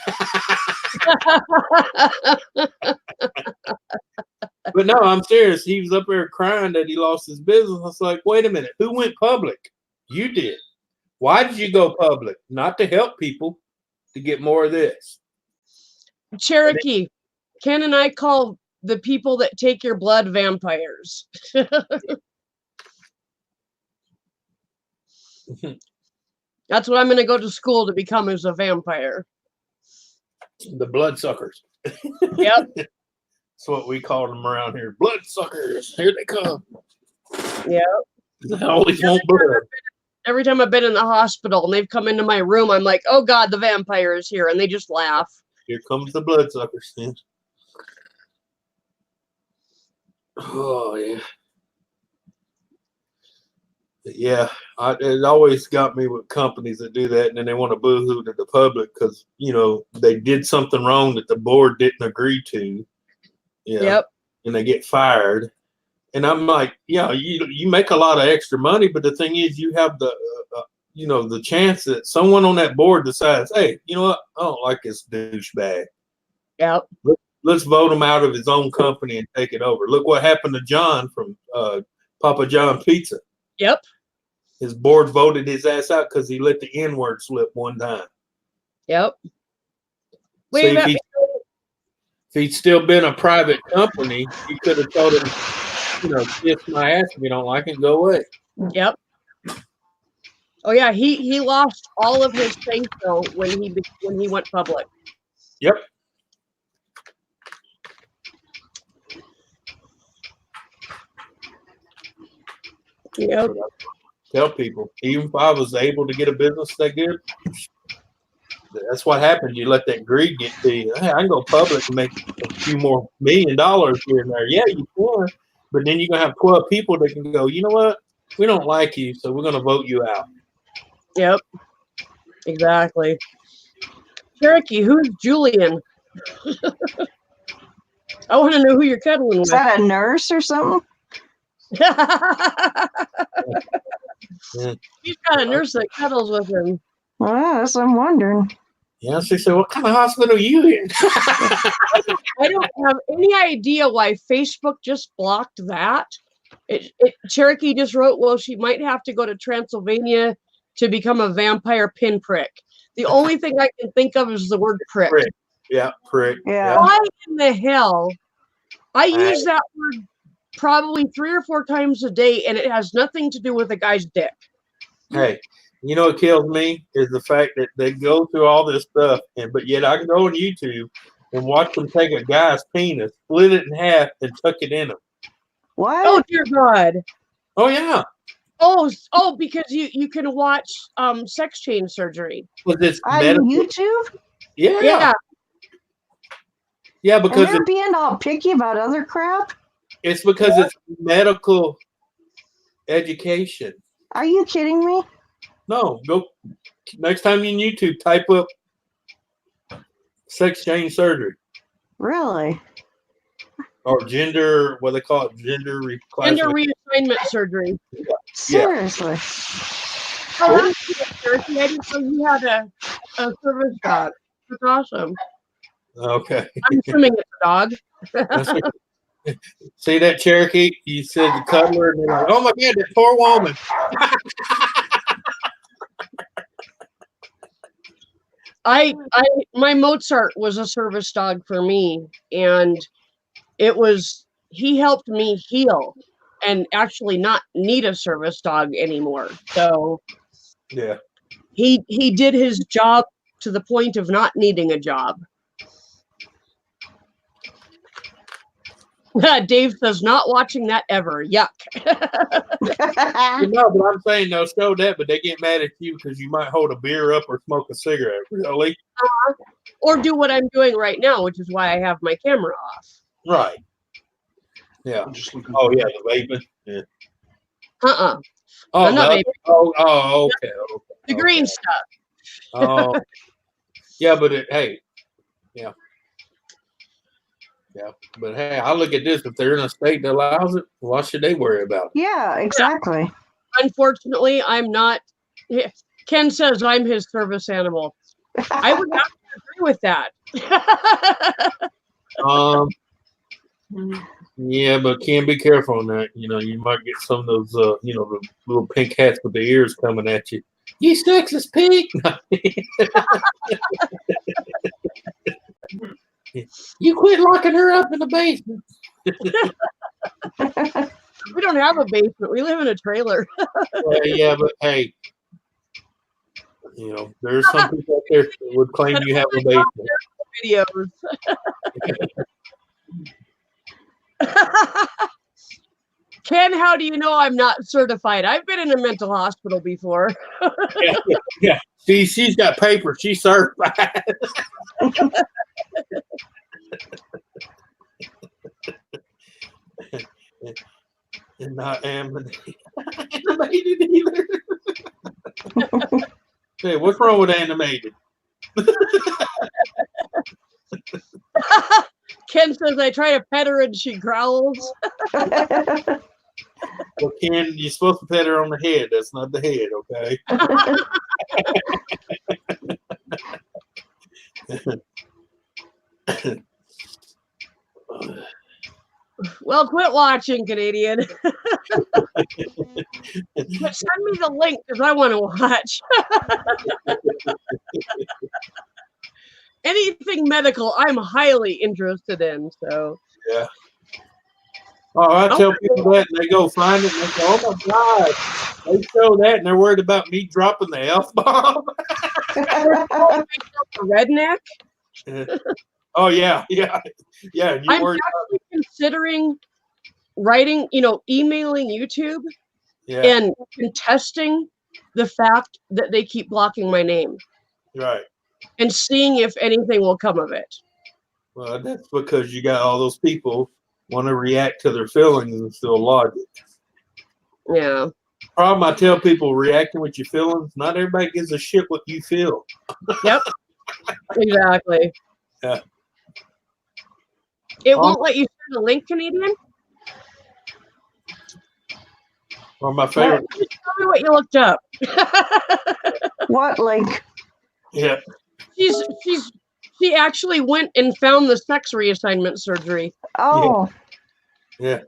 But no, I'm serious. He was up there crying that he lost his business. I was like, wait a minute. Who went public? You did. Why did you go public? Not to help people, to get more of this. Cherokee, Ken and I call the people that take your blood vampires. That's what I'm going to go to school to become, as a vampire. The bloodsuckers. Yep. That's what we call them around here. Bloodsuckers. Here they come. Yep. They always want blood. Every time I've been in the hospital and they've come into my room, I'm like, oh God, the vampire is here. And they just laugh. Here comes the bloodsuckers. Oh, yeah. Yeah, it always got me with companies that do that, and then they want to boo-hoo to the public because, they did something wrong that the board didn't agree to. Yep. And they get fired. And I'm like, yeah, you make a lot of extra money, but the thing is, you have the, the chance that someone on that board decides, hey, you know what? I don't like this douchebag. Yep. Let's vote him out of his own company and take it over. Look what happened to John from Papa John Pizza. Yep. His board voted his ass out because he let the N-word slip one time. Yep. See, if he'd still been a private company, he could have told him, kiss my ass if you don't like it, go away. Yep. Oh yeah, he lost all of his say so when he went public. Yep. Yep. Tell people, even if I was able to get a business that good, that's what happens. You let that greed get to you. Hey, I can go public and make a few more $1 million here and there. Yeah, you can. But then you're gonna have 12 people that can go, you know what? We don't like you, so we're gonna vote you out. Yep. Exactly. Cherokee, who's Julian? I want to know who you're cuddling Is with. that a nurse or something? He's got a nurse that cuddles with him. Well, that's what I'm wondering. Yeah, she said, what kind of hospital are you in? I don't have any idea why Facebook just blocked that. Cherokee just wrote, well, she might have to go to Transylvania to become a vampire pinprick. The only thing I can think of is the word prick. Prick. Yeah, prick. Yeah. Why in the hell? I use that word probably 3 or 4 times a day, and it has nothing to do with a guy's dick. Hey, you know what kills me is the fact that they go through all this stuff, but yet I can go on YouTube and watch them take a guy's penis, split it in half, and tuck it in him. What? Oh dear God! Oh yeah. Oh, because you can watch sex change surgery. Was this On medical? YouTube? Yeah. Yeah, And because they're being all picky about other crap? it's because it's medical education. Are you kidding me? No, go next time you in YouTube, type up sex change surgery Really? or gender, what they call it, gender Gender reclassification. reassignment surgery. Seriously? Oh, that's cool, Cherokee. I didn't know you had a service dog. That's awesome. Okay. I'm assuming it's a dog. That's what- See that Cherokee? You said the cuddler, and they're like, oh my God, that poor woman. My Mozart was a service dog for me, and he helped me heal and actually not need a service dog anymore. So Yeah. he did his job to the point of not needing a job. Dave says, not watching that ever. Yuck. No, but I'm saying they'll show that, but they get mad at you because you might hold a beer up or smoke a cigarette. Really? Or do what I'm doing right now, which is why I have my camera off. Right. Yeah. I'm just looking. Oh, yeah, the vaping. Yeah. Uh-uh. Oh, I'm not the- vaping. okay. The green stuff. Oh, yeah, but hey, yeah. Yeah, but hey, I look at this. If they're in a state that allows it, why should they worry about it? Yeah, exactly. Unfortunately, I'm not. Ken says I'm his service animal. I would have to agree with that. Yeah, but Ken, be careful on that. You know, you might get some of those, the little pink hats with the ears coming at you. You sexist pig! You quit locking her up in the basement. We don't have a basement. We live in a trailer. Yeah, but hey, there's some people out there that would claim you have a basement. Videos. Ken, how do you know I'm not certified? I've been in a mental hospital before. Yeah. See, she's got paper. She's certified. And not animated either. Hey, what's wrong with animated? Ken says I try to pet her and she growls. Well, Ken, you're supposed to pet her on the head. That's not the head, okay? Well, quit watching, Canadian. But send me the link because I want to watch. Anything medical, I'm highly interested in. So Yeah. Oh, I tell people that, and they go find it, and they go, "Oh my God!" They show that, and they're worried about me dropping the F-bomb. redneck. Oh yeah. You I'm worried? actually considering writing, emailing YouTube Yeah. and contesting the fact that they keep blocking my name Right. and seeing if anything will come of it. Well, that's because you got all those people want to react to their feelings instead of logic. Yeah. Problem I tell people reacting with your feelings, not everybody gives a shit what you feel. Yep. Exactly. Yeah. It won't let you share the link, Canadian? Or my favorite. Tell me what you looked up. What link? Yeah. She actually went and found the sex reassignment surgery. Oh, Yeah.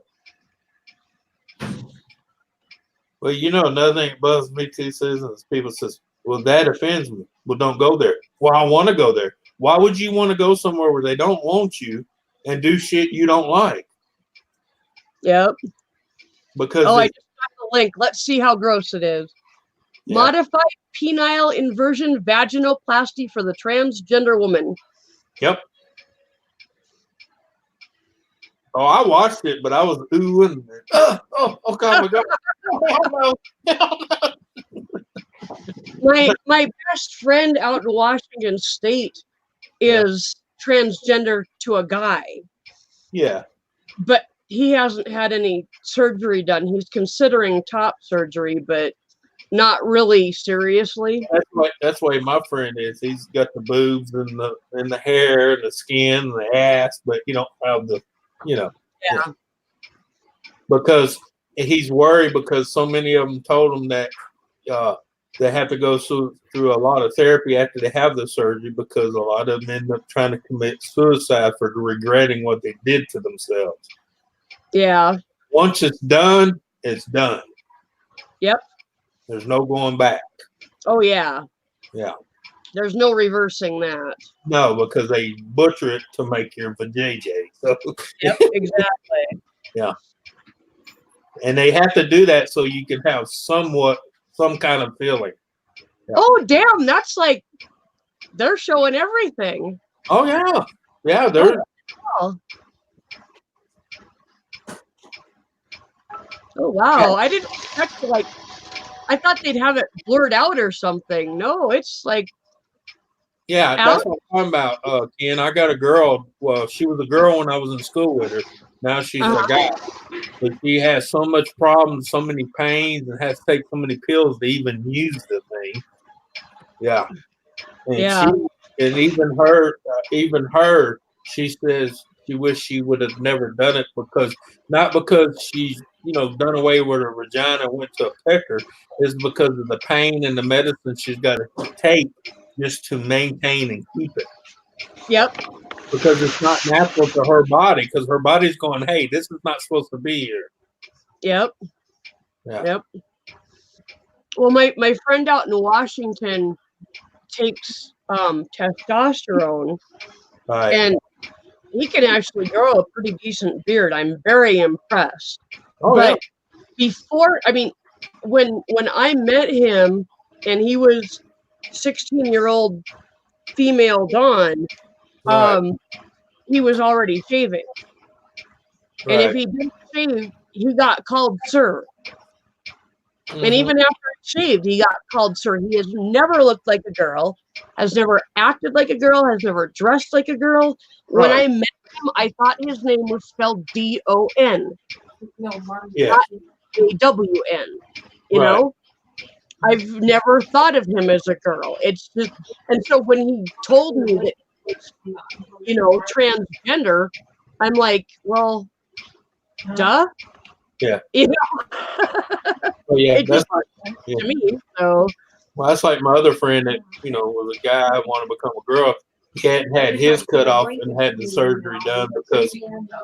Well, you know, another thing that bugs me too, Susan, is people says, well, that offends me. Well, don't go there. Well, I want to go there. Why would you want to go somewhere where they don't want you and do shit you don't like? Yep. Because I just got the link. Let's see how gross it is. Yeah. Modified penile inversion vaginoplasty for the transgender woman. Yep. Oh, I watched it, but I was oohing. Oh God, my God. Hell no. My best friend out in Washington State is transgender to a guy, Yeah. but he hasn't had any surgery done. He's considering top surgery, but not really seriously. That's why my friend is. He's got the boobs and the hair and the skin and the ass, but you don't have the, Yeah. Because he's worried because so many of them told him that they have to go through a lot of therapy after they have the surgery because a lot of them end up trying to commit suicide for regretting what they did to themselves. Yeah. Once it's done, it's done. Yep. There's no going back. Oh, yeah. Yeah. There's no reversing that. No, because they butcher it to make your vajayjay. So. Yep, exactly. Yeah. And they have to do that so you can have some kind of feeling. Yeah. Oh, damn. That's like, they're showing everything. Oh, yeah. Yeah, they're. Oh, wow. I didn't expect to, like, I thought they'd have it blurred out or something. No, it's like. Yeah, that's what I'm talking about, Ken. I got a girl. Well, she was a girl when I was in school with her. Now she's a guy. But she has so much problems, so many pains, and has to take so many pills to even use the thing. Yeah. And Yeah. and even her, she says she wished she would have never done it not because she's, done away with her vagina and went to a pecker, is because of the pain and the medicine she's got to take just to maintain and keep it. Yep. Because it's not natural to her body, because her body's going, hey, this is not supposed to be here. Yep. Yeah. Yep. Well, my friend out in Washington takes testosterone, Right. and he can actually grow a pretty decent beard. I'm very impressed. Oh, but before, when I met him, and he was 16-year-old female Dawn, Right. he was already shaving. And if he didn't shave, he got called sir. And even after he shaved, he got called sir. He has never looked like a girl, has never acted like a girl, has never dressed like a girl. When I met him, I thought his name was spelled D-O-N. Yeah. Not A-W-N. You know? I've never thought of him as a girl. It's just, and so when he told me that, transgender, I'm like, well, duh. Yeah. You know? Well, yeah, It that's just like, to me. So well, that's like my other friend that, was a guy who wanted to become a girl. He hadn't had his cut off and had the surgery done because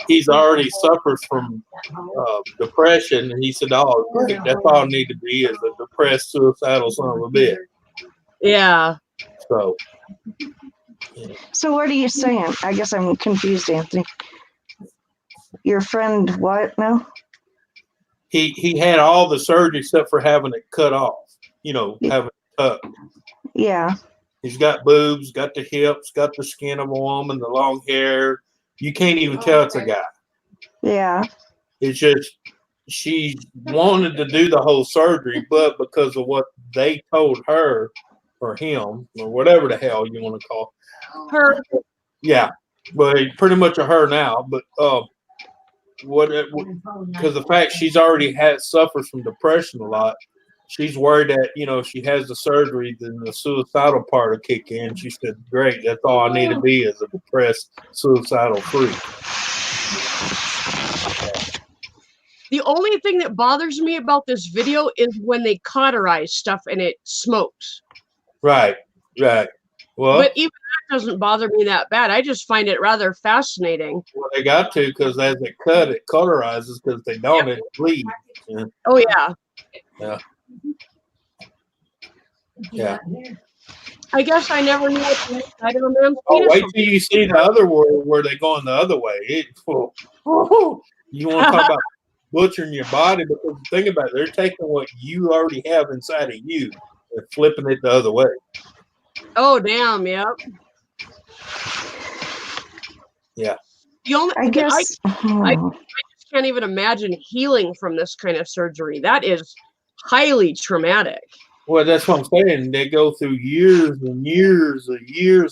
he's already suffers from depression. And he said, oh, great, that's all I need to be is a depressed, suicidal son of a bitch. yeah. So. So what are you saying? I guess I'm confused, Anthony. Your friend what now? He had all the surgery except for having it cut off, having it tucked. Yeah. He's got boobs, got the hips, got the skin of a woman, the long hair. You can't even tell it's a guy. Yeah. It's just she wanted to do the whole surgery, but because of what they told her or him or whatever the hell you want to call Her. Yeah. But pretty much a her now. But because the fact she's already suffers from depression a lot. She's worried that, if she has the surgery, then the suicidal part will kick in. She said, great, that's all I need to be is a depressed, suicidal freak. The only thing that bothers me about this video is when they cauterize stuff and it smokes. Right. Well, but even that doesn't bother me that bad. I just find it rather fascinating. Well, they got to, because as they cut, it cauterizes, because if they don't, it bleeds. Yeah. Oh, yeah. Yeah. I guess I never knew what the inside of a man's Oh, penis wait was. till you see the other world where they're going the other way. You want to talk about butchering your body, because think about it, they're taking what you already have inside of you and flipping it the other way. Oh, damn, yep. Yeah. The only, I guess. I just can't even imagine healing from this kind of surgery. That is highly traumatic. Well, that's what I'm saying. They go through years and years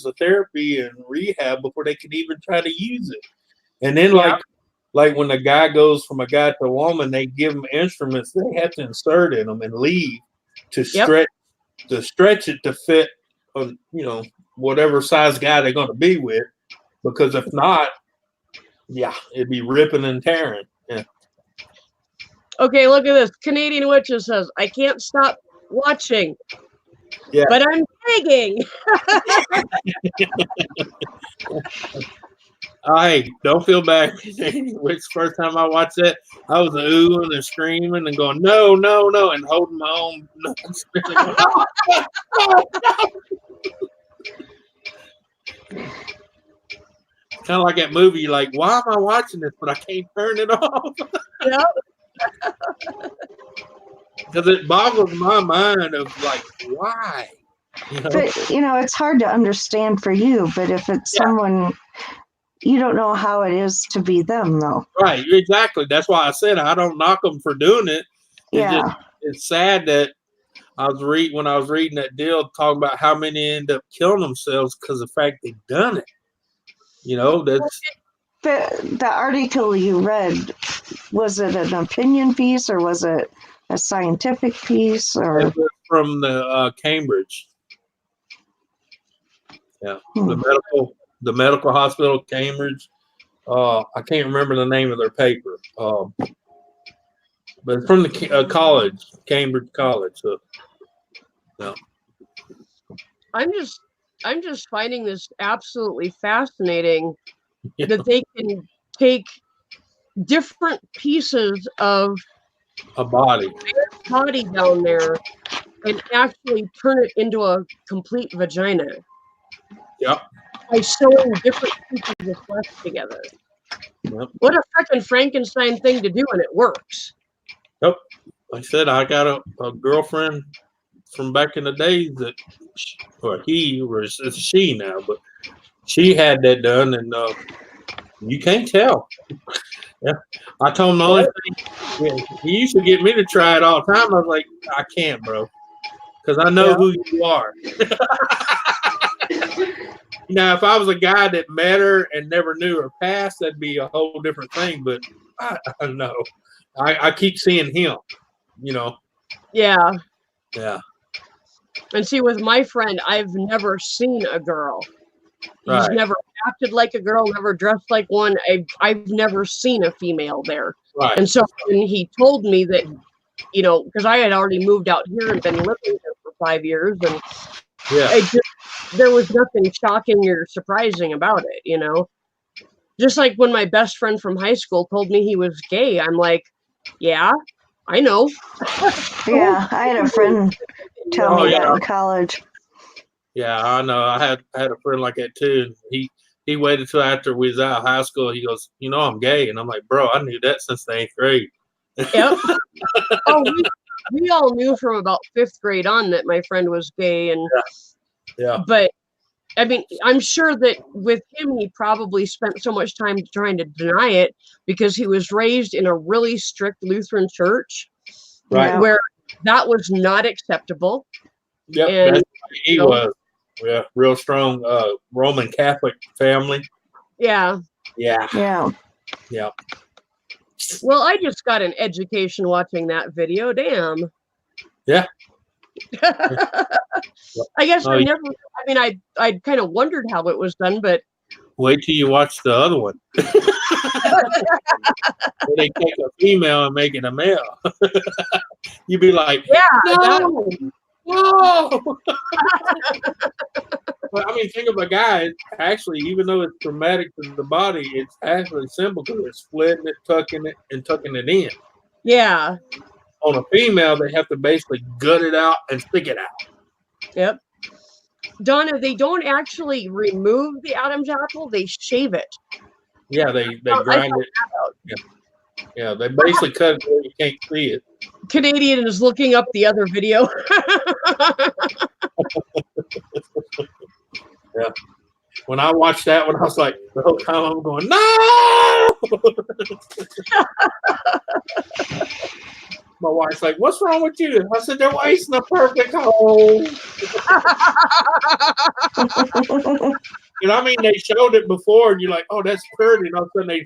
of therapy and rehab before they can even try to use it. And then, like when a guy goes from a guy to a woman, they give them instruments they have to insert in them and leave to stretch it to fit, whatever size guy they're going to be with. Because if not, it'd be ripping and tearing. Yeah. Okay, look at this. Canadian Witches says, I can't stop watching. Yeah. But I'm begging. Hey, don't feel bad. Which first time I watched that, I was oohing and screaming and going, no, and holding my own. Kind of like that movie, you're like, why am I watching this? But I can't turn it off. Because it boggles my mind of like, why? But it's hard to understand for you. But if it's someone, you don't know how it is to be them, though. Right, exactly. That's why I said I don't knock them for doing it. It's sad that when I was reading that deal talking about how many end up killing themselves because of the fact they've done it. That's the article you read, was it an opinion piece or was it a scientific piece? Or it was from the Cambridge. Yeah, the medical hospital, Cambridge. I can't remember the name of their paper, but it's from the college, Cambridge College. So, no. I'm just finding this absolutely fascinating that they can take different pieces of a body down there and actually turn it into a complete vagina. Yep. By sewing different pieces of flesh together. Yep. What a freaking Frankenstein thing to do, and it works. Yep. Like I said, I got a girlfriend from back in the days that, it's she now, but she had that done, and you can't tell. Yeah, I told him the only thing. He used to get me to try it all the time. I was like, I can't, bro, because I know who you are. Now, if I was a guy that met her and never knew her past, that'd be a whole different thing. But I don't know. I keep seeing him. Yeah. Yeah. And see, with my friend, I've never seen a girl. Right. He's never acted like a girl, never dressed like one. I've never seen a female there. Right. And so when he told me that, because I had already moved out here and been living here for 5 years, and there was nothing shocking or surprising about it, Just like when my best friend from high school told me he was gay, I'm like, yeah, I know. Yeah, I had a friend tell me that in college. Yeah, I know. I had a friend like that too. He waited till after we was out of high school. He goes, I'm gay, and I'm like, bro, I knew that since the 8th grade. Yep. Oh, we all knew from about 5th grade on that my friend was gay, and But I mean, I'm sure that with him, he probably spent so much time trying to deny it because he was raised in a really strict Lutheran church, right, where that was not acceptable. Yep, and he was. Yeah, real strong Roman Catholic family. Yeah. Yeah. Yeah. Yeah. Well, I just got an education watching that video. Damn. Yeah. I guess Oh, I yeah. never. I mean, I kind of wondered how it was done, but Wait till you watch the other one. Where they take a female and make it a male. You'd be like, yeah, no, no. But I mean, think of a guy. It's actually, even though it's traumatic to the body, it's actually simple because they're splitting it, tucking it in. yeah. On a female, they have to basically gut it out and stick it out. Yep. Donna, they don't actually remove the Adam's apple; they shave it. Yeah, they Oh, I grind found it. Yeah, they basically cut it where you can't see it. Canadian is looking up the other video. Yeah. When I watched that one, I was like, the whole time I'm going, no! My wife's like, what's wrong with you? I said, they're wasting a perfect hole. And I mean, they showed it before, and you're like, oh, that's pretty. And all of a sudden they,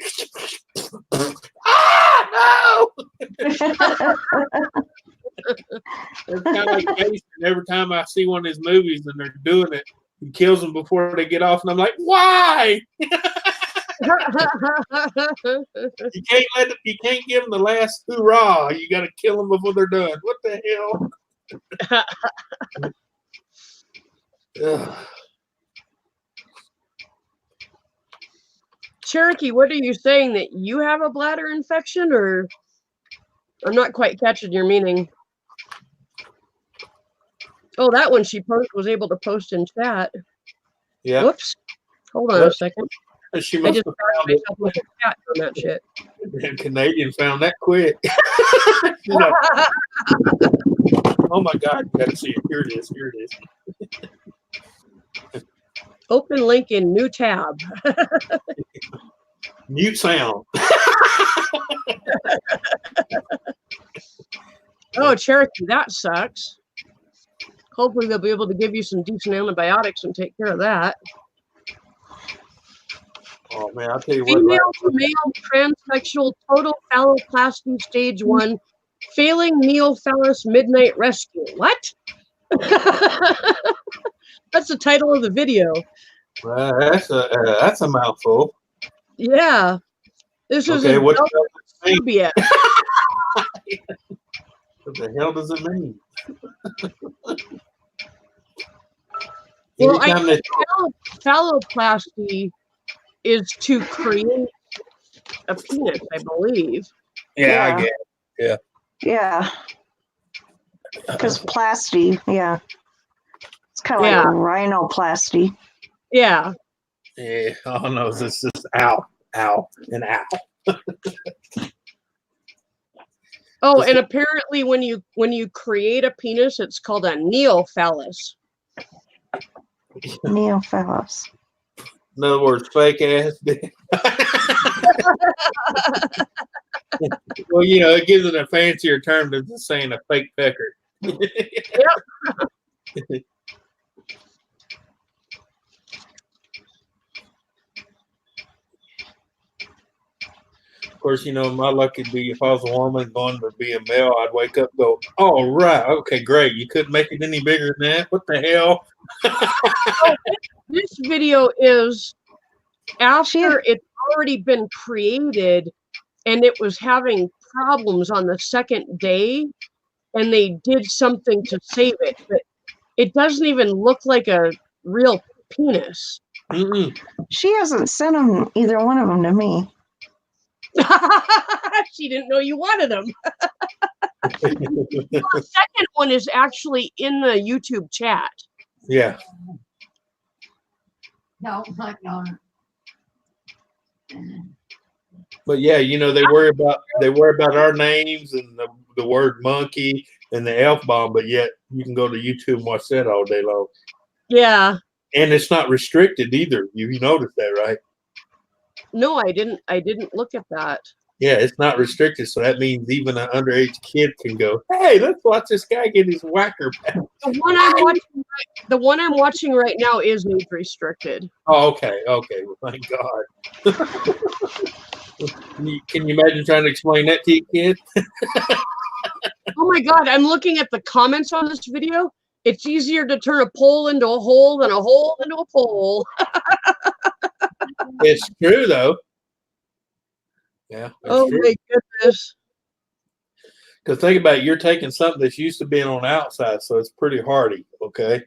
no! It's kind of like Jason. Every time I see one of his movies and they're doing it, he kills them before they get off, and I'm like, why? You can't give them the last hoorah. You got to kill them before they're done. What the hell? Ugh. Cherokee, what are you saying, that you have a bladder infection, or I'm not quite catching your meaning? Oh, that one she was able to post in chat. Yeah. Whoops. Hold on a second. She I must just have found found it. myself with a chat on that shit. And Canadian found that quick. She's like, oh my God, you gotta see it. Here it is. Here it is. Open link in new tab. Mute sound. Oh, Cherokee, that sucks. Hopefully they'll be able to give you some decent antibiotics and take care of that. Oh man, I'll tell you what. Female to male transsexual total phalloplasty stage 1 failing neophallus midnight rescue. What? That's the title of the video. That's a mouthful. Yeah. This is Okay, in what Serbia. What the hell does it mean? Well, Anytime they phalloplasty is to create a penis, I believe. yeah, I get it. Yeah. Because plasty, yeah. It's kind of like rhinoplasty. Yeah. Yeah, all I know is it's just ow, and ow. Oh, and apparently when you create a penis, it's called a neophallus. Neophallus. In other words, fake ass dick. Well, you know, it gives it a fancier term than just saying a fake pecker. Yep. Of course, you know, my luck would be if I was a woman going to be a male, I'd wake up and go, oh, right, okay, great. You couldn't make it any bigger than that? What the hell? This video is after it's already been created and it was having problems on the second day, and they did something to save it, but it doesn't even look like a real penis. Mm-mm. She hasn't sent them, either one of them, to me. She didn't know you wanted them. The second one is actually in the YouTube chat. Yeah. No, not Donna. But yeah, you know, they worry about our names and the word monkey and the F-bomb, but yet you can go to YouTube and watch that all day long. Yeah. And it's not restricted either. You noticed that, right? No, I didn't look at that. Yeah, it's not restricted, so that means even an underage kid can go, hey, let's watch this guy get his whacker back. The one I'm watching right now is age restricted. Oh, okay. Well, thank God. Can you imagine trying to explain that to your kid? Oh my God, I'm looking at the comments on this video. It's easier to turn a pole into a hole than a hole into a pole. It's true, though. Yeah. Oh my goodness. Because think about it, you're taking something that's used to being on the outside, so it's pretty hardy, okay?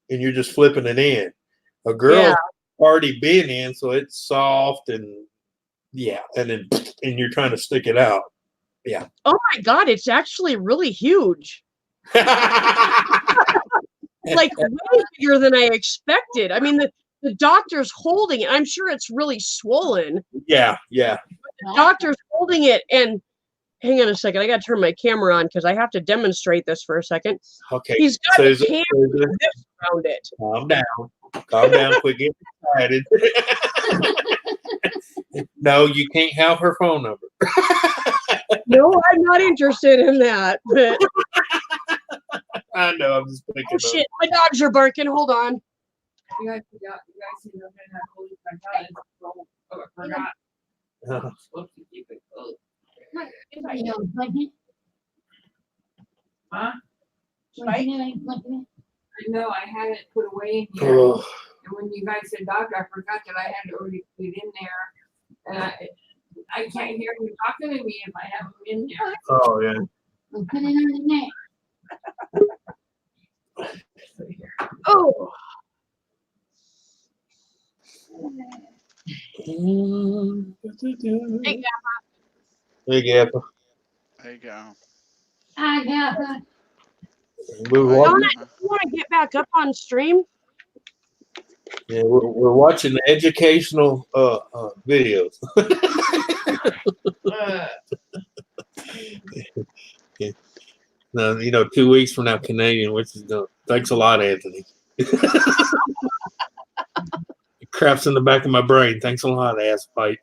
And you're just flipping it in. A girl's already been in, so it's soft and and you're trying to stick it out. Yeah. Oh my God, it's actually really huge. Like way bigger than I expected. I mean, the doctor's holding it. I'm sure it's really swollen. Yeah. The doctor's holding it, and hang on a second. I got to turn my camera on because I have to demonstrate this for a second. Okay. He's got his Susan, hand around it. Calm down. Quit getting excited. No, you can't have her phone number. No, I'm not interested in that. But I know. I'm just thinking. oh shit, my dogs are barking. Hold on. You guys see them in that holy I forgot. I'm supposed to keep it close. You know, flicking Huh? it. Flicking it. I know I had it put away in here. Oh, And when you guys said doctor, I forgot that I had already put it in there. And I can't hear you talking to me if I have them in there. oh yeah. And put it on the neck. Oh, Big Big Apple. There you go. I got the We were watching, Donna, you want to get back up on stream? we're watching the educational videos. No, 2 weeks from now, Canadian, which is thanks a lot, Anthony. Craps in the back of my brain. Thanks a lot, ass pipe.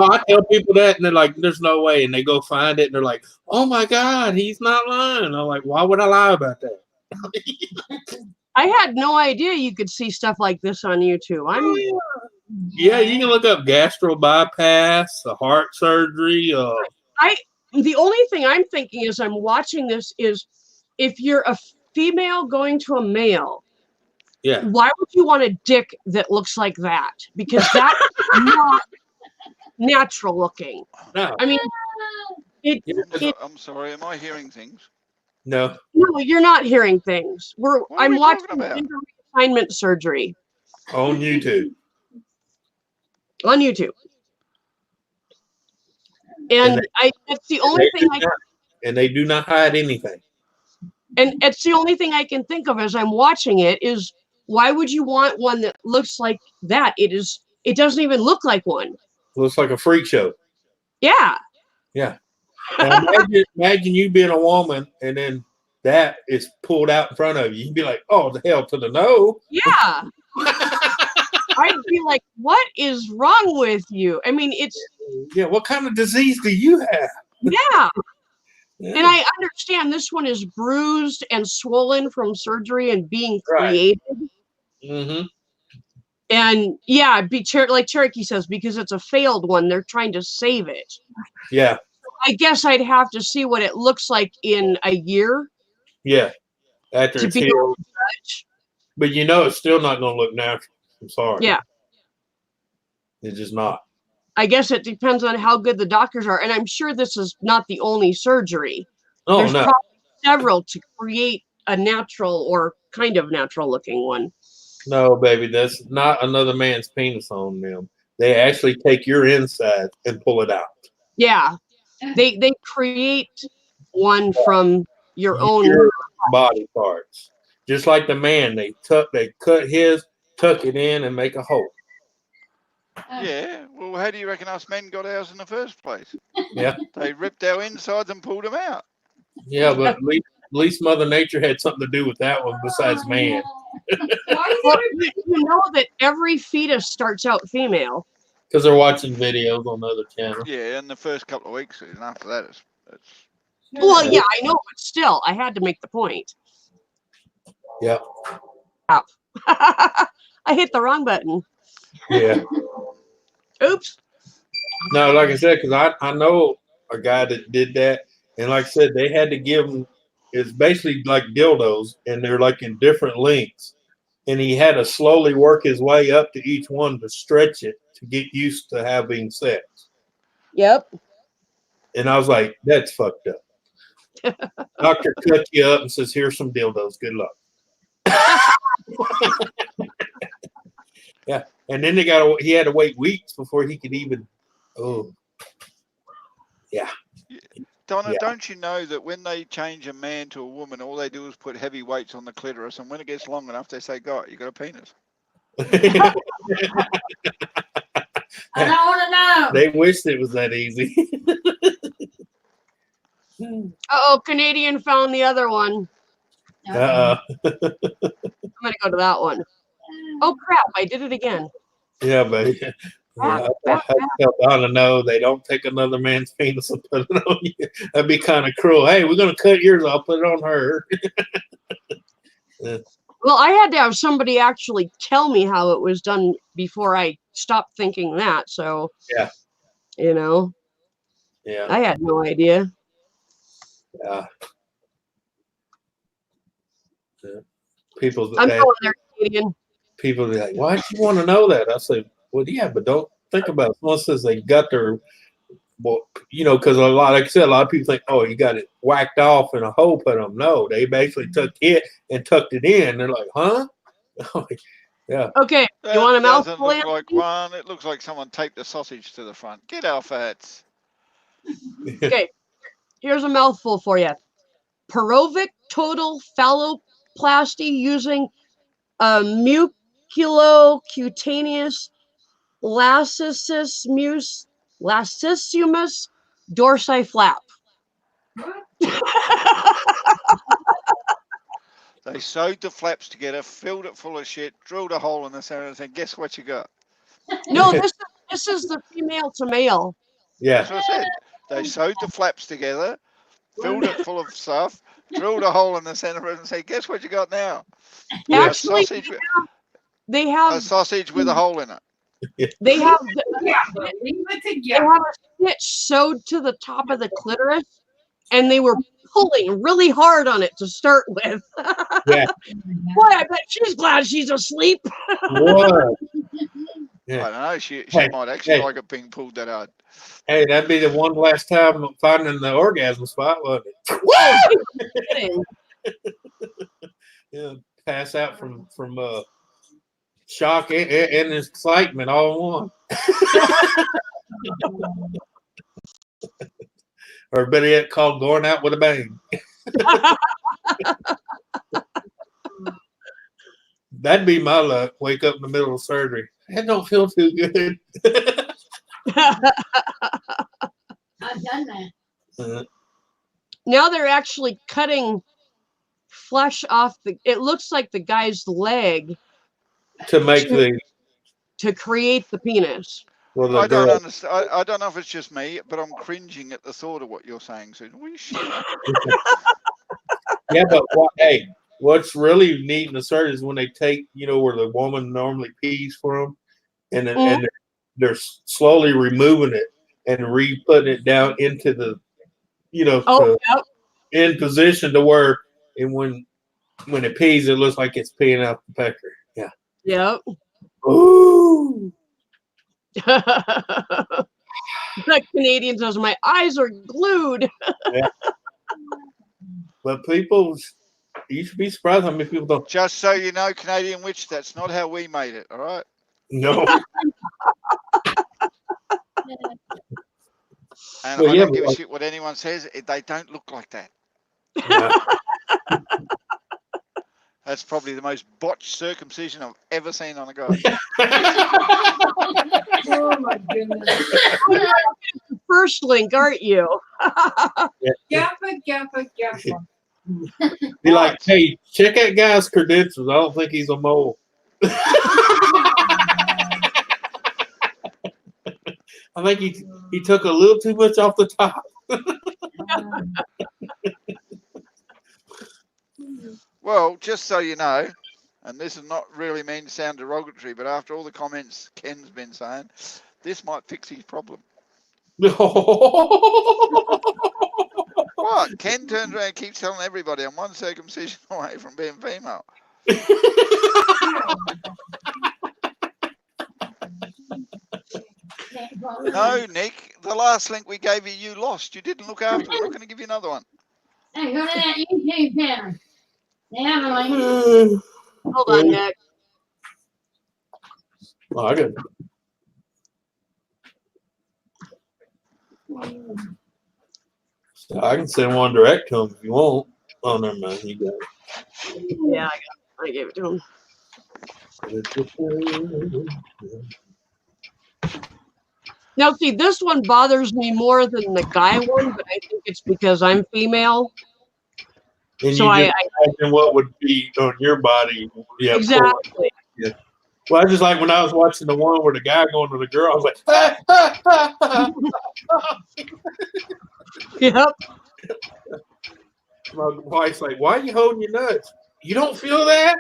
I tell people that, and they're like, "There's no way," and they go find it, and they're like, "Oh my God, he's not lying." I'm like, "Why would I lie about that?" I had no idea you could see stuff like this on YouTube. Yeah, you can look up gastro bypass, heart surgery. The only thing I'm thinking as I'm watching this is if you're a female going to a male, Yeah. why would you want a dick that looks like that? Because that's not natural looking. No. I mean, I'm sorry, am I hearing things? No. no, you're not hearing things. What are I'm we watching talking about? gender reassignment surgery On YouTube. on YouTube. And that's the only thing And they do not hide anything. and it's the only thing I can think of as I'm watching it is why would you want one that looks like that? It doesn't even look like one. Looks like a freak show. Yeah. Yeah. Now imagine you being a woman and then that is pulled out in front of you. You'd be like, "Oh, the hell to the no." Yeah. I'd be like, what is wrong with you? I mean, it's Yeah, what kind of disease do you have? yeah. Yeah. And I understand this one is bruised and swollen from surgery and being Right. created. Mm-hmm. And yeah, like Cherokee says, because it's a failed one, they're trying to save it. Yeah. I guess I'd have to see what it looks like in a year Yeah. After to it's be able healed. to judge. But it's still not going to look natural. I'm sorry. Yeah. It's just not. I guess it depends on how good the doctors are. And I'm sure this is not the only surgery. Oh, There's no. probably several to create a natural or kind of natural looking one. No, baby. That's not another man's penis on them. They actually take your inside and pull it out. Yeah. They create one from your own. Your body parts. Just like the man, they cut his, tuck it in, and make a hole. Yeah. Well, how do you reckon us men got ours in the first place? Yeah. They ripped our insides and pulled them out. Yeah, but at least Mother Nature had something to do with that one besides man. Why is Well, everybody you know that every fetus starts out female. because they're watching videos on the other channel. Yeah, in the first couple of weeks, and after that, it's Well, yeah, I know, but still, I had to make the point. Yeah, I hit the wrong button. yeah. Oops. No, like I said, because I know a guy that did that, and like I said, they had to give him. It's basically like dildos, and they're like in different lengths, and he had to slowly work his way up to each one to stretch it to get used to having sex. Yep. And I was like, that's fucked up. Doctor cut you up and says, here's some dildos. Good luck. Yeah. And then he had to wait weeks before he could even, yeah. Donna, Yeah. don't you know that when they change a man to a woman, all they do is put heavy weights on the clitoris, and when it gets long enough, they say, "God, you got a penis." I don't want to know. They wished it was that easy. Uh-oh, Canadian found the other one. I'm going to go to that one. Oh, crap. I did it again. Yeah, but I tell Donna, no, they don't take another man's penis and put it on you. That'd be kind of cruel. Hey, we're going to cut yours off, put it on her. Well, I had to have somebody actually tell me how it was done before I stopped thinking that. So, Yeah. You know, Yeah. I had no idea. Yeah. People I'm going there, Canadian. people are like, why do you want to know that? I say, well, yeah, but don't think about it. Someone says they got their, well, you know, because like I said, a lot of people think, oh, you got it whacked off and a hole put on. No, they basically took it and tucked it in. They're like, huh? Yeah. Okay, you want a Doesn't mouthful? look like one. It looks like someone taped a sausage to the front. Get off it. Okay, here's a mouthful for you. Perovic total phalloplasty using a muculocutaneous lacissimus dorsi flap. They sewed the flaps together, filled it full of shit, drilled a hole in the center, and said, "Guess what you got?" No, this is the female to male. Yeah. That's what I said. They sewed the flaps together, filled it full of stuff, drilled a hole in the center of it, and said, "Guess what you got now?" Actually, a sausage, they have a sausage with a hole in it. they have Yeah, but leave it they together. have a stitch sewed to the top of the clitoris, and they were pulling really hard on it to start with. Yeah. Boy, I bet she's glad she's asleep. What? I don't know. She Hey, might actually hey. like it being pulled that hard. Hey, that'd be the one last time I'm finding the orgasm spot, wasn't it? Kidding. Yeah, pass out from shock and excitement all in one. Or better yet, called going out with a bang. That'd be my luck. Wake up in the middle of surgery. I don't feel too good. I've done that. Now they're actually cutting flesh off it looks like the guy's leg To make to create the penis. well, the I don't girl. understand. I don't know if it's just me, but I'm cringing at the thought of what you're saying, Susan. Will you shut up? Yeah, but hey, what's really neat in the surgery is when they take, you know, where the woman normally pees from, and then, and they're slowly removing it and re-putting it down into the, you know, Yep. in position to where, and when it pees, it looks like it's peeing out the pecker. Yeah. Yep. Ooh. The Canadian says, my eyes are glued. Yeah. But people, you should be surprised how many people don't. Just so you know, Canadian Witch, that's not how we made it. All right. No. And Well, I yeah, don't give a but- shit what anyone says. They don't look like that. Yeah. That's probably the most botched circumcision I've ever seen on a guy. Oh my goodness. First link, aren't you? Gappa. Be like, hey, check that guy's credentials. I don't think he's a mole. I think he took a little too much off the top. Well, just so you know, and this is not really mean to sound derogatory, but after all the comments Ken's been saying, this might fix his problem. What? Ken turns around and keeps telling everybody I'm one circumcision away from being female. No, Nick, the last link we gave you lost. You didn't look after it. We're not going to give you another one. Hey, go to that YouTube channel. They have a link. Hold on, Nick. Oh, I got. I can send one direct to him if you want. Oh, never mind. You got it. Yeah, I gave it to him. Now, see, this one bothers me more than the guy one, but I think it's because I'm female. And So you just imagine what would be on your body. Yeah, exactly. Yeah. Well, I just like when I was watching the one where the guy going to the girl, I was like, ah, ah, ah, ah, ah. Yep. My wife's like, why are you holding your nuts? You don't feel that?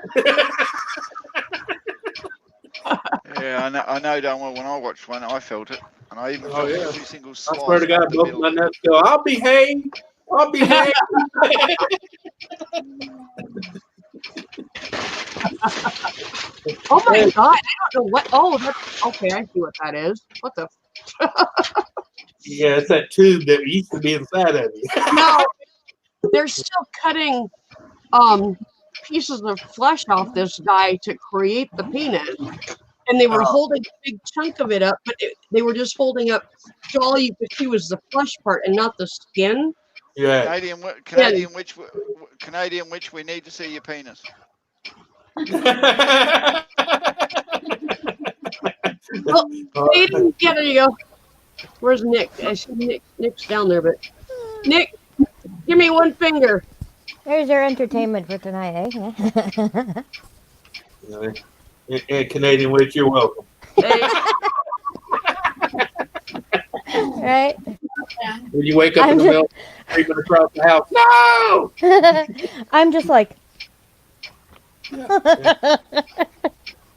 Yeah, I know damn well when I watched one, I felt it. And I even felt every single I slice. swear to God, both of my nuts go, I'll behave. I'll behave. Oh my God, I don't know what. Oh, that's okay. I see what that is. What the? Yeah, it's that tube that used to be inside of you. No, they're still cutting pieces of flesh off this guy to create the penis, and they were holding a big chunk of it up, but they were just holding up. So all you could see was the flesh part and not the skin. Yeah. Canadian witch, we need to see your penis. Well, Aiden, yeah, there you go. Where's Nick? I see Nick's down there, but Nick, give me one finger. There's your entertainment for tonight, eh? And Canadian witch, you're welcome. Right? When you wake up in the middle, creeping across the house, no! I'm just like.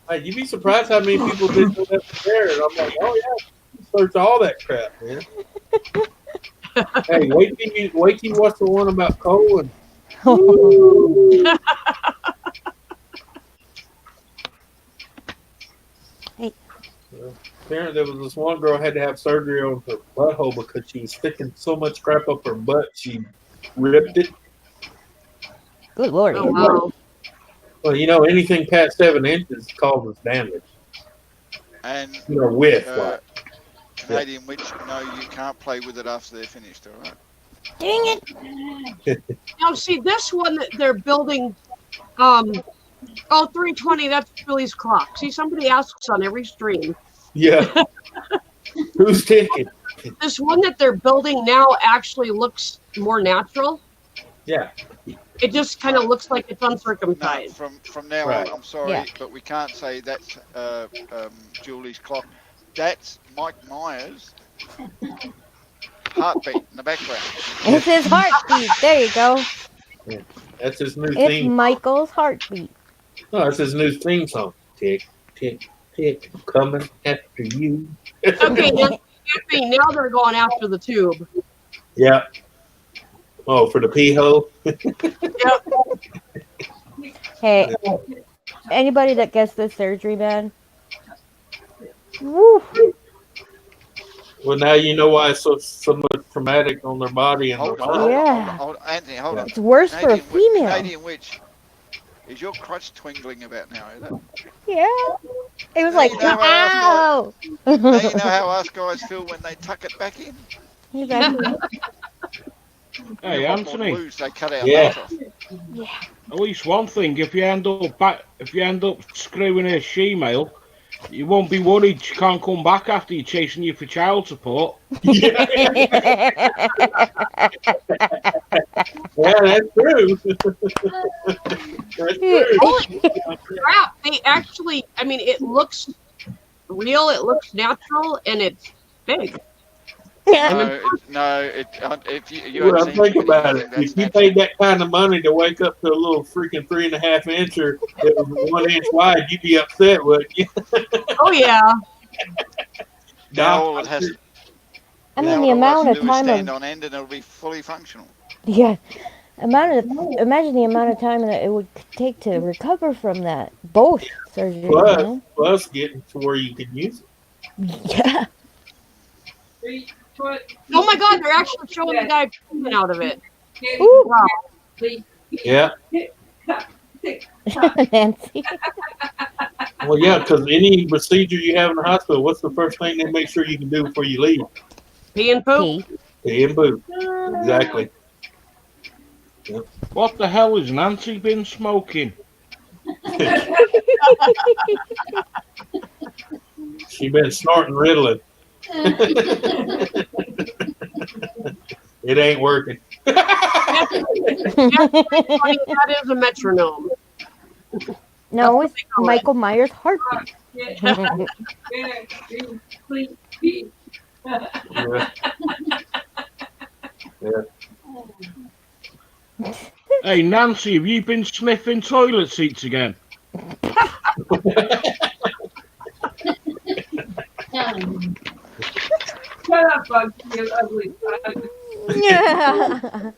Hey, you'd be surprised how many people didn't know that was there. And I'm like, oh yeah, search all that crap, man. Hey, wait till you watch the one about Cole and. Hey. Apparently, there was this one girl had to have surgery on her butthole because she was sticking so much crap up her butt she ripped it. Good Lord. Oh, wow. Well, you know, anything past 7 inches causes damage. And width. Canadian witch, no, you can't play with it after they're finished, all right? Dang it. Now, see, this one that they're building, 320, that's Billy's clock. See, somebody asks on every stream. Yeah. Who's taking? This one that they're building now actually looks more natural. Yeah. It just kind of looks like it's uncircumcised. No, from now on, I'm sorry, but we can't say that's Julie's clock. That's Mike Myers' heartbeat in the background. It's his heartbeat. There you go. Yeah. That's his new It's theme. Michael's heartbeat. No, that's his new theme song. Tick, tick, tick, coming after you. Okay, now they're going after the tube. Yeah. Oh, for the pee hole? Yep. Hey, anybody that gets this surgery, man? Woo. Well, now you know why it's so much traumatic on their body and their mind. Yeah. Anthony, hold on. It's worse for a female. Canadian witch, is your crotch twingling about now, is it? Yeah. It was like, ow! Now you know how us guys feel when they tuck it back in? Exactly. Hey, Anthony. Loose, they cut our Yeah. nuts off. Yeah. At least one thing, if you end up screwing a she-male, you won't be worried she can't come back after you chasing you for child support. Yeah, that's true. That's true. Holy crap! They actually, I mean, it looks real, it looks natural, and it's big. If you Well, haven't seen think the about video, it. that's If you natural. paid that kind of money to wake up to a little freaking 3.5 incher that was 1 inch wide, you'd be upset, wouldn't you? Oh yeah. Now all it has, I now mean, the all it has amount to of do is time stand of on end and it'll be fully functional. imagine the amount of time that it would take to recover from that. Both surgeries, you know? Plus getting to where you can use it. Yeah. Oh my God, they're actually showing the guy coming out of it. Ooh. Wow. Yeah. Nancy. Well, yeah, because any procedure you have in the hospital, what's the first thing they make sure you can do before you leave? Pee and poop. Pee and poop. Exactly. Yep. What the hell has Nancy been smoking? She been snorting Ritalin. It ain't working. That is a metronome. No, it's Michael Myers' heartbeat. Yeah. Hey, Nancy, have you been sniffing toilet seats again? Shut up, Bug, you ugly bug. Yeah.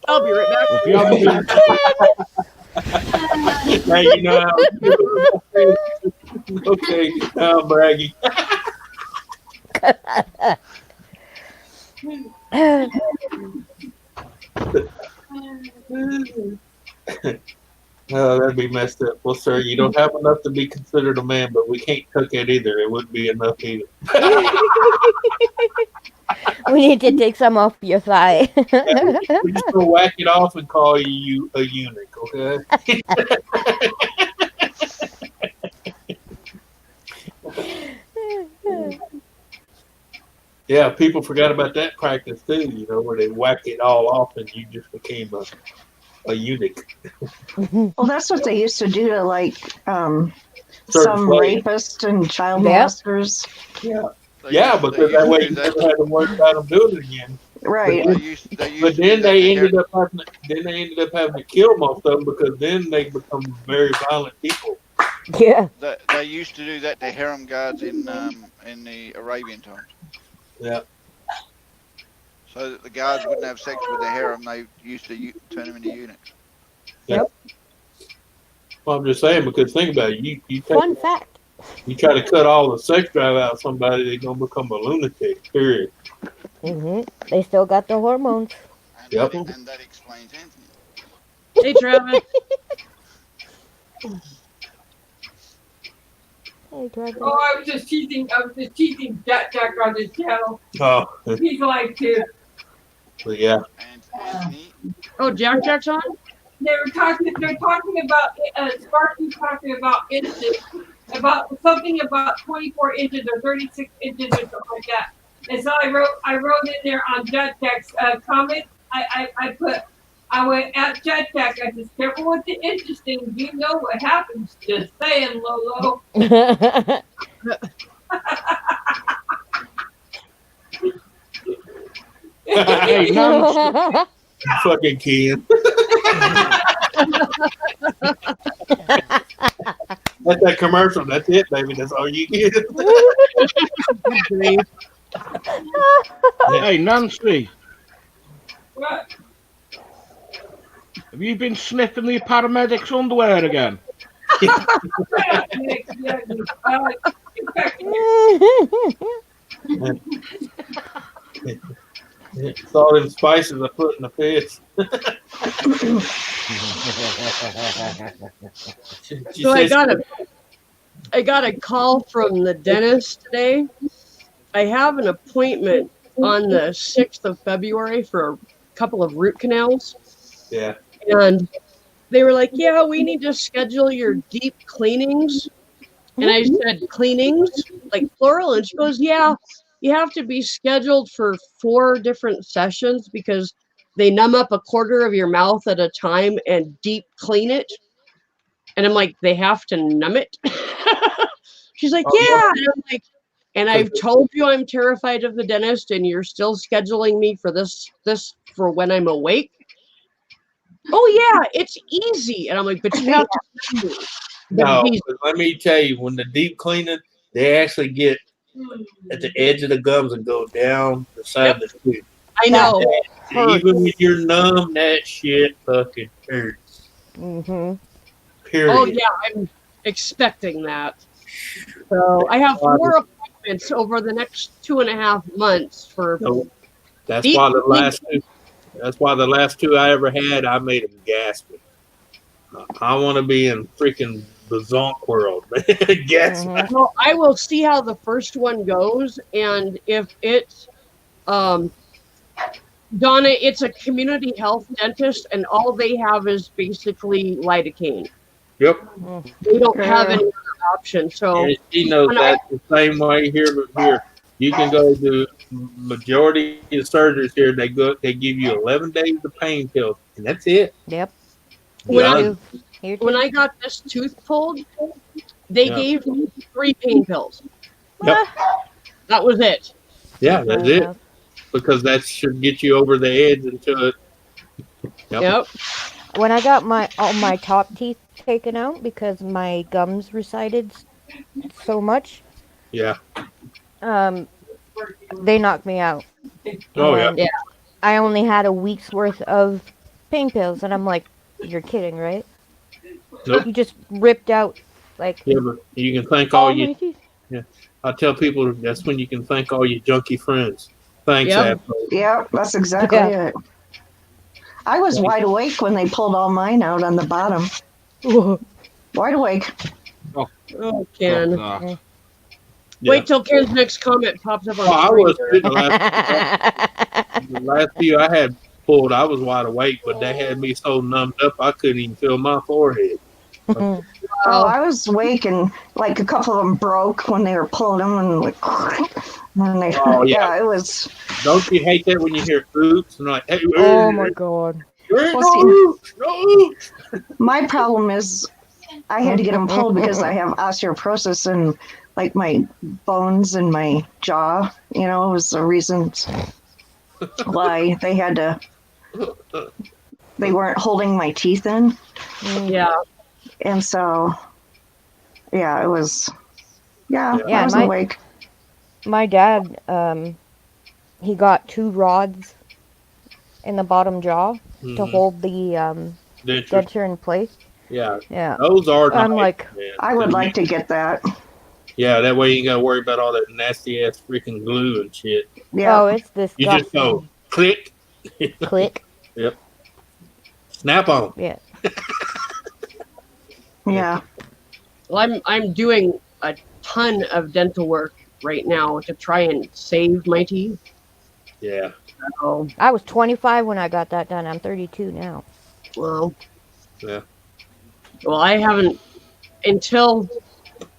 I'll be right back. If you haven't been, Now you know how. Okay, now I'm bragging. Oh, that'd be messed up. Well, sir, you don't have enough to be considered a man, but we can't cook it either. It wouldn't be enough either. We need to take some off your thigh. We're just gonna whack it off and call you a eunuch, okay? Yeah, people forgot about that practice too, you know, where they whack it all off and you just became a eunuch. Well, that's what they used to do to like some slaves. rapists and child Yep. molesters. Yeah. They Yeah, used- they because used that to way do you that. never had to worry about them doing it again. Right. They used But to then do that they to ended up having to kill most of them because then they become very violent people. Yeah. They used to do that to harem guards in the Arabian times. Yeah. So that the guards wouldn't have sex with the harem, they used to turn them into eunuchs. Well, I'm just saying because think about it, you Fun fact. you try to cut all the sex drive out of somebody, they're gonna become a lunatic. Period. They still got the hormones. And, Yep. and that explains Anthony. Hey, Travis. Hey, Travis. Oh, I was just teasing Jack on his channel. Oh, He's like too. but yeah. And Anthony, Oh, Jack's on? They're talking about Sparky's talking about inches, about something about 24 inches or 36 inches or something like that. And so I wrote in there on Jetjack's comment. I went at Jetjack. I said, careful with the inches thing. You know what happens. Just saying, Lolo. hey, Nancy, Fucking Ken. That's that commercial. That's it, baby. That's all you get. hey, Nancy, What? have you been sniffing the paramedics' underwear again? It's all them spices I put in the fish. She So I said- got a call from the dentist today. I have an appointment on the 6th of February for a couple of root canals. Yeah. And they were like, yeah, we need to schedule your deep cleanings. And I said, cleanings? Like plural? And she goes, yeah, you have to be scheduled for 4 different sessions because they numb up a quarter of your mouth at a time and deep clean it. And I'm like, they have to numb it? She's like, Oh, yeah. And I'm like, and I've told you I'm terrified of the dentist, and you're still scheduling me for this for when I'm awake. Oh yeah, it's easy. And I'm like, but you have to numb me. No, but let me tell you, when the deep cleaning, they actually get at the edge of the gums and go down the side of the tooth. I know. Even when you're numb, that shit fucking hurts. Mm-hmm. Period. Oh yeah, I'm expecting that. So I have 4 appointments over the next 2.5 months for. That's deep why the cleaning. last two. That's why the last 2 I ever had, I made them gasping. I want to be in freaking the zonk world, man. Gasping. Well, I will see how the first one goes, and if it's, Donna, it's a community health dentist, and all they have is basically lidocaine. Yep. They don't have any other option. So And she knows that's the same way here, but here you can go to majority of surgeries here. They give you 11 days of pain pills, and that's it. Yep. Done. when I got this tooth pulled, they Yeah. gave me 3 pain pills. Yep. That was it. Yeah, that's it. Because that should get you over the edge until it. Yep. When I got all my top teeth taken out because my gums receded so much, Yeah. they knocked me out. Oh And yeah. I only had a week's worth of pain pills, and I'm like, "You're kidding, right?" Nope. You just ripped out like Yeah, but you can thank all all my you. teeth. Yeah, I tell people that's when you can thank all your junky friends. Thanks, Yep. asshole. Yeah, that's exactly it. I was wide awake when they pulled all mine out on the bottom. Wide awake. Oh, Ken. Yeah. Wait till Ken's next comment pops up on Oh, I screen. was too. The last few I had pulled, I was wide awake, but they had me so numbed up I couldn't even feel my forehead. Oh, I was awake and like a couple of them broke when they were pulling them and like, when they, Oh, yeah. yeah, it was. Don't you hate that when you hear oops and like, hey, Oh my god. Well, see, my problem is I had to get them pulled because I have osteoporosis and like my bones and my jaw, you know, was the reasons why they had to, they weren't holding my teeth in. Yeah. And so, yeah, it was, I Yeah, was awake. My dad, he got 2 rods in the bottom jaw to Mhm. hold the Denture. denture in place. Yeah. Yeah. Those are I'm nice, like, man. I would like to get that. Yeah, that way you ain't got to worry about all that nasty ass freaking glue and shit. Yeah. oh, it's You disgusting. just go click. Click. Yep. Snap on. Yeah. Yeah. Well, I'm doing a ton of dental work right now to try and save my teeth. Yeah. So, I was 25 when I got that done. I'm 32 now. well, Yeah. well, I haven't until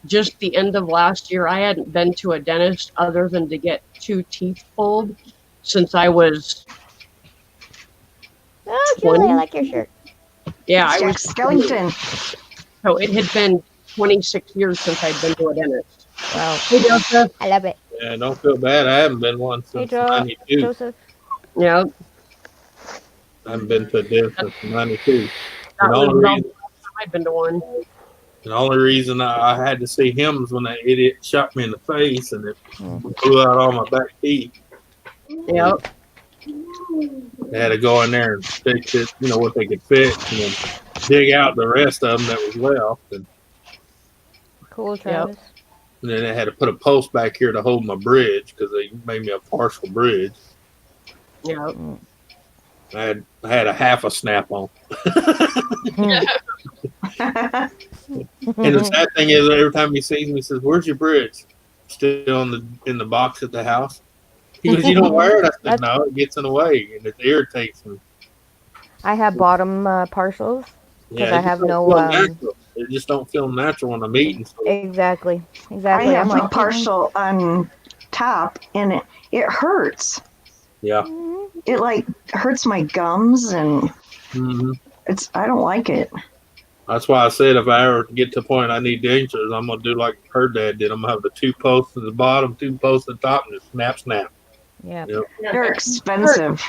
just the end of last year. I hadn't been to a dentist other than to get 2 teeth pulled since I was. Oh, Julie, I like your shirt. Yeah, I Jack was. Skellington. So it had been 26 years since I'd been to a dentist. Wow. Hey, Joseph. I love it. Yeah, don't feel bad. I haven't been one Hey, since 92. Joseph. Yeah, I haven't been to a dentist since 92. that And was the only about reason, the last time I'd been to one. the only reason I had to see him was when that idiot shot me in the face and it blew out all my back teeth. Yep. They had to go in there and fix it, you know, what they could fix, and then dig out the rest of them that was left. And Cool, Travis. then they had to put a post back here to hold my bridge because they made me a partial bridge. Yep. I had a half a snap on. And the sad thing is, every time he sees me, he says, "Where's your bridge?" Still in the box at the house. He goes, "You don't wear it." I said, "No, it gets in the way and it irritates me." I have bottom partials because Yeah, I it have just no. don't feel natural. It just don't feel natural when I'm eating. So Exactly. I Exactly. have I'm a like, partial on top and it hurts. yeah. It like hurts my gums and hmm I don't like it. That's why I said if I ever get to the point I need the insurance, I'm gonna do like her dad did. I'm gonna have the 2 posts at the bottom, 2 posts at the top, and just snap. Yeah. Yep. They're expensive.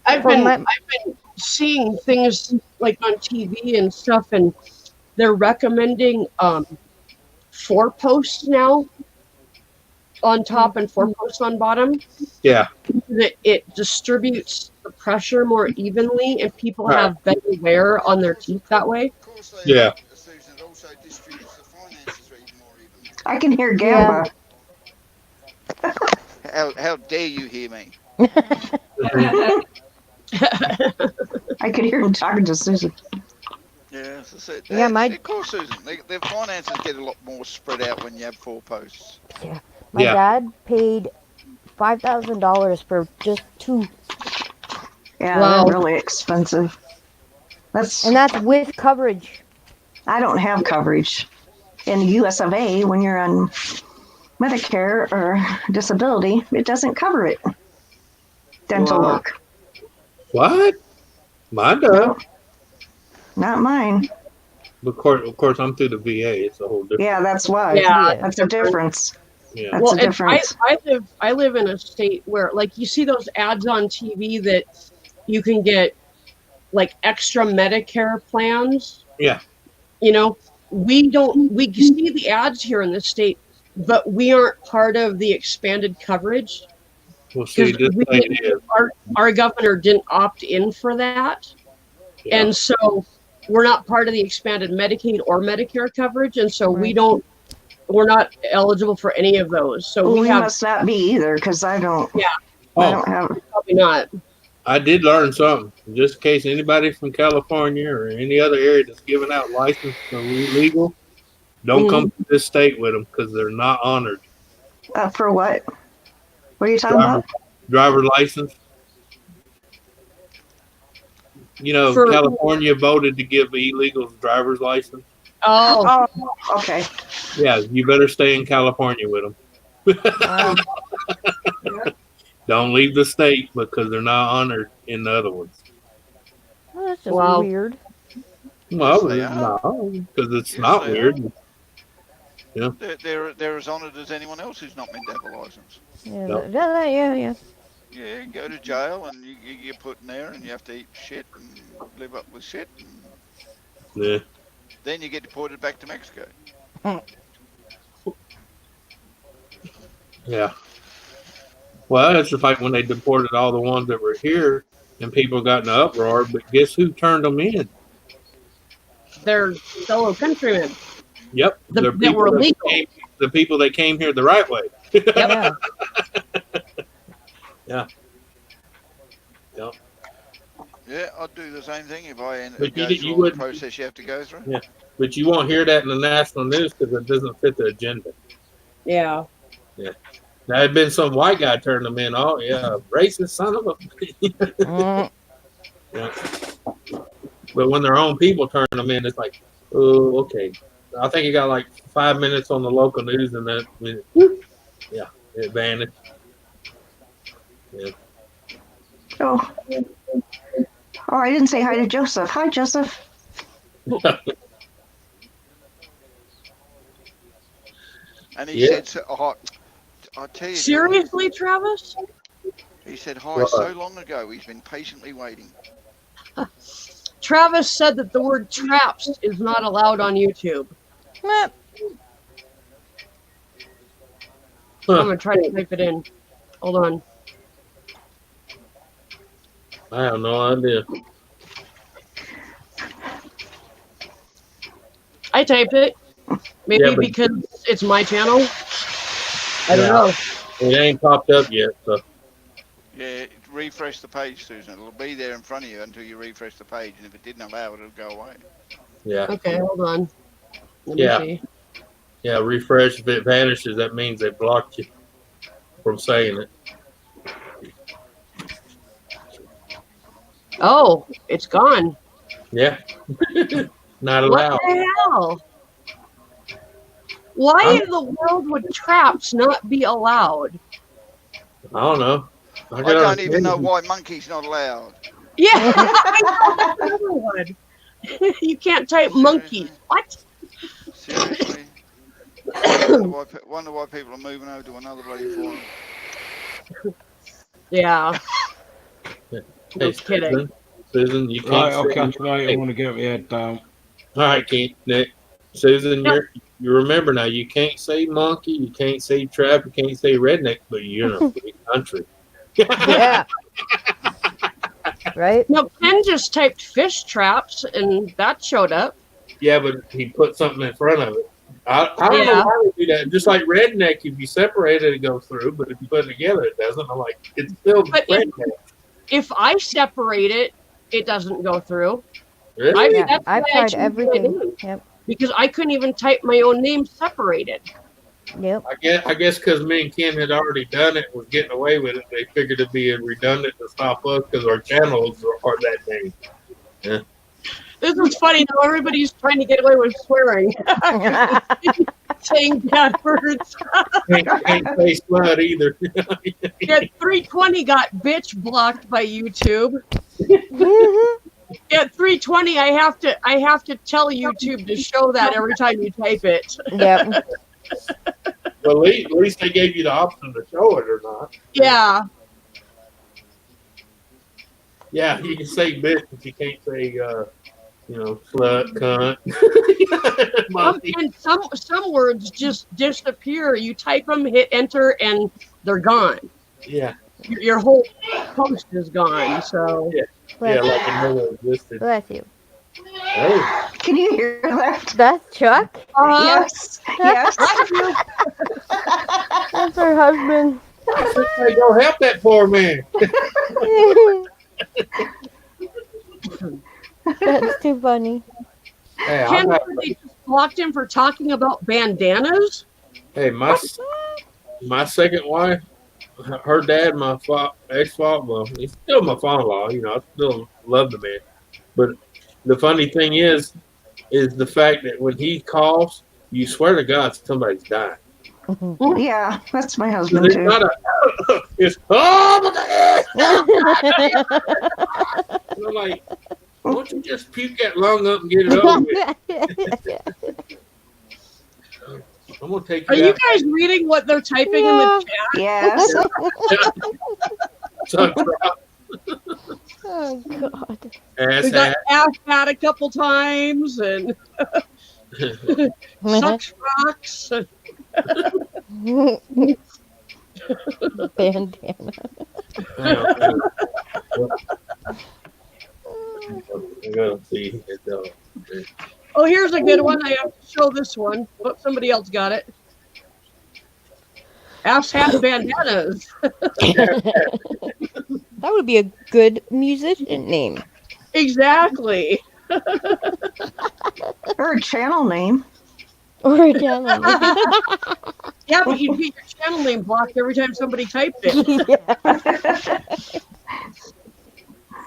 I've For been my- I've been seeing things like on TV and stuff, and they're recommending 4 posts now on top and 4 posts on bottom. Yeah. It distributes the pressure more evenly, and people Right. have better wear on their teeth that way. Of course they Yeah. Susan, it also distributes the finances even more even. I can hear Gamba. How dare you hear me? I could hear him talking to Susan. Yeah, as I said, Yeah, my- of course, Susan. Their finances get a lot more spread out when you have 4 posts. My Yeah. dad paid $5,000 for just 2, Yeah, Wow. they're really expensive. and that's with coverage. I don't have coverage in the US of A. When you're on Medicare or disability, it doesn't cover it. Dental Wow. work. What? Mine does. No, not mine. Of course, I'm through the VA. It's a whole different. Yeah, that's why. Yeah, That's a difference. Yeah. That's well, a and difference. I live in a state where, like, you see those ads on TV that you can get like extra Medicare plans. Yeah. You know, we see the ads here in this state, but we aren't part of the expanded coverage. We'll see. This we thing is. Our governor didn't opt in for that. Yeah. And so we're not part of the expanded Medicaid or Medicare coverage. And so we're not eligible for any of those. So Well, we we have must not be either, because I don't. Yeah. I Oh, don't have. probably not. I did learn something. Just in case anybody from California or any other area that's giving out license for illegal, don't come to this state with them because they're not honored. For what? What are you talking about? Driver license. You know, For- California voted to give illegals driver's license. Oh, Oh, okay. Yeah, you better stay in California with them. Wow. Don't leave the state because they're not honored in the other ones. Well, that's just Wow. weird. Well, they are. no, because it's Yes, not they weird. They're as honoured as anyone else who's not meant to have a license. Yeah, Yep. yeah. Yeah, go to jail and you get put in there and you have to eat shit and live up with shit. And Yeah. then you get deported back to Mexico. Yeah. Well, it's just like when they deported all the ones that were here and people got in an uproar, but guess who turned them in? they're fellow countrymen. Yep. The- They're that were people legal. the people that came here the right way. Yeah. Yeah, I'd do the same thing if I But go you through all the wouldn't- process you have to go through. Yeah. But you won't hear that in the national news because it doesn't fit the agenda. Yeah. There had been some white guy turned them in. Oh, yeah, racist son of a. Mm, Yeah. But when their own people turn them in, it's like, oh, okay. I think it got like 5 minutes on the local news, and then whoop, yeah, it vanished. Oh. Oh, I didn't say hi to Joseph. Hi, Joseph. And he Yeah. said, oh, I tell you, Seriously, Travis? he said hi What? so long ago. He's been patiently waiting. Travis said that the word traps is not allowed on YouTube. meh. I'm gonna try to type it in. Hold on. I have no idea. I typed it. Maybe Yeah, but- because it's my channel. I don't Yeah. know. It ain't popped up yet, so Yeah, refresh the page, Susan. It'll be there in front of you until you refresh the page, and if it didn't allow it, it'll go away. yeah. Okay, hold on. Let Yeah. me see. Yeah, refresh. If it vanishes, that means they blocked you from saying it. Oh, it's gone. Yeah. Not What allowed. the hell? Why in the world would traps not be allowed? I don't know. I don't even know why monkey's not allowed. Yeah. Another one. You can't type monkey. What? Seriously. Wonder why people are moving over to another bloody forum. Yeah. Hey, No kidding. Susan, you can't. Right, I'll say- catch you later. I'm gonna get my head down. All right, Keith, Nick, Susan, Yep. you remember now. You can't say monkey, you can't say trap, you can't say redneck, but you're in a free country. Yeah. Right? No, Ken just typed fish traps and that showed up. Yeah, but he put something in front of it. I don't Yeah. know why they do that. Just like redneck, if you separate it, it goes through, but if you put it together, it doesn't. I'm like, it's still But redneck. If I separate it, it doesn't go through. Really? Yeah, That's I've why I tried changed my everything. name, Yep. because I couldn't even type my own name separated. Yep. I guess because me and Ken had already done it, was getting away with it. They figured it'd be redundant to stop us because our channels are that name. This is funny though. Everybody's trying to get away with swearing, saying bad words. Can't say slut either. Yeah, 320 got bitch blocked by YouTube. At 320, I have to tell YouTube to show that every time you type it. Yep. Well, at least they gave you the option to show it or not. Yeah. Yeah, you can say bitch, but you can't say, slut, cunt. Monkey. And some words just disappear. You type them, hit enter, and they're gone. Yeah, Your whole post is gone. So yeah, like it never existed. Bless you. Oh, Can you hear that? That's Chuck. Yes. Yes. That's her husband. hey, go help that poor man. That's too funny. Hey, Ken, they just blocked him for talking about bandanas. hey, my second wife, her dad, my ex-father, well, he's still my father-in-law. I still love the man. But the funny thing is the fact that when he coughs, you swear to God somebody's dying. Yeah, that's my So husband it's too. not it's And I'm like, why don't you just puke that lung up and get it over with? I'm gonna take Are you you out. guys reading what they're typing in the chat? Yes. Suck drop, Oh God. ass We got hat. ass hat a couple times and sucks rocks. Bandana. I gotta see it though. Oh, here's a good one. I have to show this one. Oh, somebody else got it. Ass hat bandanas. That would be a good musician name. Exactly. Or a channel name. Or a channel. Yeah, but you'd get your channel name blocked every time somebody typed it. Yeah.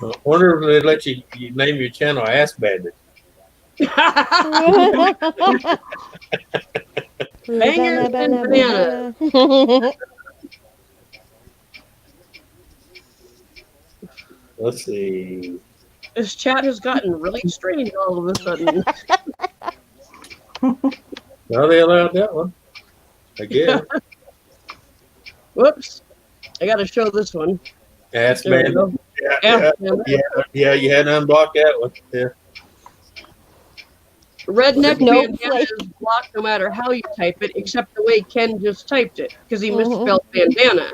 I wonder if they'd let you name your channel Ass Bandit. Bangers and bananas. Let's see. This chat has gotten really strange all of a sudden. Well, they allowed that one. I guess. Whoops. I got to show this one. Ass There we Bandit. go. Yeah, Yeah. yeah, you had to unblock that one. Yeah. Redneck Nope. bandana is blocked no matter how you type it, except the way Ken just typed it, because he misspelled bandana.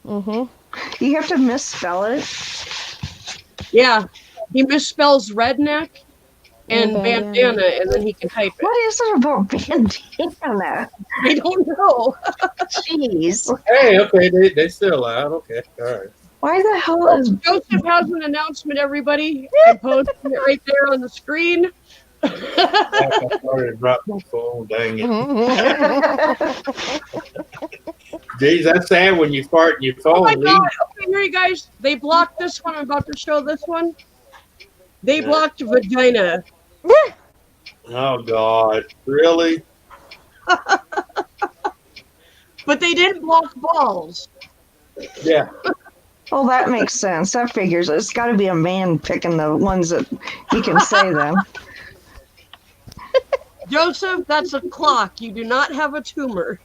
Mm-hmm. You have to misspell it. Yeah, he misspells redneck and And bandana. bandana, and then he can type it. What is it about bandana? I don't know. Jeez. Hey, okay, they still allowed. Okay, all right. Why the hell is Joseph has an announcement, everybody. I'm posting it right there on the screen. I started to drop my phone. Dang it. Geez, that's sad when you fart in your phone. Oh my leave. God. Okay, here you guys. They blocked this one. I'm about to show this one. They Yeah. blocked vagina. Oh God, really? But they didn't block balls. Yeah. Oh, that makes sense. That figures. It's got to be a man picking the ones that he can say them. Joseph, that's a clock. You do not have a tumor.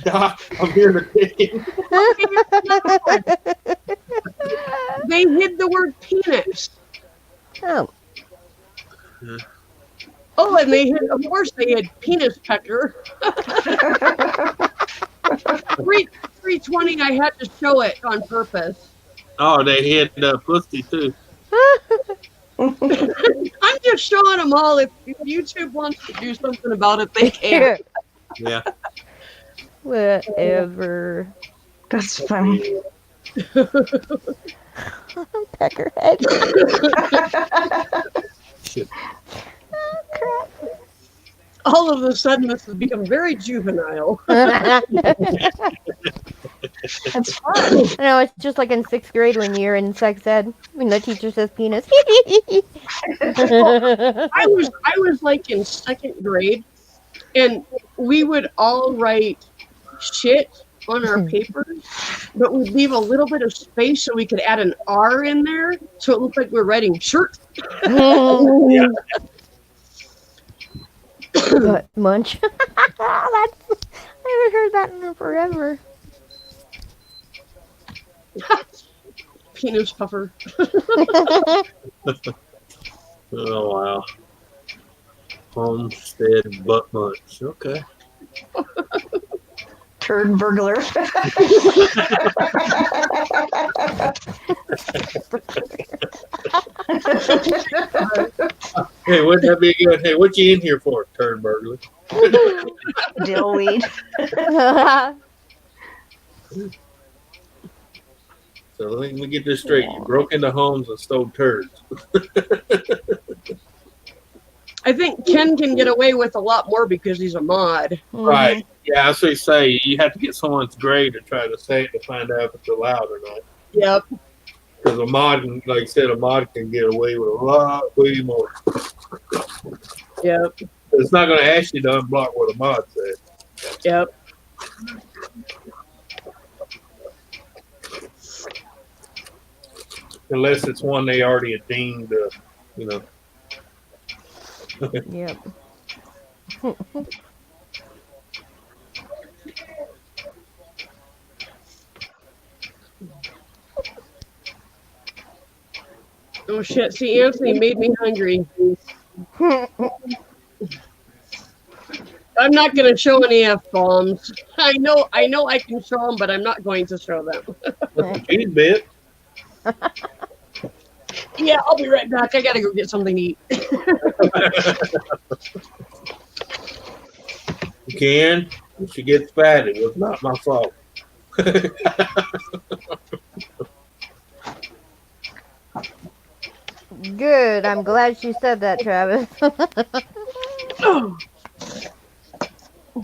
Doc, I'm here to pick him. They hid the word penis. Oh, Oh, and they hid, of course, they had penis pecker. 320, I had to show it on purpose. Oh, they hit pussy too. I'm just showing them all. If YouTube wants to do something about it, they can. Yeah. whatever. That's funny. Peckerhead. Shit. Oh, crap. All of a sudden, this has become very juvenile. That's fun. No, it's just like in 6th grade when you're in sex ed, when the teacher says penis. I was like in 2nd grade, and we would all write shit on our papers, but we'd leave a little bit of space so we could add an R in there, so it looked like we were writing shirt. Yeah. Butt munch. That's, I haven't heard that in forever. Penis puffer. Oh wow. Homestead butt munch. Okay. Turd burglar. Hey, wouldn't that be good? Hey, what you in here for, turd burglar? Dillweed. So let me get this straight. You broke into homes and stole turds. I think Ken can get away with a lot more because he's a mod. Right. Yeah, that's what you say. You have to get someone's grade to try to say it to find out if it's allowed or not. Yep. Because a mod, like I said, a mod can get away with a lot, way more. Yep. It's not going to ask you to unblock what a mod said. Yep. Unless it's one they already had deemed, you know. Yep. Oh shit! See, Anthony made me hungry. I'm not going to show any F-bombs. I know I can show them, but I'm not going to show them. Cheese bit. Yeah, I'll be right back. I got to go get something to eat. Ken, she gets fat. It was not my fault. Good. I'm glad she said that, Travis.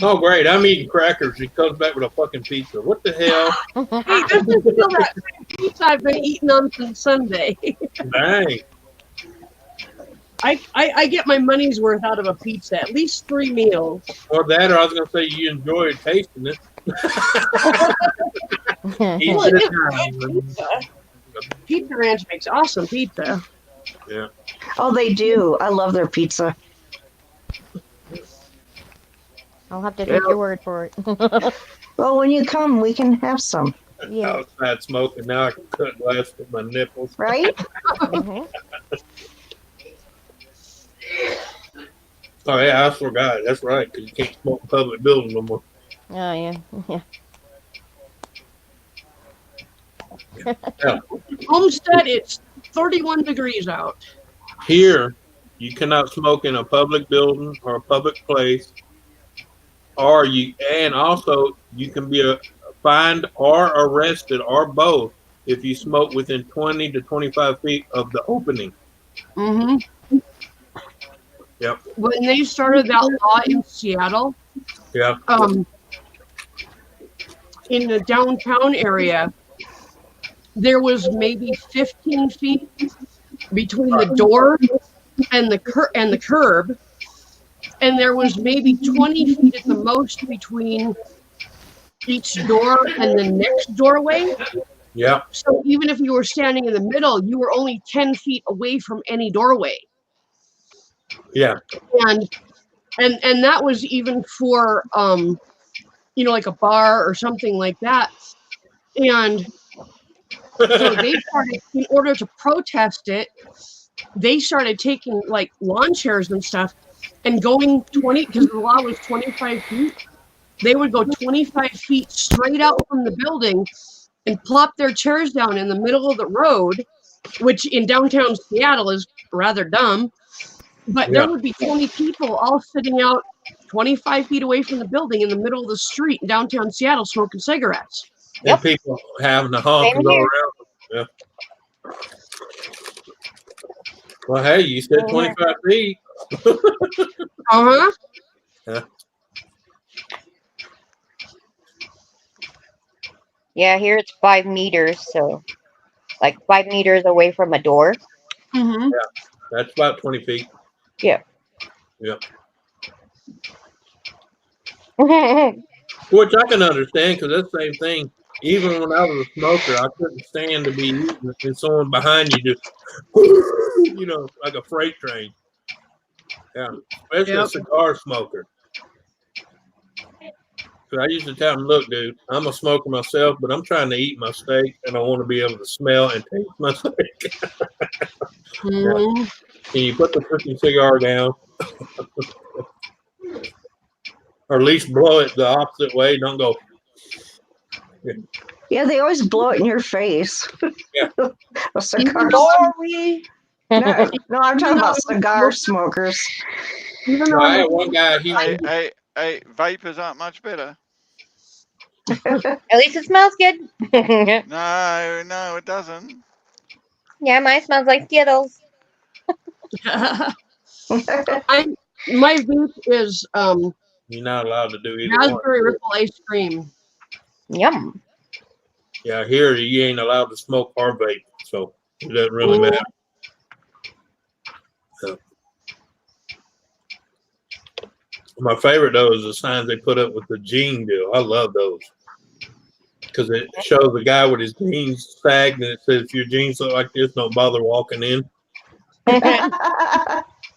Oh, great. I'm eating crackers. He comes back with a fucking pizza. What the hell? Hey, this is still that same pizza I've been eating on since Sunday. Dang. I get my money's worth out of a pizza, at least 3 meals. Or that, or I was going to say you enjoyed tasting it. Each Well, at it a is great time. pizza. Pizza Ranch makes awesome pizza. Yeah. Oh, they do. I love their pizza. I'll have to take your word for it. Well, when you come, we can have some. Yeah. Outside smoking. Now I can cut glass with my nipples. Right? Mhm. Oh, yeah, I forgot. That's right, because you can't smoke in public buildings no more. Oh, yeah. Yeah. Homestead, it's 31 degrees out. Here, you cannot smoke in a public building or a public place, and also you can be fined or arrested or both if you smoke within 20 to 25 feet of the opening. Mm-hmm. Yep. When they started that law in Seattle, Yeah. In the downtown area, there was maybe 15 feet between the door and the curb, and there was maybe 20 feet at the most between each door and the next doorway. Yeah. So even if you were standing in the middle, you were only 10 feet away from any doorway. Yeah. And that was even for you know, like a bar or something like that. And so they started, in order to protest it, they started taking like lawn chairs and stuff and going 20, because the law was 25 feet. They would go 25 feet straight out from the building and plop their chairs down in the middle of the road, which in downtown Seattle is rather dumb. But there would be 20 people all sitting out 25 feet away from the building in the middle of the street in downtown Seattle smoking cigarettes. And people having to honk and go around them. Yeah. Well, hey, you said 25 feet. Uh-huh. Yeah. Yeah, here it's 5 meters, so like 5 meters away from a door. Mm-hmm. Yeah, that's about 20 feet. Yeah. Yeah. Which I can understand, because that's the same thing. Even when I was a smoker, I couldn't stand to be eating and someone behind you just, you know, like a freight train. Yeah, especially a cigar smoker. So I used to tell them, look, dude, I'm a smoker myself, but I'm trying to eat my steak, and I want to be able to smell and taste my steak. Mm-hmm. Can you put the freaking cigar down? Or at least blow it the opposite way. Don't go. Yeah, they always blow it in your face. Yeah. A cigar. Sorry. No, I'm talking about cigar smokers. Even No, though I had one guy, Hey, vapors aren't much better. At least it smells good. No, it doesn't. Yeah, mine smells like Skittles. my vape is you're not allowed to do either one. raspberry ripple ice cream. Yum. Yeah, here you ain't allowed to smoke or vape, so it doesn't really matter. So. My favorite though is the signs they put up with the jean deal. I love those because it shows a guy with his jeans sagged and it says, "If your jeans look like this, don't bother walking in."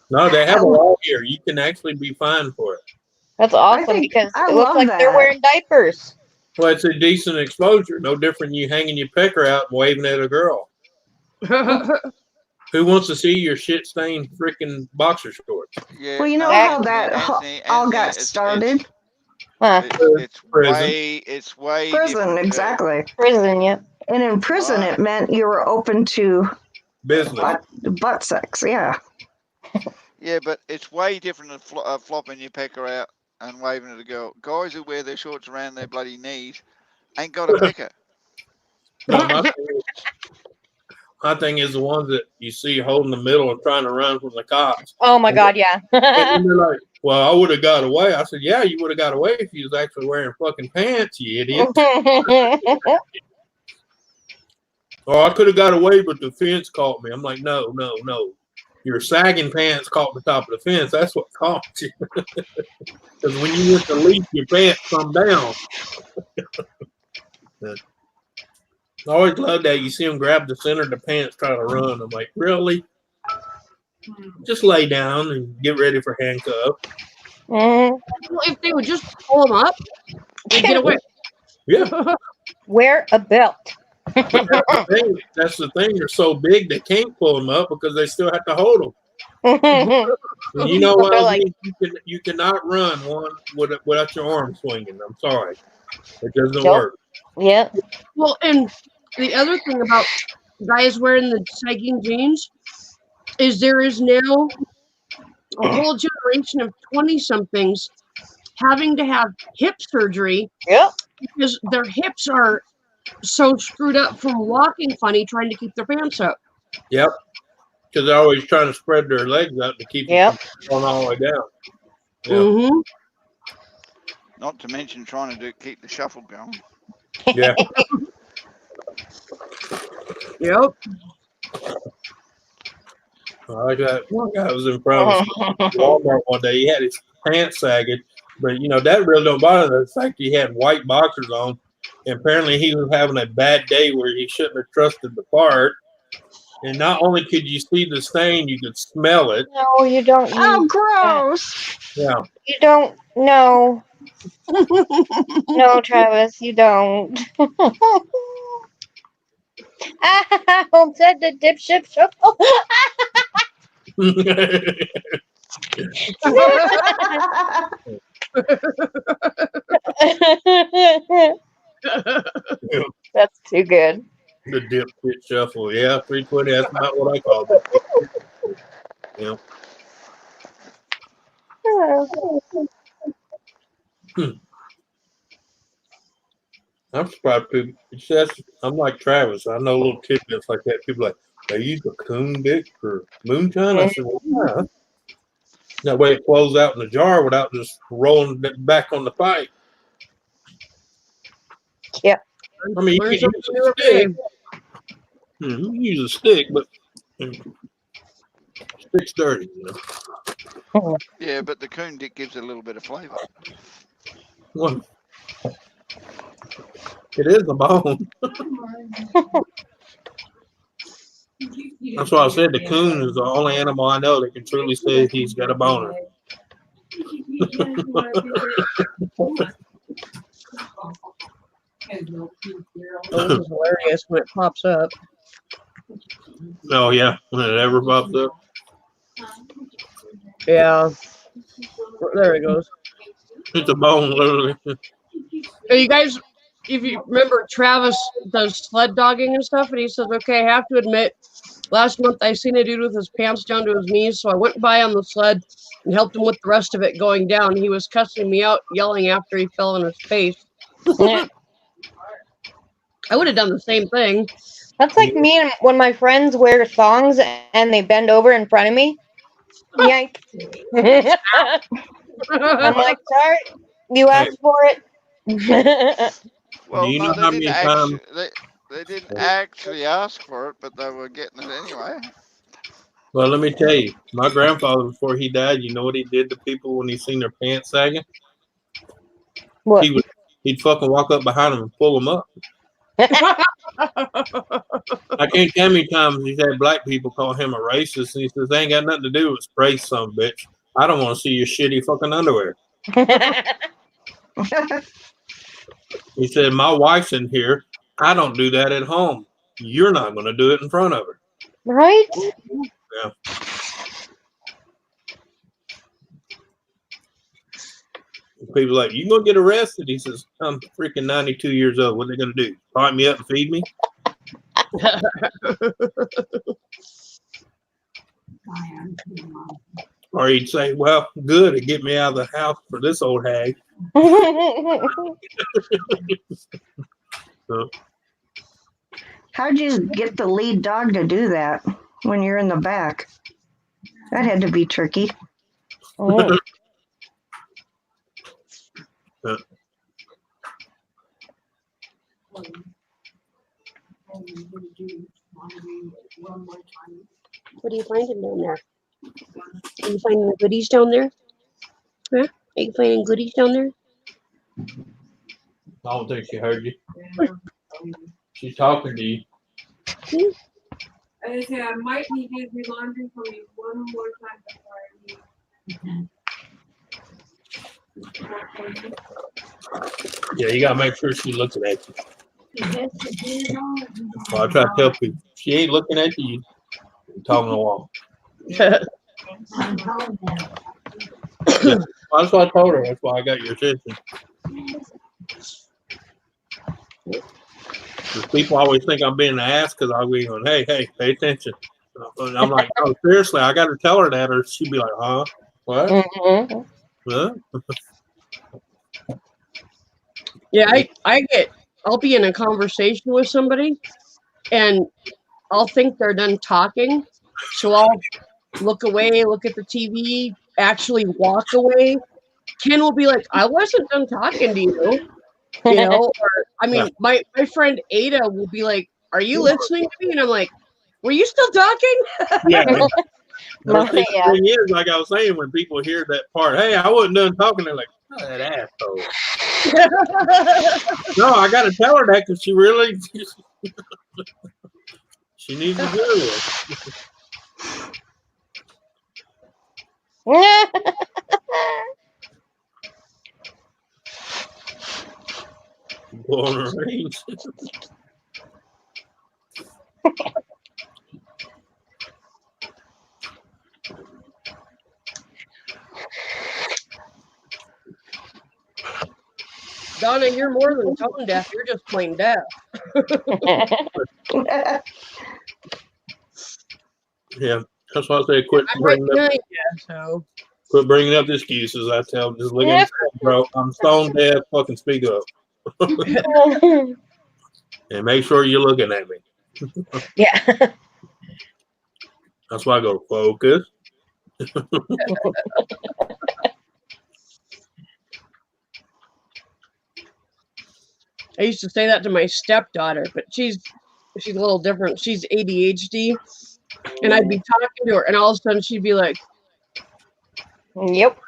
No, they have a law here. You can actually be fined for it. That's awesome because it looks like they're wearing diapers. Well, it's a decent exposure. No different than you hanging your pecker out and waving at a girl. Who wants to see your shit-stained freaking boxer shorts? Yeah, Well, you know how that all got started? It's Prison. way Prison, different. exactly. Prison, yeah. And in prison, it meant you were open to Business. butt sex, yeah. Yeah, but it's way different than flopping your pecker out and waving at a girl. Guys who wear their shorts around their bloody knees ain't got a pecker. No, my thing is the ones that you see holding the middle and trying to run from the cops. Oh my God, yeah. And they're like, well, I would have got away. I said, yeah, you would have got away if you was actually wearing fucking pants, you idiot. Or I could have got away, but the fence caught me. I'm like, no. Your sagging pants caught the top of the fence. That's what caught you. Because when you went to leap, your pants come down. I always love that. You see them grab the center of the pants, try to run. I'm like, really? Just lay down and get ready for handcuff. Well, if they would just pull them up, they'd get away. Yeah. Wear a belt. That's the thing. They're so big they can't pull them up because they still have to hold them. And you know what? Like, you cannot run one without your arm swinging. I'm sorry, it doesn't Nope. work. Yeah. Well, and the other thing about guys wearing the sagging jeans is there is now a whole generation of 20-somethings having to have hip surgery because their hips are so screwed up from walking funny trying to keep their pants up. Yep, because they're always trying to spread their legs out to keep them going all the way down. Yeah. Mm-hmm. Not to mention trying to keep the shuffle going. Yeah. Yep. I like that one guy was in front of Walmart one day. He had his pants sagging. But that really don't bother. The fact he had white boxers on, and apparently he was having a bad day where he shouldn't have trusted the part. And not only could you see the stain, you could smell it. No, you don't. Oh, gross. Yeah. You don't. No. No, Travis, you don't. Home said the dipshit shuffle. That's too good. The dipshit shuffle. Yeah, 320. That's not what I call it. Yeah. I'm surprised people. I'm like Travis. I know little tidbits like that. People are like, they use a coon dick for moonshine. I said, well, yeah. That way it flows out in the jar without just rolling it back on the pipe. Yeah. I mean, you can use a stick. You can use a stick, but stick's dirty. Yeah, but the coon dick gives it a little bit of flavour. Well, it is a bone. That's why I said the coon is the only animal I know that can truly say he's got a boner. Oh, it's hilarious when it pops up. Oh yeah, when it ever pops up. Yeah. There it goes. It's a bone, literally. So you guys, if you remember, Travis does sled dogging and stuff, and he says, okay, I have to admit, last month I seen a dude with his pants down to his knees, so I went by on the sled and helped him with the rest of it going down. He was cussing me out, yelling after he fell on his face. I would have done the same thing. That's like me and when my friends wear thongs and they bend over in front of me. Yikes. I'm like, sorry, you asked for it. Well, Do you know no, how many times? They didn't actually ask for it, but they were getting it anyway. Well, let me tell you, my grandfather, before he died, you know what he did to people when he seen their pants sagging? What? He'd fucking walk up behind them and pull them up. I can't tell how many times he's had black people call him a racist, and he says, they ain't got nothing to do with race, son of a bitch. I don't want to see your shitty fucking underwear. He said, my wife's in here. I don't do that at home. You're not going to do it in front of her. Right? Yeah. People are like, you going to get arrested? He says, I'm freaking 92 years old. What are they going to do? Pipe me up and feed me? Or he'd say, well, good, to get me out of the house for this old hag. So, How'd you get the lead dog to do that when you're in the back? That had to be tricky. Oh. What are you finding down there? Are you finding goodies down there? Huh? Are you finding goodies down there? I don't think she heard you. She's talking to you. I say I might need you to do laundry for me one more time before I leave. Yeah, you gotta make sure she's looking at you. Well, I try to tell people, she ain't looking at you. You're talking to the wall. Yeah. That's what I told her. That's why I got your attention. Because people always think I'm being an ass because I'll be going, hey, pay attention. And I'm like, oh, seriously, I got to tell her that, or she'd be like, huh? What? Mm-hmm. Huh? Yeah, I'll be in a conversation with somebody and I'll think they're done talking. So I'll look away, look at the TV, actually walk away. Ken will be like, I wasn't done talking to you. You know, or I mean, my friend Ada will be like, are you listening to me? And I'm like, were you still talking? Yeah. The thing Yeah. is, like I was saying, when people hear that part, hey, I wasn't done talking, they're like, oh, that asshole. No, I got to tell her that because she really, she needs to hear this. Blowing her range. Donna, you're more than tone deaf. You're just plain deaf. Yeah, that's why I say quit I'm right bringing up, behind you, so. quit bringing up the excuses. I tell them, just look at the bro. I'm stone deaf. Fucking speak up. And make sure you're looking at me. Yeah. That's why I go focus. I used to say that to my stepdaughter, but she's a little different. She's ADHD, and I'd be talking to her, and all of a sudden she'd be like, Yep.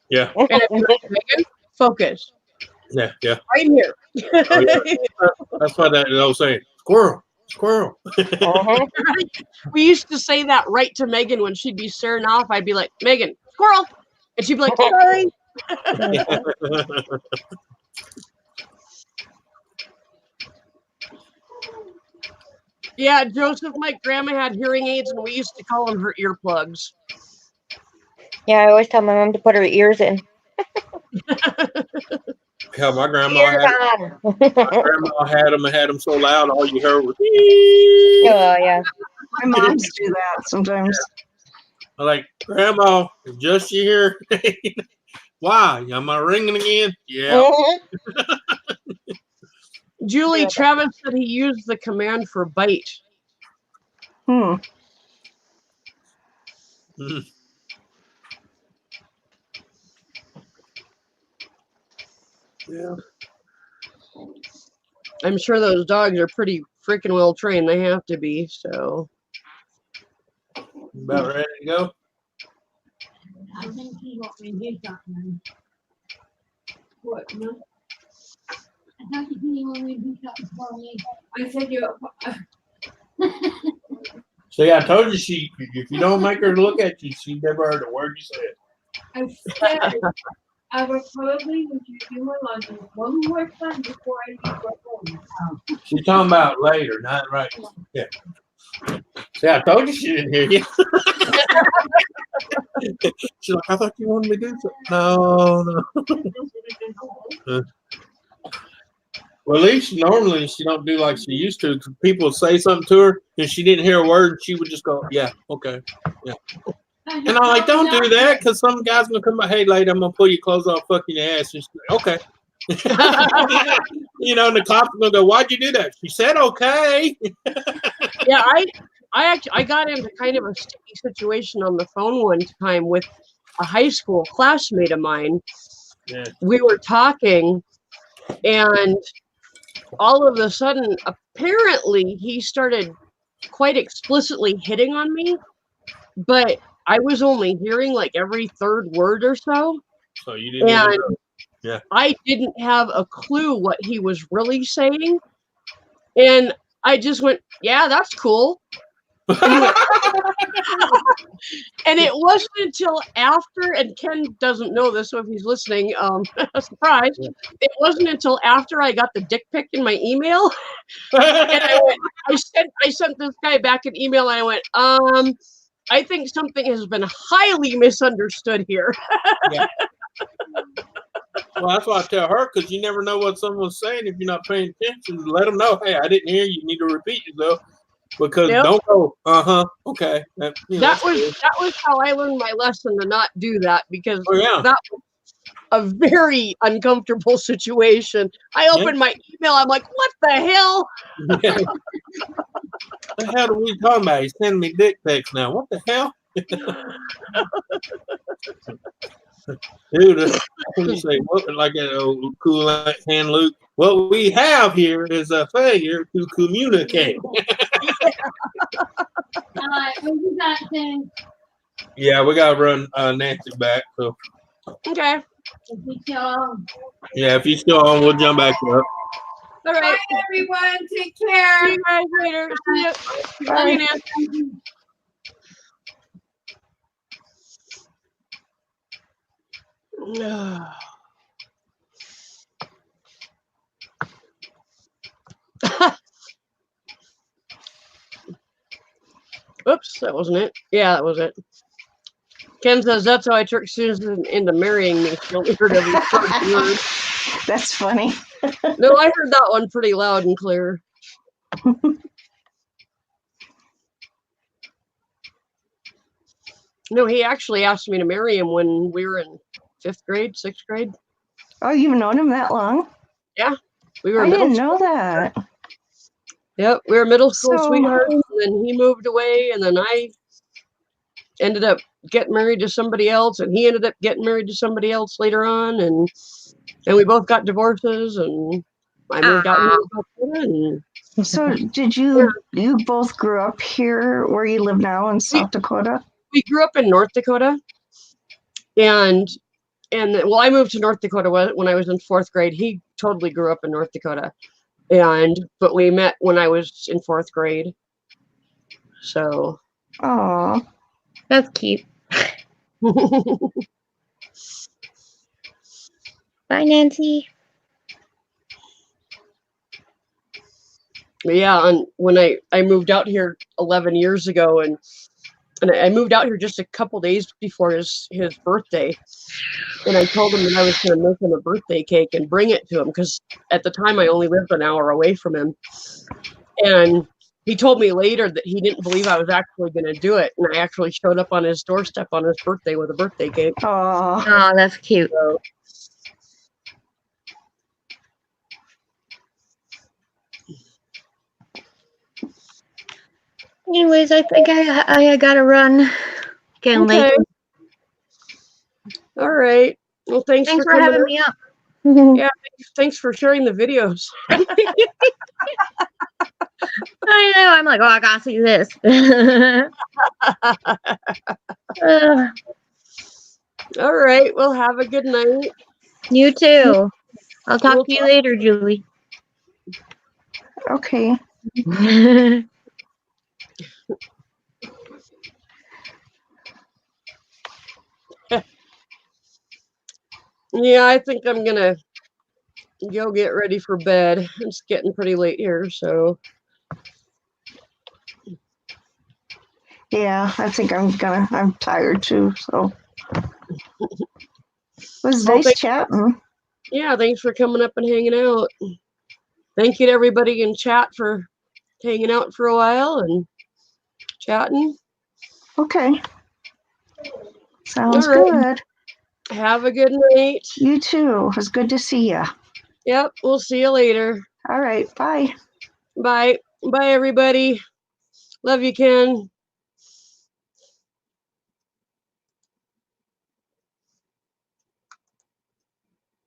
Yeah, and I'd be like, Megan, focus yeah, yeah. right here. Oh, yeah. That's why that I was saying, squirrel, squirrel. Uh-huh. We used to say that right to Megan when she'd be staring off. I'd be like, Megan, squirrel, and she'd be like, sorry. Yeah, Joseph, my grandma had hearing aids, and we used to call them her earplugs. Yeah, I always tell my mom to put her ears in. Hell, my grandma Ears had on. my grandma had them and had them so loud, all you heard was. Oh, yeah. My moms do that sometimes. I'm like, Grandma, is just you here? Why? Am I ringing again? Yeah. Mhm. Julie, Yeah. Travis said he used the command for bite. Hmm. Mhm. Yeah. I'm sure those dogs are pretty freaking well trained. They have to be, so. About ready to go? I think he want me to do something. What? No? I thought you didn't want me to do something for me. I said you. See, I told you she. If you don't make her look at you, she never heard a word you said. I said I would probably would you do my laundry one more time before I leave for home. She's talking about later, not right. Yeah. See, I told you she didn't hear you. She's like, I thought you wanted me to do something. No. Well, at least normally she don't do like she used to. People would say something to her and she didn't hear a word. She would just go, yeah, okay. Yeah. And I'm like, don't do that because some guy's going to come by, hey, lady, I'm going to pull your clothes off, fucking your ass. And she's like, okay. You know, and the cops are going to go, why'd you do that? She said, okay. Yeah, I got into kind of a sticky situation on the phone one time with a high school classmate of mine. Yeah. We were talking, and all of a sudden, apparently, he started quite explicitly hitting on me, but I was only hearing like every third word or so. So you didn't And even know. Yeah. I didn't have a clue what he was really saying. And I just went, yeah, that's cool. And it wasn't until after, and Ken doesn't know this, so if he's listening, surprise. Yeah. It wasn't until after I got the dick pic in my email. And I sent this guy back an email and I went, I think something has been highly misunderstood here. Yeah. Well, that's why I tell her, because you never know what someone's saying if you're not paying attention. Let them know, hey, I didn't hear you. You need to repeat yourself. Because Yep. don't go, okay. That was how I learned my lesson to not do that, because Oh, yeah. that was a very uncomfortable situation. I opened my email, I'm like, what the hell? Yeah. The hell are we talking about? He's sending me dick pics now. What the hell? Dude, you say, what, like that old cool hand Luke. What we have here is a failure to communicate. What you got, Tim? Yeah, we gotta run Nancy back. So Okay. yeah, if you're still on, we'll jump back up. All right. Bye, everyone. Take care. See you guys later. See ya. Love you, Nancy. Oops, that wasn't it. Yeah, that was it. Ken says that's how I tricked Susan into marrying me. She only heard every first word. That's funny. No, I heard that one pretty loud and clear. No, he actually asked me to marry him when we were in 5th grade, 6th grade. Oh, you've known him that long? We were I middle didn't school. know that. Yep, we were middle school So- sweethearts, and then he moved away, and then I ended up getting married to somebody else, and he ended up getting married to somebody else later on, and we both got divorces, and I moved out here to South Dakota, and So did you both grew up here where you live now in South Dakota? we grew up in North Dakota, and well, I moved to North Dakota when I was in 4th grade. He totally grew up in North Dakota, but we met when I was in 4th grade. So, Oh, That's cute. Bye, Nancy. yeah, and when I moved out here 11 years ago, and I moved out here just a couple days before his birthday, and I told him that I was going to make him a birthday cake and bring it to him, because at the time I only lived an hour away from him, and he told me later that he didn't believe I was actually going to do it, and I actually showed up on his doorstep on his birthday with a birthday cake. oh, Oh, that's cute. So, Anyways, I think I gotta run. Getting okay. late. All right. Well, thanks Thanks for for coming having up. me up. Yeah, thanks for sharing the videos. I know. I'm like, oh, I gotta see this. All right. Well, have a good night. You too. I'll talk We'll to you talk- later, Julie. okay. Yeah, I think I'm gonna go get ready for bed. It's getting pretty late here, so Yeah, I think I'm tired too, so. It was Well, nice chatting. yeah, thanks for coming up and hanging out. Thank you to everybody in chat for hanging out for a while and chatting. Okay. Sounds All right. good. Have a good night. You too. It was good to see you. Yep, we'll see you later. All right. Bye. Bye. Bye, everybody. Love you, Ken.